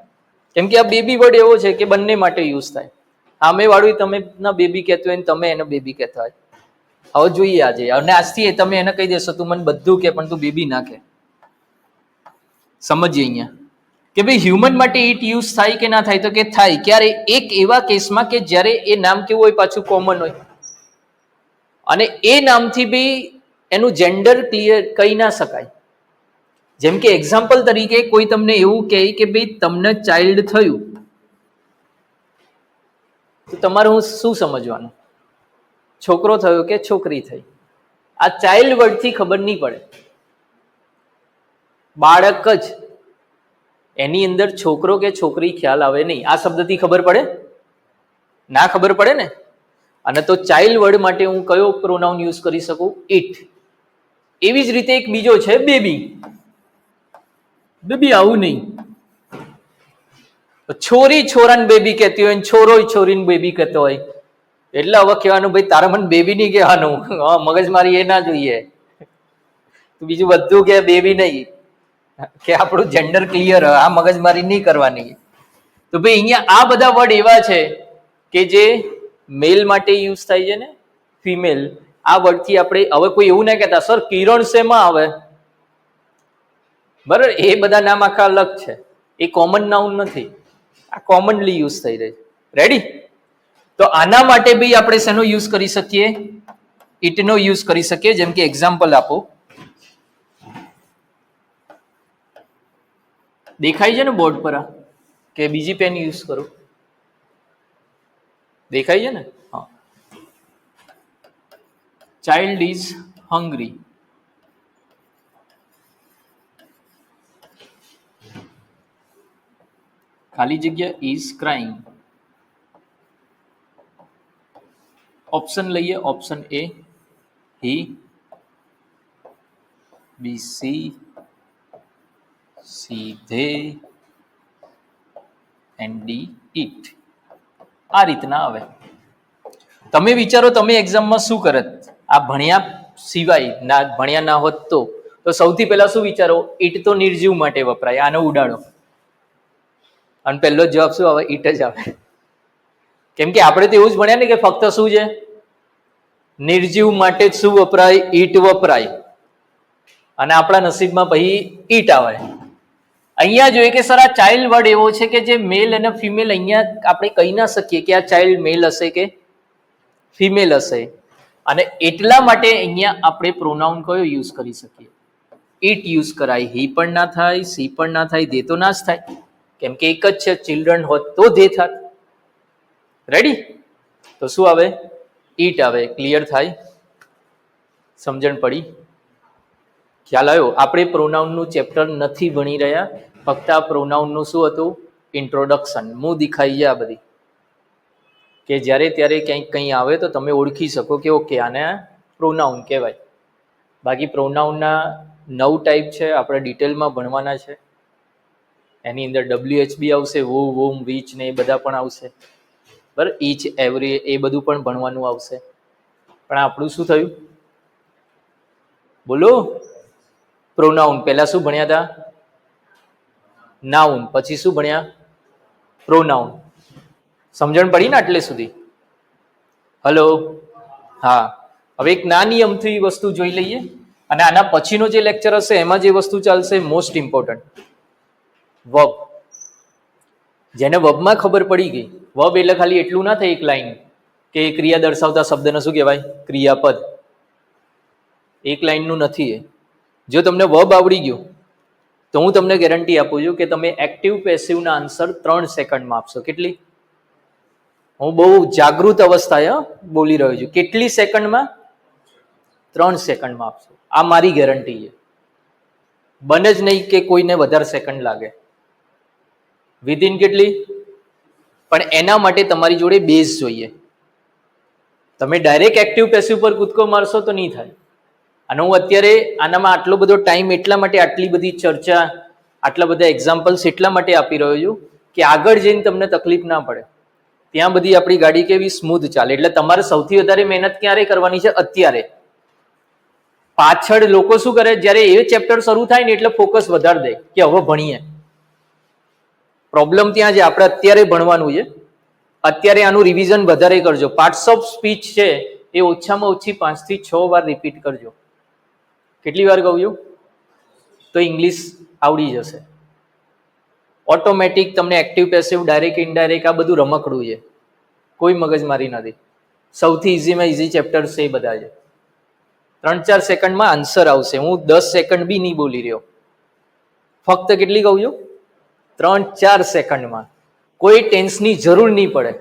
કેમ કે આ બેબી વર્ડ એવો છે કે બંને માટે યુઝ થાય. સામે વાળું તમે ના બેબી કહેતો હોય ને તમે એને બેબી કહેતા હોય. હવે જોઈએ આજે, અને આજથી તમે એને કહી દેશો તું મને બધું કે પણ તું બેબી ના કે. સમજીએ અહીંયા કે ભાઈ હ્યુમન માટે ઇટ યુઝ થાય કે ના થાય? તો કે થાય. ક્યારે? એક એવા કેસમાં કે જ્યારે એ નામ કેવું હોય, પાછું કોમન હોય, અને એ નામથી બી એનું જેન્ડર ક્લિયર કહી ના શકાય. જેમ કે એક્ઝામ્પલ તરીકે કોઈ તમને એવું કહે કે ભાઈ તમને ચાઇલ્ડ થયું, તો તમારે હું શું સમજવાનું? છોકરો થયો કે છોકરી થઈ? આ ચાઇલ્ડ વર્ડથી ખબર નહીં પડે. બાળક જ, એની અંદર છોકરો કે છોકરી ખ્યાલ આવે નહીં. આ શબ્દથી ખબર પડે? ના ખબર પડે ને. અને તો ચાઇલ્ડ વર્ડ માટે હું કયો પ્રોનાઉન યુઝ કરી શકું? ઇટ. એવી જ રીતે એક બીજો છે બેબી. બેબી આવું નહીં. છોરી છોરાને બેબી કહેતી હોય, છોરો છોરીને બેબી કહેતો હોય, એટલે હવે કહેવાનું ભાઈ તારે મને બેબી નહીં કહેવાનું, મગજ મારી એ ના જોઈએ. બીજું બધું કે બેબી નહીં, કે આપણું જેન્ડર ક્લિયર, આ મગજ મારી નહીં કરવાની. તો ભાઈ અહીંયા આ બધા વર્ડ એવા છે કે જે મેલ માટે યુઝ થાય છે ને ફિમેલ. આ વર્ડથી આપણે હવે કોઈ એવું ના કહેતા સર કિરણ શેમાં આવે? બરાબર, એ બધા નામ આખા અલગ છે, એ કોમન નાઉન નથી, આ કોમનલી યુઝ થઈ રહી છે. રેડી? તો આના માટે બી આપણે શેનો યુઝ કરી શકીએ? ઇટનો યુઝ કરી શકીએ. જેમ કે એક્ઝામ્પલ આપો. દેખાય છે ને બોર્ડ પર આ, કે બીજી પેન યુઝ કરો? દેખાય છે ને? હા. Child is hungry. ખાલી જગ્યા ઇઝ ક્રાઇંગ. ઓપ્શન લઈએ. Option A he, B she, C they, and D it. આ રીતના આવે. તમે વિચારો તમે એક્ઝામમાં શું કરત આ ભણ્યા સિવાય? ના ભણ્યા ના હોત તો સૌથી પહેલા શું વિચારો? ઇટ તો નિર્જીવ માટે વપરાય, આનો ઉડાડો. અને પહેલો જવાબ શું આવે? ઇટ જ આવે. કેમ કે આપણે તો એવું જ ભણ્યા ને કે ફક્ત શું છે નિર્જીવ માટે જ શું વપરાય? ઇટ વપરાય. અને આપણા નસીબમાં પછી ઇટ આવે. અહીંયા જોઈએ કે સર આ ચાઇલ્ડ વર્ડ એવો છે કે જે મેલ અને ફિમેલ, અહીંયા આપણે કહી ના શકીએ કે આ ચાઇલ્ડ મેલ હશે કે ફિમેલ હશે. અને એટલા માટે અહીંયા આપણે પ્રોનાઉન કયો યુઝ કરી શકીએ? ઇટ યુઝ કરાય. હી પણ ના થાય, સી પણ ના થાય, દે તો ના જ થાય, કેમ કે એક જ છે. ચિલ્ડ્રન હોત તો દે થાત. રેડી? તો શું આવે? ઇટ આવે. ક્લિયર થાય? સમજણ પડી? ખ્યાલ આવ્યો? આપણે પ્રોનાઉનનું ચેપ્ટર નથી ભણી રહ્યા, ફક્ત આ પ્રોનાઉનનું શું હતું? ઇન્ટ્રોડક્શન. હું દેખાઈ ગયા બધી, કે જ્યારે ત્યારે ક્યાંક કંઈ આવે તો તમે ઓળખી શકો કે ઓકે આને પ્રોનાઉન કહેવાય. બાકી પ્રોનાઉનના 9 ટાઈપ છે, આપણે ડિટેલમાં ભણવાના છે. એની અંદર WHB આવશે, wo, whom, which ને એ બધા પણ આવશે. બરાબર? ઈચ, એવરી, એ બધું પણ ભણવાનું આવશે. પણ આપણું શું થયું? બોલો. પ્રોનાઉન પહેલા શું ભણ્યા હતા? નાઉન. પછી શું ભણ્યા? પ્રોનાઉન. સમજણ પડી ને આટલે સુધી? હલો? હા. હવે એક નાની અમથી વસ્તુ જોઈ લઈએ, અને આના પછીનો જે લેક્ચર હશે એમાં જે વસ્તુ ચાલશે મોસ્ટ ઇમ્પોર્ટન્ટ, વર્બ. જેને વર્બમાં ખબર પડી ગઈ, વર્બ એટલે ખાલી એટલું ના થાય એક લાઈન કે ક્રિયા દર્શાવતા શબ્દને શું કહેવાય? ક્રિયાપદ. એક લાઈનનું નથી એ. જો તમને વર્બ આવડી ગયો તો હું તમને ગેરંટી આપું છું કે તમે એક્ટિવ પેસિવના આન્સર 3 સેકન્ડમાં આપશો. કેટલી? હું બહુ જાગૃત અવસ્થાએ બોલી રહ્યો છું. કેટલી સેકન્ડમાં? 3 સેકન્ડમાં આપશો. આ મારી ગેરંટી છે. બને જ નહીં કે કોઈને વધારે સેકન્ડ લાગે. વિધિન કેટલી? પણ એના માટે તમારી જોડે બેઝ જોઈએ. તમે ડાયરેક્ટ એક્ટિવ પેસિવ પર કૂદકો મારશો તો નહીં થાય. અને હું અત્યારે આનામાં આટલો બધો ટાઈમ એટલા માટે, આટલી બધી ચર્ચા, આટલા બધા એક્ઝામ્પલ્સ એટલા માટે આપી રહ્યો છું કે આગળ જઈને તમને તકલીફ ના પડે. ત્યાં બધી આપણી ગાડી કેવી સ્મૂધ ચાલે. એટલે તમારે સૌથી વધારે મહેનત ક્યારે કરવાની છે? અત્યારે. પાછળ લોકો શું કરે, જ્યારે એ ચેપ્ટર શરૂ થાય ને એટલે ફોકસ વધારે દે કે હવે ભણીએ. પ્રોબ્લેમ ત્યાં છે. આપણે અત્યારે ભણવાનું છે. અત્યારે આનું રિવિઝન વધારે કરજો. પાર્ટ્સ ઓફ સ્પીચ છે એ ઓછામાં ઓછી 5 થી 6 વાર રિપીટ કરજો. કેટલી વાર કહ્યું? તો ઇંગ્લિશ આવડી જશે ઓટોમેટિક. તમને એક્ટિવ પેસિવ, ડાયરેક્ટ ઇનડાયરેક્ટ આ બધું રમકડું છે, કોઈ મગજમારી નથી. સૌથી ઇઝીમાં ઇઝી ચેપ્ટર્સ છે એ બધા છે. 3-4 સેકન્ડમાં આન્સર આવશે. હું 10 સેકન્ડ બી નહીં બોલી રહ્યો. ફક્ત કેટલી કહું છું? 3-4 સેકન્ડમાં. કોઈ ટેન્સની જરૂર નહીં પડે.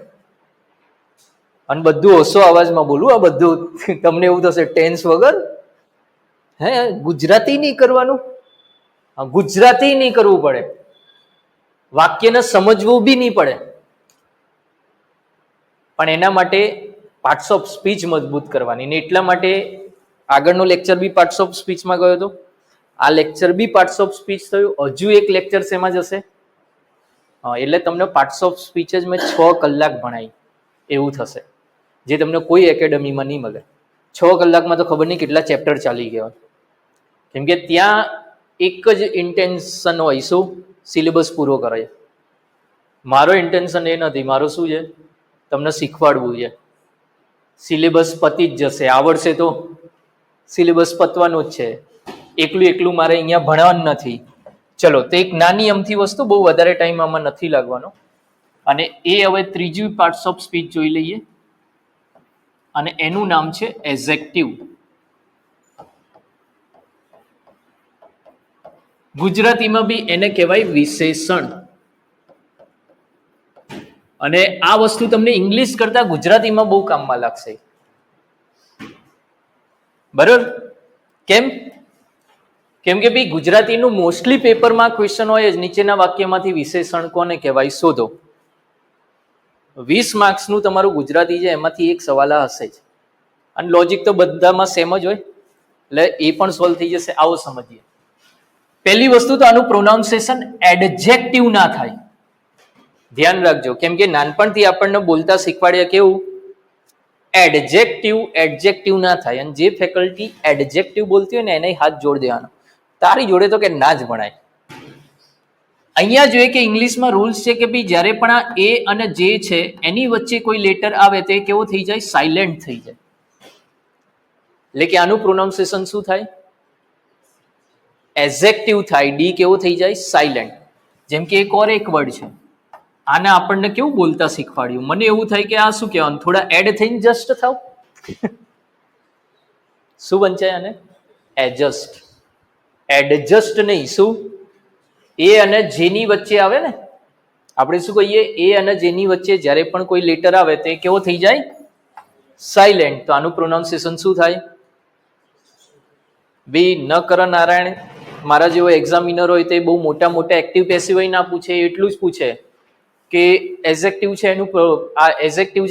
અને બધું ઓછો અવાજમાં બોલું. આ બધું તમને એવું થશે ટેન્સ વગર ગુજરાતી નહીં કરવાનું. ગુજરાતી નહીં કરવું પડે. વાક્યને સમજવું બી નહીં પડે. પણ એના માટે પાર્ટ્સ ઓફ સ્પીચ મજબૂત કરવાની. ને એટલા માટે આગળનો લેક્ચર બી પાર્ટ્સ ઓફ સ્પીચમાં ગયો હતો. આ લેક્ચર બી પાર્ટ્સ ઓફ સ્પીચ થયું. હજુ એક લેક્ચર શેમાં જશે? એટલે તમને પાર્ટ્સ ઓફ સ્પીચ જ મેં 6 કલાક ભણાવી એવું થશે, જે તમને કોઈ એકેડમીમાં નહીં મળે. 6 કલાકમાં તો ખબર નહીં કેટલા ચેપ્ટર ચાલી ગયા. કેમ કે ત્યાં એક જ ઇન્ટેન્શન હોય, શું? સિલેબસ પૂરો કરે. મારો ઇન્ટેન્શન એ નથી. મારો શું છે? તમને શીખવાડવું છે. સિલેબસ પતી જ જશે. આવડશે તો સિલેબસ પતવાનું જ છે. એકલું મારે અહીંયા ભણવાનું નથી. ચલો, તો એક નાની અમથી વસ્તુ, બહુ વધારે ટાઈમ આમાં નથી લાગવાનો. અને એ હવે ત્રીજી પાર્ટ્સ ઓફ સ્પીચ જોઈ લઈએ. અને એનું નામ છે એડજેક્ટિવ. ગુજરાતીમાં બી એને કહેવાય વિશેષણ. અને આ વસ્તુ તમને ઇંગ્લિશ કરતા ગુજરાતીમાં બહુ કામમાં લાગશે. બરાબર? કેમ? કેમ કે ભાઈ ગુજરાતીનું મોસ્ટલી પેપરમાં ક્વેશ્ચન હોય જ, નીચેના વાક્યમાંથી વિશેષણ કોને કહેવાય શોધો. 20 માર્ક્સનું તમારું ગુજરાતી છે, એમાંથી એક સવાલ હશે જ. અને લોજિક તો બધામાં સેમ જ હોય, એટલે એ પણ સોલ્વ થઈ જશે. આવો સમજીએ. પહેલી વસ્તુ તો આનું પ્રોનાઉન્સિએશન એડજેક્ટિવ ના થાય. ધ્યાન રાખજો. કેમ કે નાનપણથી આપણને બોલતા શીખવાડ્યા કેવું? એડજેક્ટિવ ના થાય. અને જે ફેકલ્ટી એડજેક્ટિવ બોલતી હોય ને એને હાથ જોડ દેવાનો. તારી જોડે તો કે ના જ ભણાય. અહીંયા જોઈએ કે ઇંગ્લિશમાં રૂલ્સ છે કે ભાઈ જ્યારે પણ આ એ અને જે છે એની વચ્ચે કોઈ લેટર આવે તો એ કેવો થઈ જાય? સાયલેન્ટ થઈ જાય. એટલે કે આનું પ્રોનાઉન્સિએશન શું થાય? એડજેક્ટિવ થાય. ડી કેવો થઈ જાય? સાયલેન્ટ. જેમ કે એક ઓર એક વર્ડ છે, આને આપણને કેવું બોલતા શીખવાડ્યું. મને એવું થાય કે આ શું કહેવાનું? થોડા એડ થઈને જસ્ટ થાવ. શું વંચાય આને? એડજસ્ટ. એડજસ્ટ નહીં. શું? એ અને જેની વચ્ચે આવે ને, આપણે શું કહીએ? એ અને જેની વચ્ચે જ્યારે પણ કોઈ લેટર આવે તો એ કેવો થઈ જાય? સાયલેન્ટ. તો આનું પ્રોનાઉન્સિએશન શું થાય? બી ન કર નારાયણ, મારા જેવો એક્ઝામિનર હોય તો બહુ મોટા એક્ટિવ પેસિવ હોય ના પૂછે, એટલું જ પૂછે કે એડજેક્ટિવ છે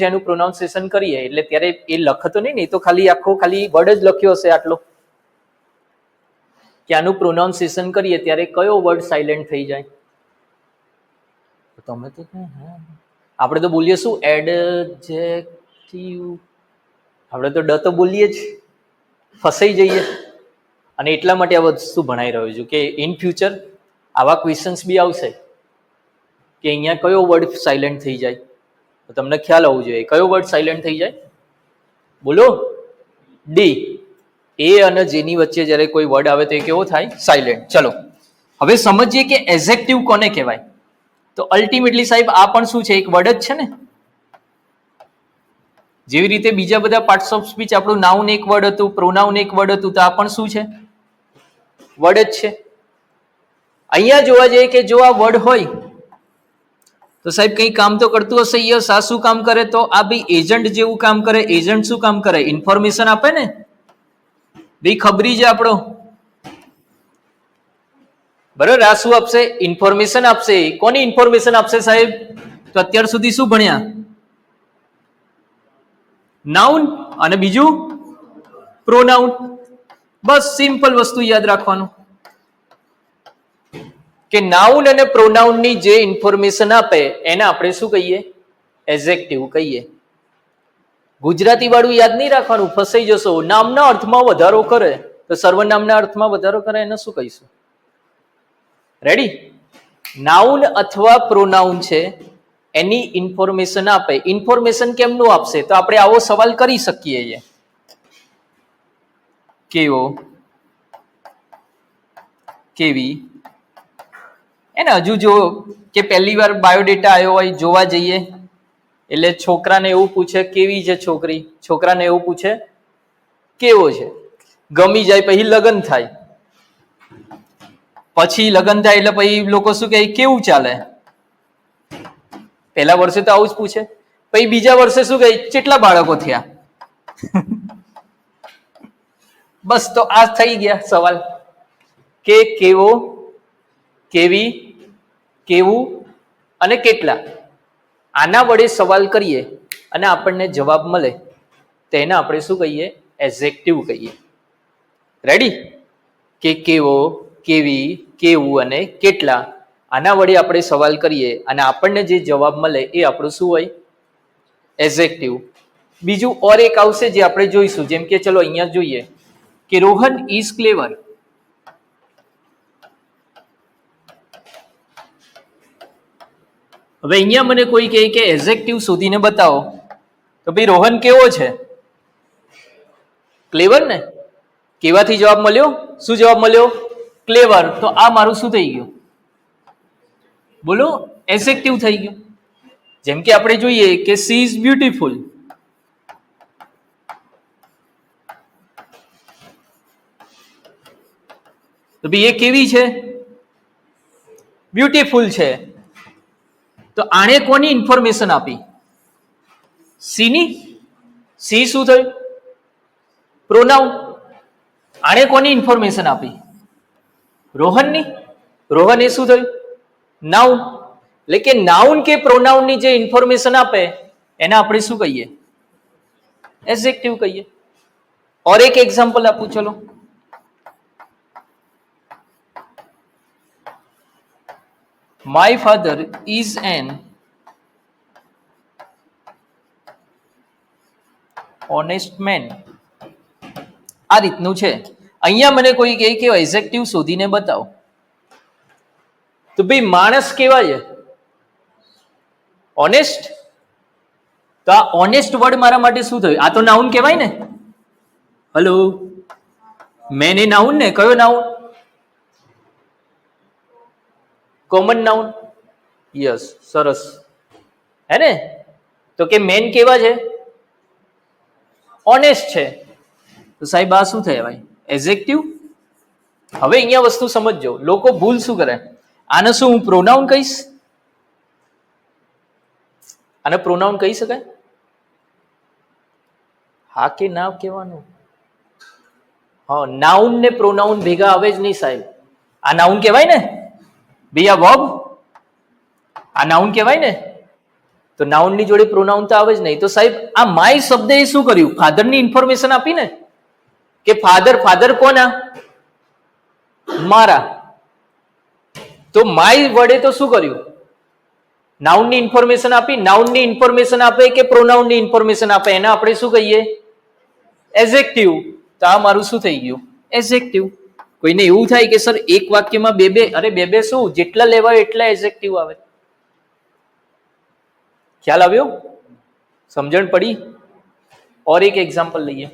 એનું પ્રોનાઉન્સિએશન કરીએ. એટલે ત્યારે એ લખતો નહીં ને, એ તો ખાલી વર્ડ જ લખ્યો હશે આટલો, કે આનું પ્રોનાઉન્સિએશન કરીએ ત્યારે કયો વર્ડ સાયલેન્ટ થઈ જાય? તમે તો આપણે તો બોલીએ શું? એડજેક્ટિવ. આપણે તો ડ તો બોલીએ જ, ફસાઈ જઈએ. અને એટલા માટે આ વસ્તુ ભણાઈ રહ્યો છું કે ઇન ફ્યુચર આવા ક્વેશ્ચન્સ બી આવશે કે અહીંયા કયો વર્ડ સાયલેન્ટ થઈ જાય. તો તમને ખ્યાલ આવવું જોઈએ કયો વર્ડ સાયલેન્ટ થઈ જાય. બોલો. ડી. એ અને જેની વચ્ચે જ્યારે કોઈ વર્ડ આવે તો એ કેવો થાય? સાયલેન્ટ. ચલો હવે સમજીએ કે એડજેક્ટિવ કોને કહેવાય. તો અલ્ટિમેટલી સાહેબ આ પણ શું છે? એક વર્ડ જ છે ને. જેવી રીતે બીજા બધા પાર્ટ્સ ઓફ સ્પીચ આપણું નાઉન એક વર્ડ હતું, પ્રોનાઉન એક વર્ડ હતું, તો આ પણ શું છે? વર્ડ જ છે. અહીંયા જોવા જઈએ કે જો આ વર્ડ હોય તો સાહેબ કંઈ કામ તો કરતું હશે. યસ. આ શું કામ કરે? તો આ ભાઈ એજન્ટ જેવું કામ કરે. એજન્ટ શું કામ કરે? ઇન્ફોર્મેશન આપે ને. ભાઈ ખબરી છે આપણો. બરાબર, આ શું આપશે? ઇન્ફોર્મેશન આપશે. કોની ઇન્ફોર્મેશન આપશે સાહેબ? તો અત્યાર સુધી શું ભણ્યા? નાઉન અને બીજું પ્રોનાઉન. બસ સિમ્પલ વસ્તુ યાદ રાખવાનું કે નાઉન અને પ્રોનાઉનની જે ઇન્ફોર્મેશન આપે એને આપણે શું કહીએ? એડજેક્ટિવ કહીએ. ગુજરાતી વાળું યાદ નહીં રાખવાનું, ફસાઈ જશો. નામના અર્થમાં વધારો કરે તો સર્વનામના અર્થમાં વધારો કરે એને શું કહીશું? રેડી? નાઉન અથવા પ્રોનાઉન છે એની ઇન્ફોર્મેશન આપે. ઇન્ફોર્મેશન કેમનું આપશે? તો આપણે આવો સવાલ કરી શકીએ. કેવો, કેવી, એને હજુ જો કે પહેલી વાર બાયોડેટા આવ્યો હોય, જોવા જઈએ એટલે છોકરાને એવું પૂછે કેવી છે છોકરી, છોકરાને એવું પૂછે કેવો છે. ગમી જાય પછી લગ્ન થાય, પછી લગ્ન થાય એટલે પછી લોકો શું કહે? કેવું ચાલે. પહેલા વર્ષે તો આવું જ પૂછે. પછી બીજા વર્ષે શું કહે? કેટલા બાળકો થયા. બસ, તો આ થઈ ગયા સવાલ કે કેવો, કેવી, કેવું અને કેટલા. આના વડે સવાલ કરીએ અને આપણને જવાબ મળે તો એને આપણે શું કહીએ? એડજેક્ટિવ કહીએ. રેડી? કે કેવો, કેવી, કેવું અને કેટલા. આના વડે આપણે સવાલ કરીએ અને આપણને જે જવાબ મળે એ આપણું શું હોય? એડજેક્ટિવ. બીજું ઓર એક આવશે જે આપણે જોઈશું. જેમ કે ચલો અહીંયા જોઈએ કે રોહન ઇઝ ક્લેવર. હવે અહીંયા મને કોઈ કહે કે એડજેક્ટિવ શોધીને બતાવો, તો ભાઈ રોહન કેવો છે? ક્લેવર ને. કેવાથી જવાબ મળ્યો? શું જવાબ મળ્યો? ક્લેવર. તો આ મારું શું થઈ ગયું? બોલો, એડજેક્ટિવ થઈ ગયું. જેમ કે આપણે જોઈએ કે સી ઇઝ બ્યુટીફુલ. તો ભાઈ એ કેવી છે? બ્યુટીફુલ છે. તો આણે કોની ઇન્ફોર્મેશન આપી? સી ની. સી શું થયું? પ્રોનાઉન. આણે કોની ઇન્ફોર્મેશન આપી? રોહનની. રોહન એ શું થયું? નાઉન. એટલે કે નાઉન કે પ્રોનાઉનની જે ઇન્ફોર્મેશન આપે એને આપણે શું કહીએ? એડજેક્ટિવ કહીએ. ઓર એક એક્ઝામ્પલ આપું, ચલો. My father is an honest man. આ રીતનું છે. અહીંયા મને કોઈ કહે કે એડજેક્ટિવ શોધીને બતાવો, તો ભાઈ માણસ કેવા છે? ઓનેસ્ટ. તો આ ઓનેસ્ટ વર્ડ મારા માટે શું થયું? આ તો નાઉન કહેવાય ને. હલો, મેન એ નાઉન ને. કયો નાઉન? Common noun. યસ, સરસ. હે ને? તો કે મેન કેવા છે? ઓનેસ્ટ છે. તો સાહેબ આ શું થાય ભાઈ? એડજેક્ટિવ. હવે અહીંયા વસ્તુ સમજજો. લોકો ભૂલ શું કરે? આને શું હું પ્રોનાઉન કહીશ? આને પ્રોનાઉન કહી શકાય? હા કે ના કહેવાનું? હા, નાઉન ને પ્રોનાઉન ભેગા આવે જ નહીં સાહેબ. આ નાઉન કહેવાય ને ભાઈ? આ વર્બ, આ નાઉન કહેવાય ને? તો નાઉન ની જોડે પ્રોનાઉન તો આવે જ નહીં. તો સાહેબ આ માય શબ્દ એ શું કર્યું? ફાધર ની ઇન્ફોર્મેશન આપી ને કે ફાધર. ફાધર કોના? મારા. તો માય વડે તો શું કર્યું? નાઉન ની ઇન્ફોર્મેશન આપી. નાઉન ની ઇન્ફોર્મેશન આપે કે પ્રોનાઉન ની ઇન્ફોર્મેશન આપે એને આપણે શું કહીએ? એડજેક્ટિવ. તો આ મારું શું થઈ ગયું? એડજેક્ટિવ. કોઈને એવું થાય કે સર એક વાક્યમાં બે બે, અરે બે બે શું, જેટલા લેવાય એટલા એડજેક્ટિવ આવે. ખ્યાલ આવ્યો? સમજણ પડી? ઓર એક એક્ઝામ્પલ લઈએ.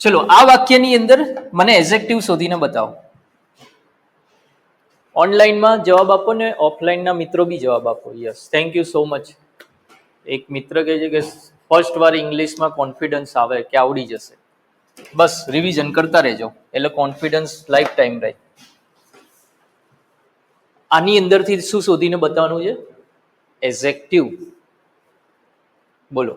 ચલો આ વાક્યની અંદર મને એડજેક્ટિવ શોધીને બતાવો. ઓનલાઈનમાં જવાબ આપો ને ઓફલાઈનના મિત્રો બી જવાબ આપો. Yes, thank you so much. એક મિત્ર કહે છે કે ફર્સ્ટ વાર ઇંગ્લિશમાં કોન્ફિડન્સ આવે કે આવડી જશે. બસ રિવિઝન કરતા રહેજો એટલે કોન્ફિડન્સ લાઈફ ટાઈમ રહે. આની અંદરથી શું શોધીને બતાવવાનું છે? એઝેક્ટિવ. બોલો.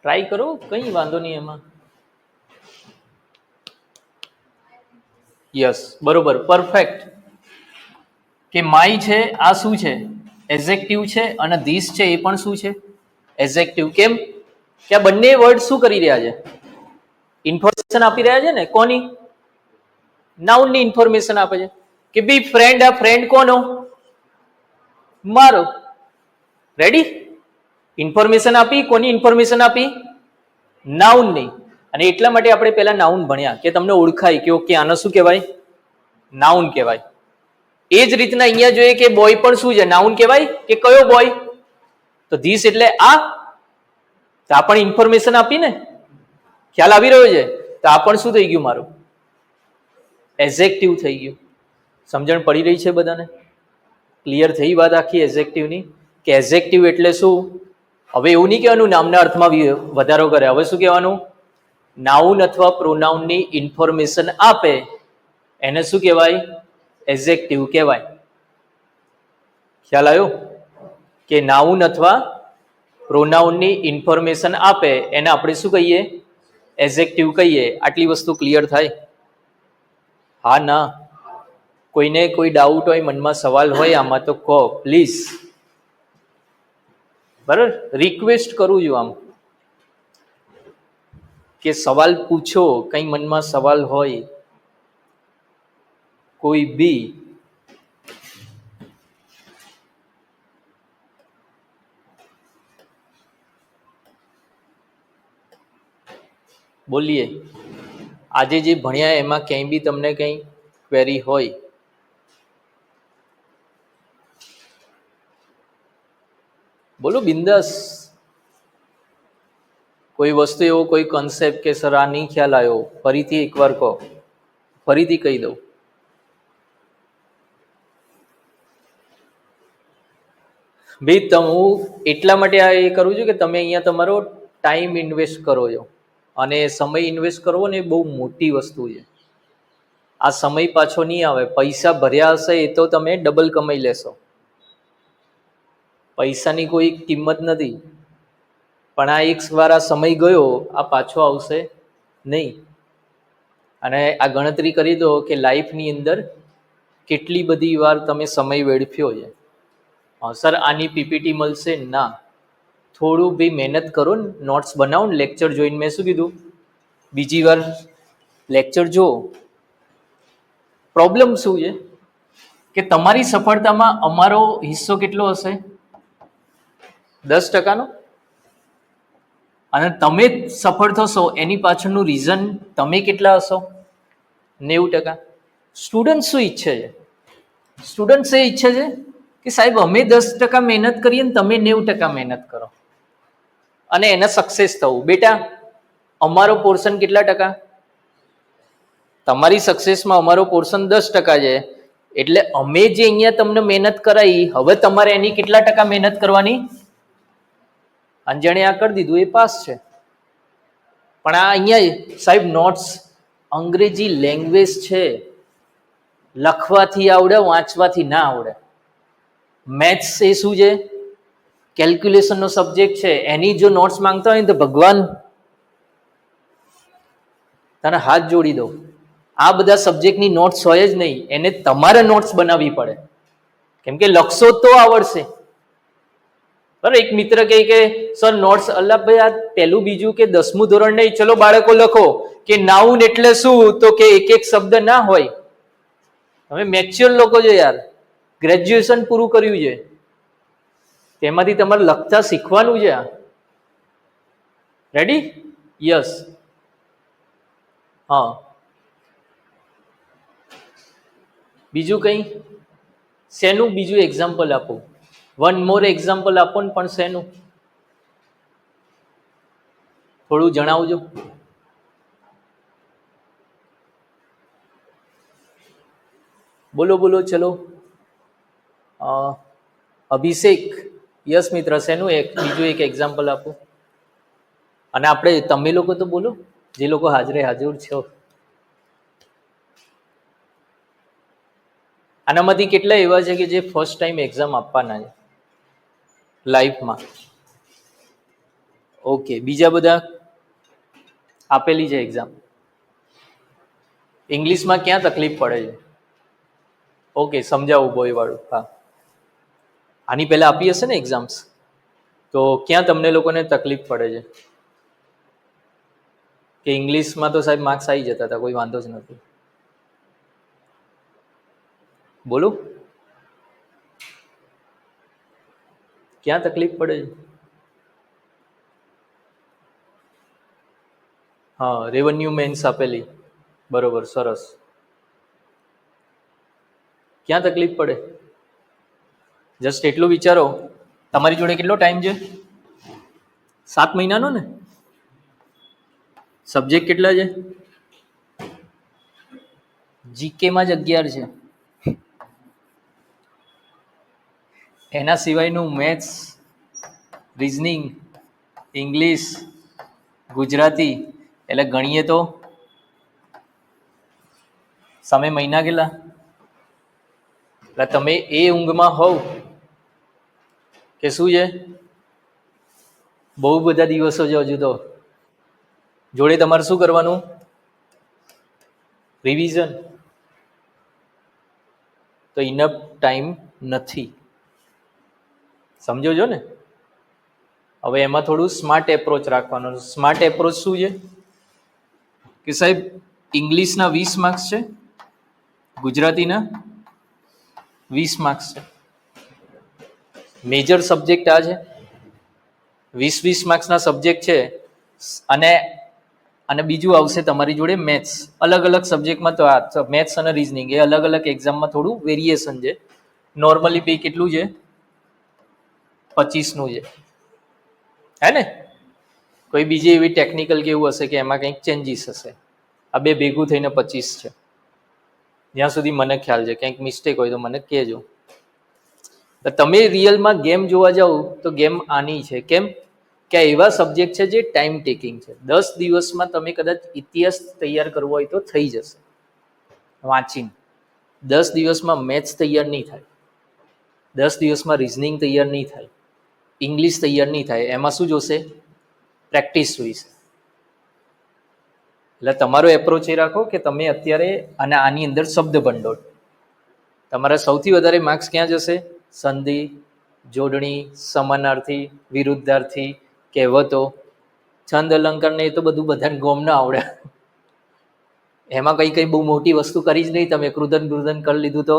ટ્રાય કરો, કંઈ વાંધો નહીં એમાં. યસ, બરોબર, પરફેક્ટ. કે માય છે આ શું છે? એઝેક્ટિવ છે. અને ધીસ છે એ પણ શું છે? એઝેક્ટિવ. કેમ કે આ બંને વર્ડ શું કરી રહ્યા છે? ઇન્ફોર્મેશન આપી રહ્યા છે ને. કોની? નાઉનની ઇન્ફોર્મેશન આપે છે. કે બી ફ્રેન્ડ, આ ફ્રેન્ડ કોનો? મારો. રેડી? ઇન્ફોર્મેશન આપી. કોની ઇન્ફોર્મેશન આપી? નાઉનની. અને એટલા માટે આપણે પહેલા નાઉન ભણ્યા કે તમને ઓળખાય કે ઓકે આને શું કહેવાય? નાઉન કહેવાય. એ જ રીતના અહીંયા જોઈએ કે બોય પણ શું છે? નાઉન કહેવાય કે કયો બોય? તો ધીસ એટલે આ. તો આ પણ ઇન્ફોર્મેશન આપી ને. ખ્યાલ આવી રહ્યો છે? તો આ પણ શું થઈ ગયું મારું? એઝેક્ટિવ થઈ ગયું. સમજણ પડી રહી છે બધાને? ક્લિયર થઈ વાત આખી એઝેક્ટિવની? કે એઝેક્ટિવ એટલે શું? હવે એવું નહીં કહેવાનું નામના અર્થમાં વધારો કરે. હવે શું કહેવાનું? નાઉન અથવા પ્રોનાઉનની ઇન્ફોર્મેશન આપે એને શું કહેવાય? એઝેક્ટિવ કહેવાય. ખ્યાલ આવ્યો? કે નાઉન અથવા પ્રોનાઉનની ઇન્ફોર્મેશન આપે એને આપણે શું કહીએ? એઝેક્ટિવ કહીએ. આટલી વસ્તુ ક્લિયર થાય? હા ના? કોઈને કોઈ ડાઉટ હોય, મનમાં સવાલ હોય આમાં તો કહો પ્લીઝ. બરાબર, રિક્વેસ્ટ કરું છું આમ કે સવાલ પૂછો. કઈ મનમાં સવાલ હોય કોઈ બી. બોલીએ. આજે જે ભણ્યા એમાં ક્યાંય બી તમને કંઈ ક્વેરી હોય બોલો બિંદાસ. કોઈ વસ્તુ એવો કોઈ કન્સેપ્ટ કે સર આ નહીં ખ્યાલ આવ્યો, ફરીથી એકવાર કહો, ફરીથી કહી દઉં. ભાઈ હું એટલા માટે આ એ કરું છું કે તમે અહીંયા તમારો ટાઈમ ઇન્વેસ્ટ કરો છો. અને સમય ઇન્વેસ્ટ કરવો ને એ બહુ મોટી વસ્તુ છે. આ સમય પાછો નહીં આવે. પૈસા ભર્યા હશે એ તો તમે ડબલ કમાઈ લેશો. પૈસાની કોઈ કિંમત નથી. પણ આ એક વાર આ સમય ગયો, આ પાછો આવશે નહીં. અને આ ગણતરી કરી દો કે લાઈફની અંદર કેટલી બધી વાર તમે સમય વેડફ્યો છે. સર આની પીપીટી મળશે ના? થોડું બી મહેનત કરો ને, નોટ્સ બનાવો ને, લેક્ચર જોઈને. મેં શું કીધું? બીજી વાર લેક્ચર જો. પ્રોબ્લેમ શું છે કે તમારી સફળતામાં અમારો હિસ્સો કેટલો હશે? 10%. અને તમે સફળ થશો એની પાછળનું રીઝન તમે કેટલા હશો? 90%. સ્ટુડન્ટ શું ઈચ્છે છે? સ્ટુડન્ટ એ ઈચ્છે છે કે સાહેબ અમે 10% મહેનત કરીએ ને તમે 90% મહેનત કરો અને એને સક્સેસ થવું. બેટા અમારો પોર્શન કેટલા ટકા? તમારી સક્સેસમાં અમારો પોર્શન 10% છે. એટલે અમે જે અહીંયા તમને મહેનત કરાવી, હવે તમારે એની કેટલા ટકા મહેનત કરવાની? અને જેણે આ કરી દીધું એ પાસ છે. પણ આ અહીંયા સાહેબ નોટ્સ અંગ્રેજી લેંગ્વેજ છે, લખવાથી આવડે, વાંચવાથી ના આવડે. મેથ્સ એ શું છે? કેલ્ક્યુલેશનનો સબ્જેક્ટ છે. એની જો નોટ્સ માંગતા હોય ને તો ભગવાન તને હાથ જોડી દો. આ બધા સબ્જેક્ટની નોટ્સ હોય જ નહીં. એને તમારે નોટ્સ બનાવવી પડે. કેમ કે લખશો તો આવડશે. બરાબર. એક મિત્ર કહે કે સર નોટ્સ, અલ્લા ભાઈ આ પહેલું બીજું કે 10મું ધોરણ નહીં, ચલો બાળકો લખો કે નાઉન એટલે શું? તો કે એક એક શબ્દ ના હોય. તમે મેચ્યોર લોકો છો યાર, ગ્રેજ્યુએશન પૂરું કર્યું છે, તેમાંથી તમારે લખતા શીખવાનું છે. રેડી? યસ. હા, બીજું કંઈ? શેનું બીજું એક્ઝામ્પલ આપો? વન મોર એક્ઝામ્પલ આપો ને, પણ શેનું? થોડું જણાવજો. બોલો બોલો, ચલો. અભિષેક. યસ મિત્ર, શેનું એક બીજું એક એક્ઝામ્પલ આપો? અને આપણે તમે લોકો તો બોલો. જે લોકો હાજરે હાજર છો, આનામાંથી કેટલા એવા છે કે જે ફર્સ્ટ ટાઈમ એક્ઝામ આપવાના છે લાઈફમાં? ઓકે, બીજા બધા આપેલી છે એક્ઝામ? ઇંગ્લિશમાં ક્યાં તકલીફ પડે છે? ઓકે, સમજાવું બોય વાળું. હા, આની પહેલા આપી હશે ને એક્ઝામ્સ, તો ક્યાં તમને લોકોને તકલીફ પડે છે? કે ઇંગ્લિશમાં તો સાહેબ માર્ક્સ આવી જતા હતા, કોઈ વાંધો જ નથી. બોલો, ક્યાં તકલીફ પડે છે? હા, રેવન્યુ મેન્સ આપેલી, બરોબર, સરસ. ક્યાં તકલીફ પડે? જસ્ટ એટલું વિચારો, તમારી જોડે કેટલો ટાઈમ છે? 7 મહિનાનો ને? સબ્જેક્ટ કેટલા છે? જીકેમાં જ 11 છે. એના સિવાયનું મેથ્સ, રિઝનિંગ, ઇંગ્લિશ, ગુજરાતી, એટલે ગણીએ તો સમય મહિના કેટલા? એટલે તમે એ ઊંઘમાં હોવ કે શું છે? બહુ બધા દિવસો છે હજુ તો. જોડે તમારે શું કરવાનું? રિવિઝન. તો ઇનફ ટાઈમ નથી, સમજો છો ને? હવે એમાં થોડું સ્માર્ટ એપ્રોચ રાખવાનું. સ્માર્ટ એપ્રોચ શું છે કે સાહેબ, ઇંગ્લિશના 20 માર્ક્સ છે, ગુજરાતીના 20 માર્ક્સ છે. મેજર સબ્જેક્ટ આ છે, 20-20 માર્ક્સના સબ્જેક્ટ છે. અને અને બીજું આવશે તમારી જોડે મેથ્સ. અલગ અલગ સબ્જેક્ટમાં તો આ મેથ્સ અને રીઝનિંગ એ અલગ અલગ એક્ઝામમાં થોડું વેરિએશન છે. નોર્મલી બે કેટલું છે? 25નું છે, હે ને? કોઈ બીજી એવી ટેકનિકલ કેવું હશે કે એમાં કંઈક ચેન્જીસ હશે. આ બે ભેગું થઈને 25 છે, જ્યાં સુધી મને ખ્યાલ છે. કંઈક મિસ્ટેક હોય તો મને કહેજો. તમે રિયલમાં ગેમ જોવા જાઓ તો ગેમ આની છે. કેમ કે એવા સબ્જેક્ટ છે જે ટાઈમ ટેકિંગ છે. 10 દિવસમાં તમે કદાચ ઇતિહાસ તૈયાર કરવો હોય તો થઈ જશે વાંચીને. 10 દિવસમાં મેથ્સ તૈયાર નહીં થાય, 10 દિવસમાં રિઝનિંગ તૈયાર નહીં થાય, ઇંગ્લિશ તૈયાર નહીં થાય. એમાં શું જોશે? પ્રેક્ટિસ જોઈશે. એટલે તમારો એપ્રોચ એ રાખો કે તમે અત્યારે, અને આની અંદર શબ્દ ભંડોળ, તમારા સૌથી વધારે માર્ક્સ ક્યાં જશે? સંધિ, જોડણી, સમાનાર્થી, વિરુદ્ધાર્થી, કહેવતો, છંદ, અલંકાર ને એ તો બધું બધાને ગોમ ના આવડે. એમાં કઈ કઈ બહુ મોટી વસ્તુ કરી જ નહીં. તમે કૃદન કૃદન કરી લીધું તો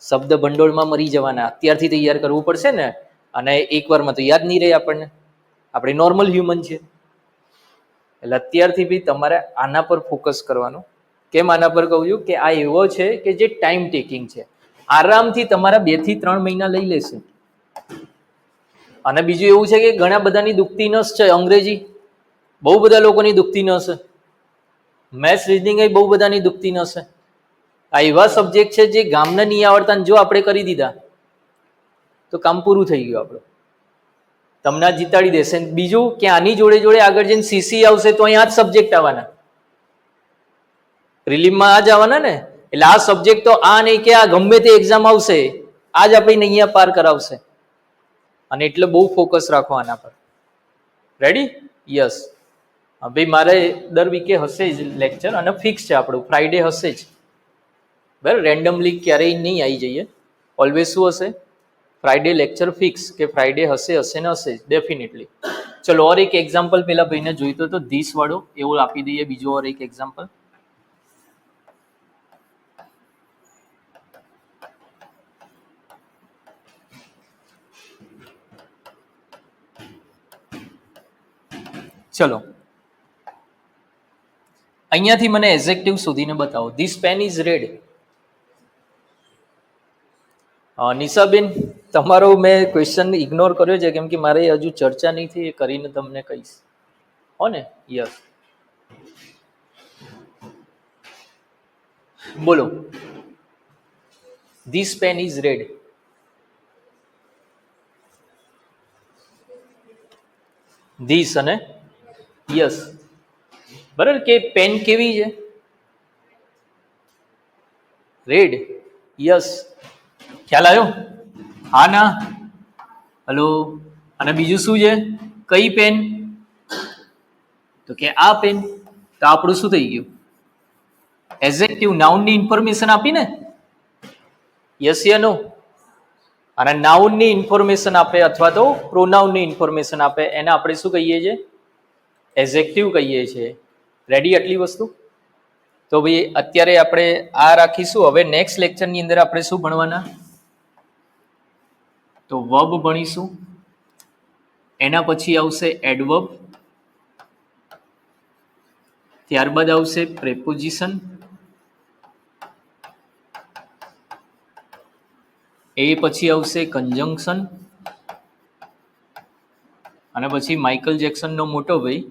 શબ્દ ભંડોળમાં મરી જવાના. અત્યારથી તૈયાર કરવું પડશે ને, અને એકવારમાં તો યાદ નહીં રહે આપણને. આપણે નોર્મલ હ્યુમન છે. એટલે અત્યારથી બી તમારે આના પર ફોકસ કરવાનું. કેમ આના પર કહું છું? કે આ એવો છે કે જે ટાઈમ ટેકિંગ છે. આરામથી તમારા 2 થી 3 મહિના લઈ લેશે. અને બીજું એવું છે કે ઘણા બધાની દુખતી નસ છે અંગ્રેજી, બહુ બધા લોકોની દુખતી નસ છે. મેથ્સ, રીઝનિંગ એ બહુ બધાની દુખતી નસ છે. આ એવા સબ્જેક્ટ છે જે ગામને નહીં આવડતા, જો આપણે કરી દીધા તો કામ પૂરું થઈ ગયું આપણું. તમને જીતાડી દેશે. બીજું કે આની જોડે જોડે આગળ જઈને સીસી આવશે તો અહીંયા જ સબ્જેક્ટ આવવાના, પ્રિલિમમાં આ જ આવવાના ને. એટલે આ સબ્જેક્ટ તો આ નહીં કે આ ગમે તે એક્ઝામ આવશે, આ જ આપણી નૈયા પાર કરાવશે. અને એટલે બહુ ફોકસ રાખો આના પર. રેડી? યસ. ભાઈ મારે દર વીકે હશે જ લેક્ચર, અને ફિક્સ છે આપણું ફ્રાઈડે હશે જ. બરાબર? રેન્ડમલી ક્યારેય નહીં આવી જઈએ. ઓલવેઝ શું હશે? ફ્રાઈડે લેક્ચર ફિક્સ, કે ફ્રાઈડે હશે ને હશે જ ડેફિનેટલી. ચલો, ઓર એક એક્ઝામ્પલ પેલા ભાઈને જોઈતો તો ધીસ વાળો, એવું આપી દઈએ. બીજો ઓર એક એક્ઝામ્પલ. ચલો, અહીંયાથી મને એડજેક્ટિવ શોધીને બતાવો. This pen is red. નિશાબેન, તમારો મેં ક્વેશ્ચન ઇગ્નોર કર્યો છે કેમ કે મારે હજુ ચર્ચા નહીં થઈ, એ કરીને તમને કહીશ. હો ને? યસ. બોલો. This pen is red. This અને યસ. બરાબર કે પેન કેવી છે? રેડ. યસ. ખ્યાલ આવ્યો? હા ના? હલો. અને બીજું શું છે? કઈ પેન? તો કે આ પેન. તો આપણું શું થઈ ગયું? એડજેક્ટિવ નાઉનની ઇન્ફોર્મેશન આપી ને? યસ યા નો? અને નાઉનની ઇન્ફોર્મેશન આપે અથવા તો પ્રોનાઉનની ઇન્ફોર્મેશન આપે એને આપણે શું કહીએ છીએ? એડજેક્ટિવ કહીએ છીએ. રેડી આટલી વસ્તુ? તો ભાઈ અત્યારે આપણે આ રાખીશું. હવે નેક્સ્ટ લેક્ચરની અંદર આપણે શું ભણવાના? તો વર્બ ભણીશું. એના પછી આવશે એડવર્બ, ત્યારબાદ આવશે પ્રેપોઝિશન, એ પછી આવશે કંજંક્શન, અને પછી માઇકલ જેક્સનનો મોટો ભાઈ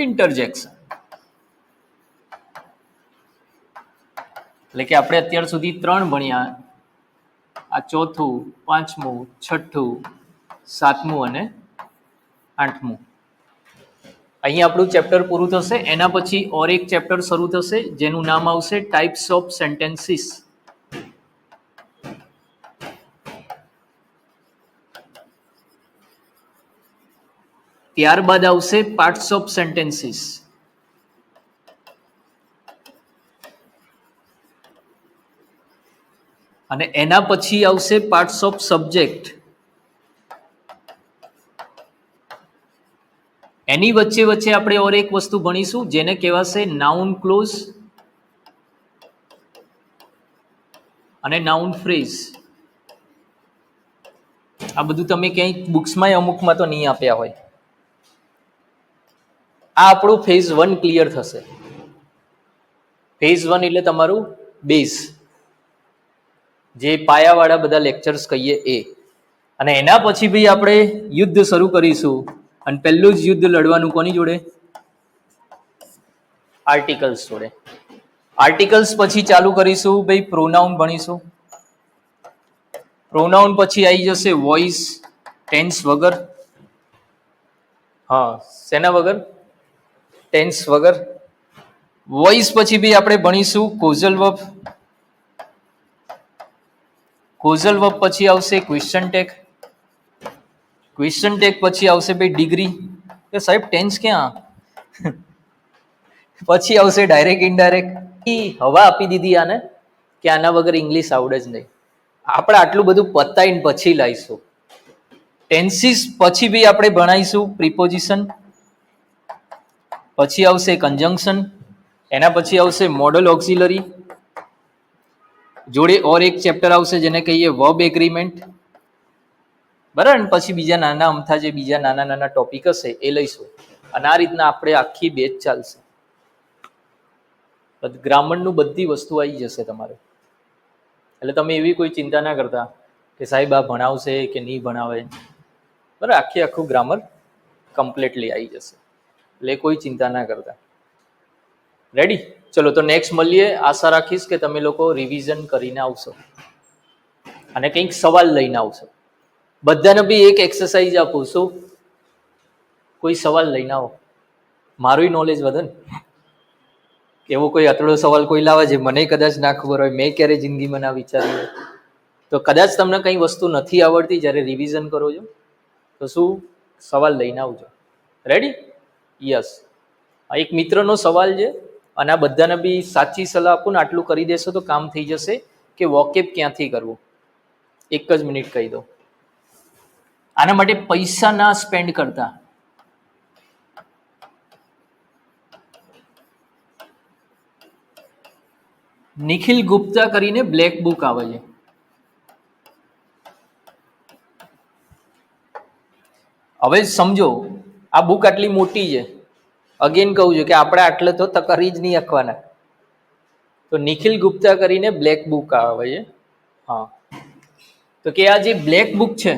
ઇન્ટરજેક્શન. એટલે કે આપણે અત્યાર સુધી 3 ભણ્યા. આ ચોથું, પાંચમું, છઠ્ઠું, સાતમું અને આઠમું. અહીં આપણું ચેપ્ટર પૂરું થશે. એના પછી ઓર એક ચેપ્ટર શરૂ થશે જેનું નામ આવશે ટાઈપ્સ ઓફ સેન્ટેન્સીસ. ત્યારબાદ આવશે પાર્ટ્સ ઓફ સેન્ટેન્સીસ. અને એના પછી આવશે પાર્ટ્સ ઓફ સબ્જેક્ટ. એની વચ્ચે વચ્ચે આપણે ઓર એક વસ્તુ ભણીશું જેને કહેવાશે નાઉન ક્લોઝ અને નાઉન ફ્રેઝ. આ બધું તમે ક્યાંય બુક્સમાં અમુકમાં તો નહીં આપ્યા હોય. આ આપણું ફેઝ 1 ક્લિયર થશે. ફેઝ 1 એટલે તમારું બેઝ, જે પાયાવાળા બધા લેક્ચર્સ કહીએ એ. અને એના પછી ભાઈ આપણે યુદ્ધ શરૂ કરીશું. અને પહેલું જ યુદ્ધ લડવાનું કોની જોડે? આર્ટિકલ્સ જોડે. આર્ટિકલ્સ પછી ચાલુ કરીશું ભાઈ પ્રોનાઉન ભણીશું. પ્રોનાઉન પછી આવી જશે વોઇસ, ટેન્સ વગર. હા, શેના વગર? ટેન્સ વગર. વોઇસ પછી બી આપણે ભણીશું કોઝલ વર્બ. કોઝલ વર્બ પછી આવશે ક્વેશ્ચન ટેગ. ક્વેશ્ચન ટેગ પછી આવશે ભાઈ ડિગ્રી. એ સાહેબ ટેન્સ ક્યાં? પછી આવશે ડાયરેક્ટ ઇનડાયરેક્ટ. હવા આપી દીધી આને કે આના વગર ઇંગ્લિશ આવડે જ નહીં. આપણે આટલું બધું પતાઈને પછી લાવીશું. ટેન્સીસ પછી બી આપણે ભણાવીશું પ્રિપોઝિશન. પછી આવશે કંજંક્શન. એના પછી આવશે મોડલ ઓક્સિલરી. જોડે ઓર એક ચેપ્ટર આવશે જેને કહીએ વર્બ એગ્રીમેન્ટ. બરાબર ને? પછી બીજા નાના અમથા જે બીજા નાના નાના ટોપિક હશે એ લઈશું. અને આ રીતના આપણે આખી બેચ ચાલશે. ગ્રામરનું બધી વસ્તુ આવી જશે તમારે. એટલે તમે એવી કોઈ ચિંતા ના કરતા કે સાહેબ આ ભણાવશે કે નહીં ભણાવે. બરાબર? આખું ગ્રામર કમ્પ્લીટલી આવી જશે. એટલે કોઈ ચિંતા ના કરતા. રેડી? ચલો તો નેક્સ્ટ મળીએ. આશા રાખીશ કે તમે લોકો રિવિઝન કરીને આવશો અને કંઈક સવાલ લઈને આવશો. બધાને બી એક એક્સરસાઇઝ આપું. શું? કોઈ સવાલ લઈને આવો. મારું નોલેજ વધે ને. એવો કોઈ અતડો સવાલ કોઈ લાવે છે મને કદાચ ના ખબર હોય, મેં ક્યારે જિંદગીમાં ના વિચાર્યું હોય, તો કદાચ તમને કંઈ વસ્તુ નથી આવડતી જ્યારે રિવિઝન કરો છો તો શું સવાલ લઈને આવજો. રેડી? યસ. એક મિત્રનો સવાલ છે અને આ બધાને બી સાચી સલાહ આપું ને આટલું કરી દેશો તો કામ થઈ જશે કે વોકેપ ક્યાંથી કરવું. એક જ મિનિટ કહી દો. આના માટે પૈસા ના સ્પેન્ડ કરતા. નિખિલ ગુપ્તા કરીને બ્લેક બુક આવે છે. હવે સમજો આ બુક આટલી મોટી છે. અગેન કહું છું કે આપણે આટલે તો કરી જ નહીં શકવાના. તો નિખિલ ગુપ્તા કરીને બ્લેક બુક આવે છે. હા, તો કે આ જે બ્લેક બુક છે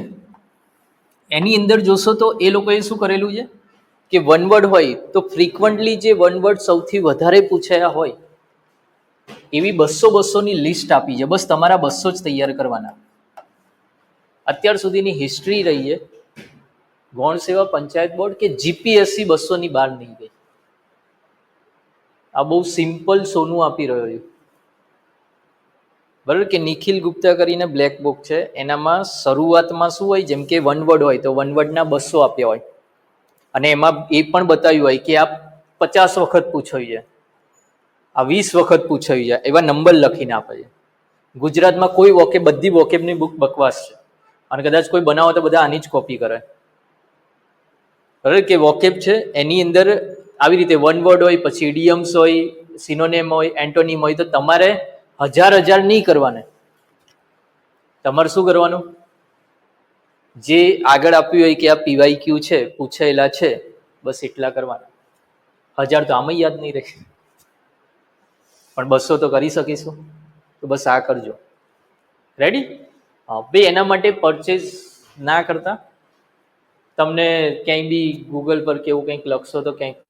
એની અંદર જોશો તો એ લોકોએ શું કરેલું છે કે વન વર્ડ હોય તો ફ્રીક્વન્ટલી જે વન વર્ડ સૌથી વધારે પૂછાયા હોય એવી 200-200ની લિસ્ટ આપી છે. બસ તમારા 200 જ તૈયાર કરવાના. અત્યાર સુધીની હિસ્ટ્રી રહી છે ગૌણ સેવા પંચાયત બોર્ડ કે જીપીએસસી 200ની બહાર નહીં ગઈ. આ બહુ સિમ્પલ સોનું આપી રહ્યો છું, બરાબર? કે નિખિલ ગુપ્તા કરીને બ્લેક બુક છે, એનામાં શરૂઆતમાં શું હોય, જેમ કે વન વર્ડ હોય તો વન વર્ડના 200 આપ્યા હોય, અને એમાં એ પણ બતાવ્યું હોય કે આ 50 વખત પૂછાયું છે, આ 20 વખત પૂછાયું છે, એવા નંબર લખીને આપે છે. ગુજરાતમાં કોઈ વોકેબ, બધી વોકેબની બુક બકવાસ છે, અને કદાચ કોઈ બનાવો તો બધા આની જ કોપી કરે, બરાબર? કે વોકેબ છે એની અંદર આવી રીતે વન વર્ડ હોય, પછી ઇડિયમ્સ હોય, સિનોનેમ હોય, એન્ટોનિમ હોય, તો તમારે હજાર નહીં કરવાને. તમારે શું કરવાનું, જે આગળ આપ્યું હોય કે આ પીવાય ક્યુ છે, પૂછાયેલા છે, બસ એટલા કરવાના. 1000 તો આમાં યાદ નહીં રહે, પણ 200 તો કરી શકીશું. તો બસ આ કરજો. રેડી? હા ભાઈ, એના માટે પરચેસ ના કરતા તમને ક્યાંય બી ગૂગલ પર કે એવું કંઈક લખશો તો ક્યાંક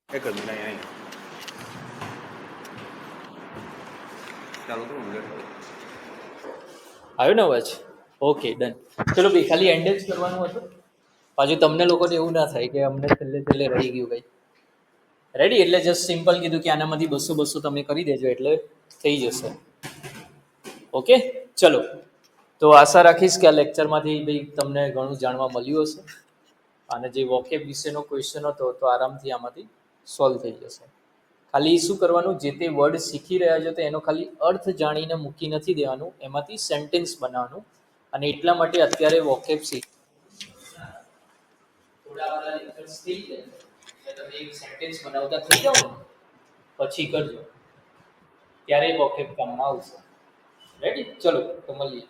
એક જ મિનિટ અહીં ચાલુ કરું ને. આવ્યો ને અવાજ? Okay, done. ચલો ભાઈ, ખાલી એન્ડ જ કરવાનું હતું. પાછું તમને લોકોને એવું ના થાય કે અમને છેલ્લે છેલ્લે રહી ગયું કંઈ. રેડી? એટલે જસ્ટ સિમ્પલ કીધું કે આનામાંથી 200 તમે કરી દેજો એટલે થઈ જશે. ઓકે, ચલો. તો આશા રાખીશ કે આ લેક્ચરમાંથી ભાઈ તમને ઘણું જાણવા મળ્યું હશે, અને જે વોકેબ વિશેનો ક્વેશ્ચન હતો તો આરામથી આમાંથી સોલ્વ થઈ જશે. ખાલી શું કરવાનું, જે તે વર્ડ શીખી રહ્યા છો તો એનો ખાલી અર્થ જાણીને મૂકી નથી દેવાનું, એમાંથી સેન્ટેન્સ બનાવવાનું. અને એટલા માટે અત્યારે વોકેબ થોડા બધા લેક્ચર્સ થઈ જાય એટલે તમે એક સેન્ટેન્સ બનાવતા થઈ જાઓ ને, પછી કરજો, ત્યારે વોકેબ કામમાં આવશે. રેડી? ચલો તો મળીએ.